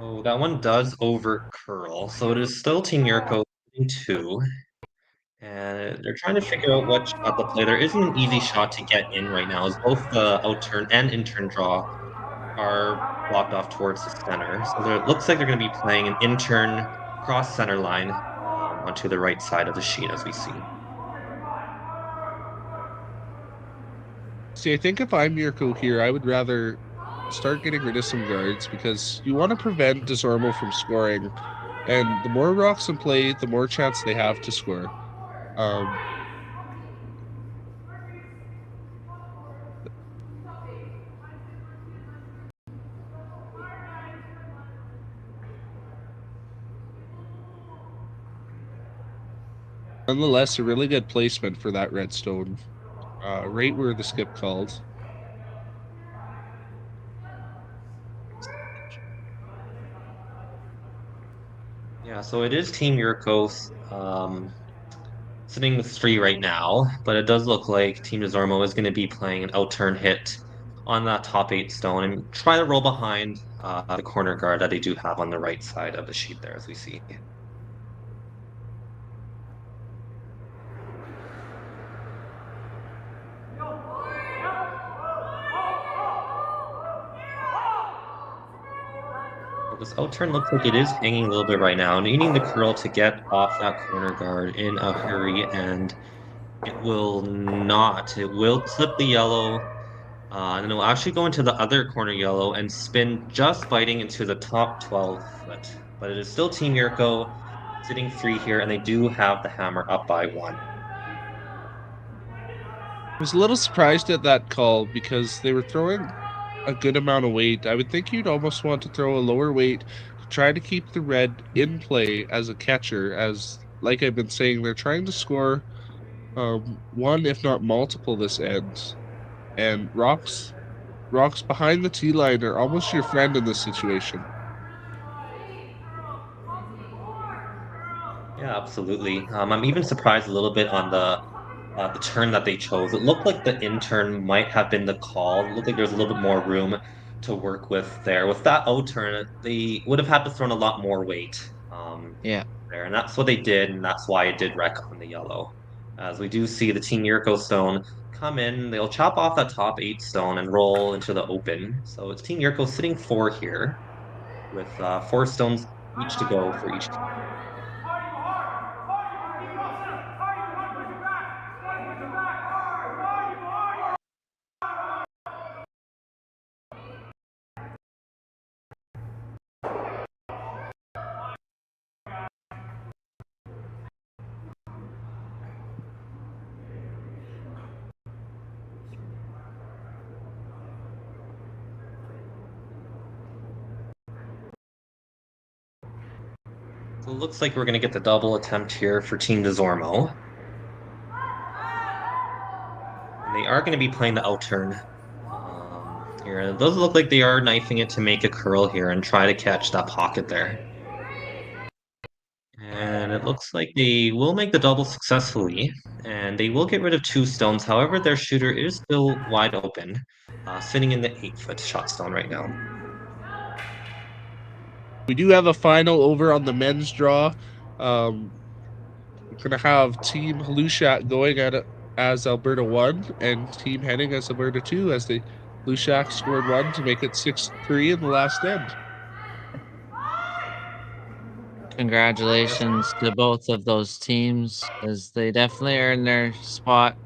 Oh, that one does over curl, so it is still Team Yurko in 2. And they're trying to figure out what shot to play. There isn't an easy shot to get in right now, as both the out-turn and in-turn draw are blocked off towards the center. So it looks like they're going to be playing an in-turn cross center line onto the right side of the sheet, as we see. See, I think if I'm Yurko here, I would rather start getting rid of some guards because you want to prevent Desormeau from scoring. And the more rocks in play, the more chance they have to score. Nonetheless, a really good placement for that redstone, right where the skip called. Yeah, so it is Team Yurko sitting with 3 right now, but it does look like Team Desormeau is going to be playing an out-turn hit on that top 8 stone and try to roll behind the corner guard that they do have on the right side of the sheet there, as we see. This out-turn looks like it is hanging a little bit right now, needing the curl to get off that corner guard in a hurry, and it will not. It will clip the yellow, and then it will actually go into the other corner yellow and spin, just biting into the top 12 foot. But it is still Team Yurko sitting 3 here, and they do have the hammer up by 1. I was a little surprised at that call because they were throwing a good amount of weight. I would think you'd almost want to throw a lower weight to try to keep the red in play as a catcher, as, like I've been saying, they're trying to score one, if not multiple, this end. And rocks behind the tee line are almost your friend in this situation. Yeah, absolutely. I'm even surprised a little bit on the turn that they chose. It looked like the in-turn might have been the call. It looked like there's a little bit more room to work with there. With that O-turn, they would have had to throw a lot more weight Yeah. there, and that's what they did, and that's why it did wreck on the yellow. As we do see the Team Yurko stone come in, they'll chop off that top 8 stone and roll into the open. So it's Team Yurko sitting 4 here, with 4 stones each to go for each team. So it looks like we're going to get the double attempt here for Team Desormeau. And they are going to be playing the out-turn here. It does look like they are knifing it to make a curl here and try to catch that pocket there. And it looks like they will make the double successfully, and they will get rid of 2 stones. However, their shooter is still wide open, sitting in the 8-foot shot stone right now. We do have a final over on the men's draw. We're going to have Team Leduc going at it as Alberta 1 and Team Henning as Alberta 2, as the Leduc scored 1 to make it 6-3 in the last end. Congratulations to both of those teams, as they definitely earned their spot.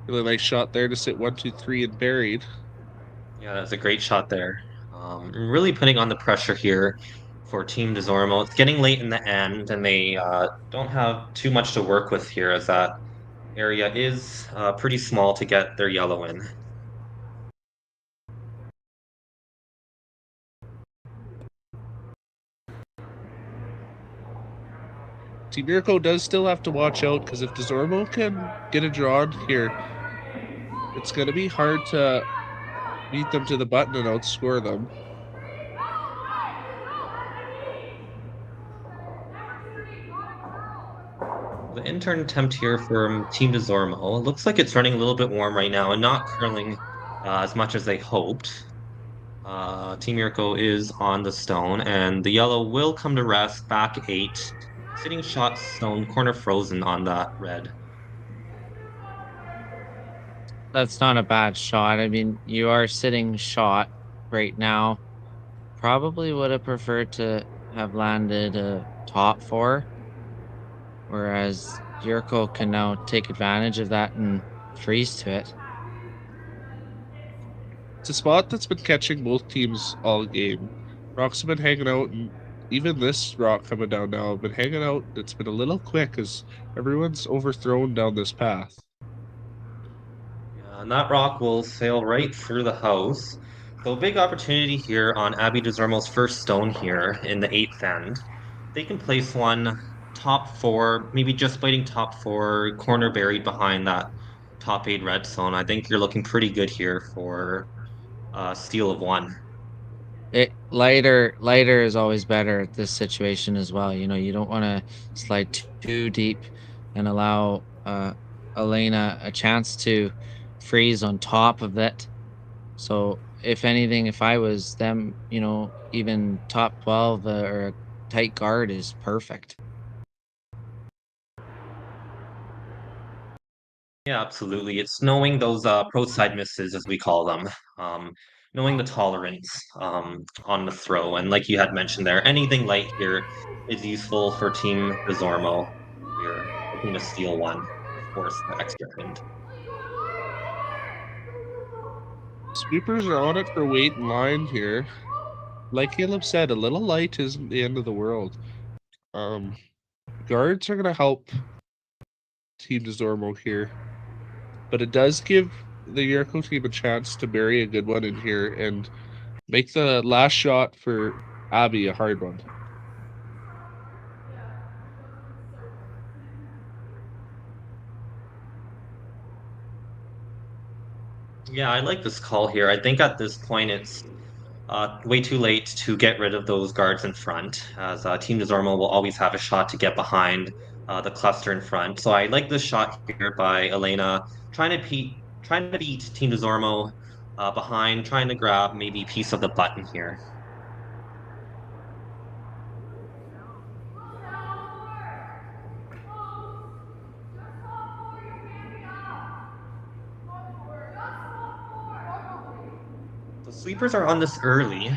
Really nice shot there to sit 1, 2, 3 and buried. Yeah, that's a great shot there. Really putting on the pressure here for Team Desormeau. It's getting late in the end, and they don't have too much to work with here, as that area is pretty small to get their yellow in. Team Yurko does still have to watch out, because if Desormeau can get a draw on here, it's going to be hard to beat them to the button and outscore them. The intern attempt here from Team Desormeau. It looks like it's running a little bit warm right now and not curling as much as they hoped. Team Yurko is on the stone, and the yellow will come to rest, back 8. Sitting shot stone, corner frozen on that red. That's not a bad shot. I mean, you are sitting shot right now. Probably would have preferred to have landed a top 4, whereas Yurko can now take advantage of that and freeze to it. It's a spot that's been catching both teams all game. Rocks have been hanging out, and even this rock coming down now have been hanging out. It's been a little quick as everyone's overthrown down this path. Yeah, and that rock will sail right through the house. So big opportunity here on Abby Desormeau's first stone here in the 8th end. They can place one top 4, maybe just biting top 4, corner buried behind that top 8 red zone. I think you're looking pretty good here for steal of 1. Lighter is always better at this situation as well. You know, you don't want to slide too deep and allow Alena a chance to freeze on top of it. So if anything, if I was them, you know, even top 12 or a tight guard is perfect. Yeah, absolutely. It's knowing those pro side misses, as we call them, knowing the tolerance on the throw. And like you had mentioned there, anything light here is useful for Team Desormeau. We're looking to steal 1 or force the extra end. Sweepers are on it for weight and line here. Like Caleb said, a little light isn't the end of the world. Guards are going to help Team Desormeau here. But it does give the Yurko team a chance to bury a good one in here and make the last shot for Abby a hard one. Yeah, I like this call here. I think at this point it's way too late to get rid of those guards in front, as Team Desormeau will always have a shot to get behind the cluster in front. So I like this shot here by Alena, trying to beat Team Desormeau behind, trying to grab maybe a piece of the button here. The sweepers are on this early,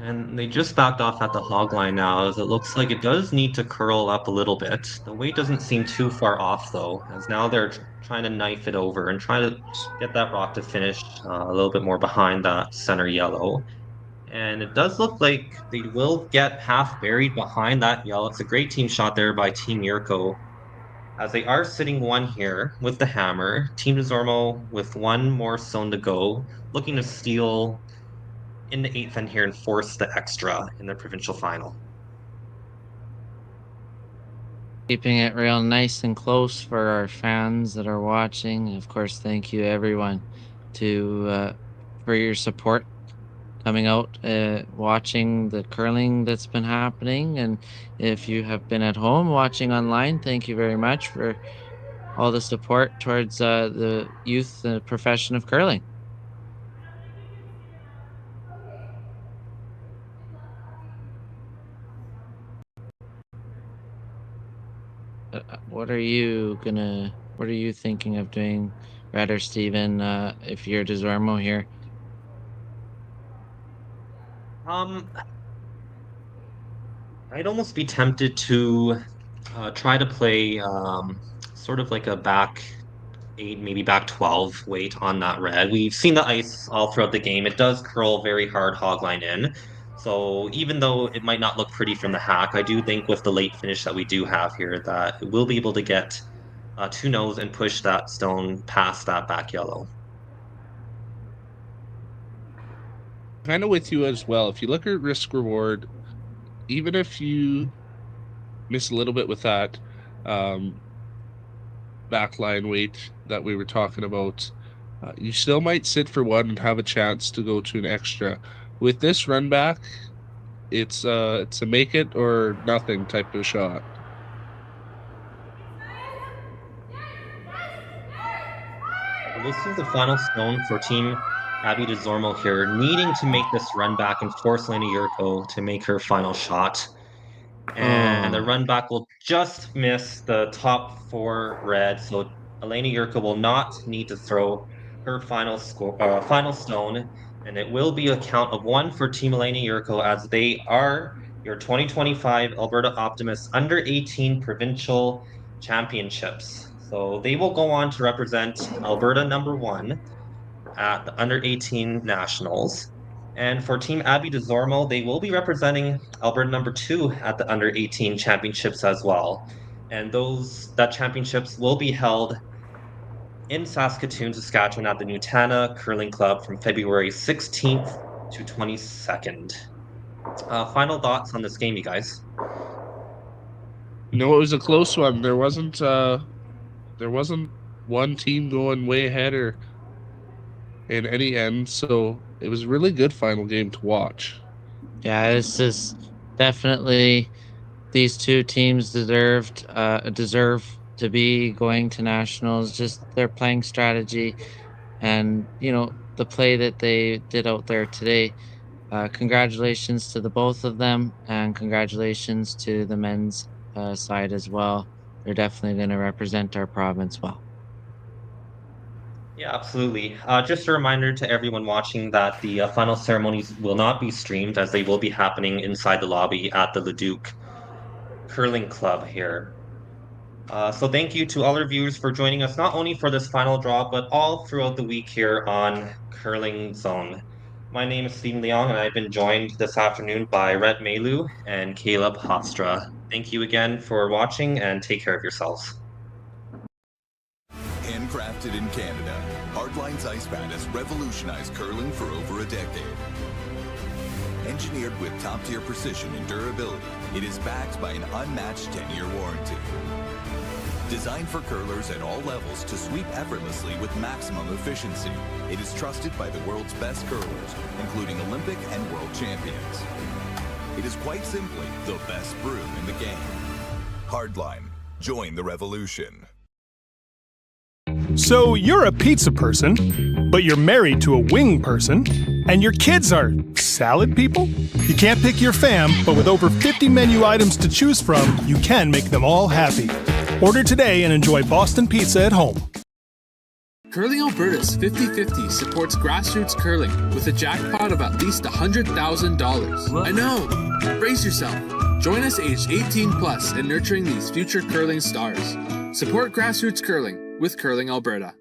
and they just backed off at the hog line now, as it looks like it does need to curl up a little bit. The weight doesn't seem too far off, though, as now they're trying to knife it over and try to get that rock to finish a little bit more behind that center yellow. And it does look like they will get half buried behind that yellow. It's a great team shot there by Team Yurko, as they are sitting 1 here with the hammer. Team Desormeau with 1 more stone to go, looking to steal in the 8th end here and force the extra in the provincial final. Keeping it real nice and close for our fans that are watching. Of course, thank you everyone for your support coming out, watching the curling that's been happening. And if you have been at home watching online, thank you very much for all the support towards the youth profession of curling. What are you thinking of doing, Rhett or Steven, if you're Desormeau here? I'd almost be tempted to try to play sort of like a back 8, maybe back 12 weight on that red. We've seen the ice all throughout the game. It does curl very hard hogline in. So even though it might not look pretty from the hack, I do think with the late finish that we do have here that we'll be able to get 2 nose and push that stone past that back yellow. Kind of with you as well. If you look at risk reward, even if you miss a little bit with that backline weight that we were talking about, you still might sit for 1 and have a chance to go to an extra. With this run back, it's a make it or nothing type of shot. this is the final stone for Team Abby Desormeau here, needing to make this run back and force Alena Yurko to make her final shot. And the run back will just miss the top 4 red, so Alena Yurko will not need to throw her final stone, and it will be a count of 1 for Team Alena Yurko, as they are your 2025 Alberta Optimist Under-18 Provincial Championships. So they will go on to represent Alberta #1 at the Under-18 Nationals. And for Team Abby Desormeau, they will be representing Alberta #2 at the Under-18 Championships as well. And that championships will be held in Saskatoon, Saskatchewan at the Nutana Curling Club from February 16th to 22nd. Final thoughts on this game, you guys? You know, it was a close one. There wasn't one team going way ahead or in any end, so it was a really good final game to watch. Yeah, this is definitely, these two teams deserve to be going to nationals. Just their playing strategy and, you know, the play that they did out there today. Congratulations to the both of them, and congratulations to the men's side as well. They're definitely going to represent our province well. Yeah, absolutely. Just a reminder to everyone watching that the final ceremonies will not be streamed, as they will be happening inside the lobby at the Leduc Curling Club here. So thank you to all our viewers for joining us, not only for this final draw, but all throughout the week here on Curling Zone. My name is Stephen Leong, and I've been joined this afternoon by Rhett Mallioux and Caleb Hofstra. Thank you again for watching, and take care of yourselves. Handcrafted in Canada, Hardline's Ice Pad has revolutionized curling for over a decade. Engineered with top-tier precision and durability, it is backed by an unmatched 10-year warranty. Designed for curlers at all levels to sweep effortlessly with maximum efficiency, it is trusted by the world's best curlers, including Olympic and world champions. It is quite simply the best broom in the game. Hardline. Join the revolution. So you're a pizza person, but you're married to a wing person, and your kids are salad people? You can't pick your fam, but with over 50 menu items to choose from, you can make them all happy. Order today and enjoy Boston pizza at home. Curling Alberta's 50/50 supports grassroots curling with a jackpot of at least $100,000. I know! Brace yourself. Join us aged 18+ in nurturing these future curling stars. Support grassroots curling with Curling Alberta.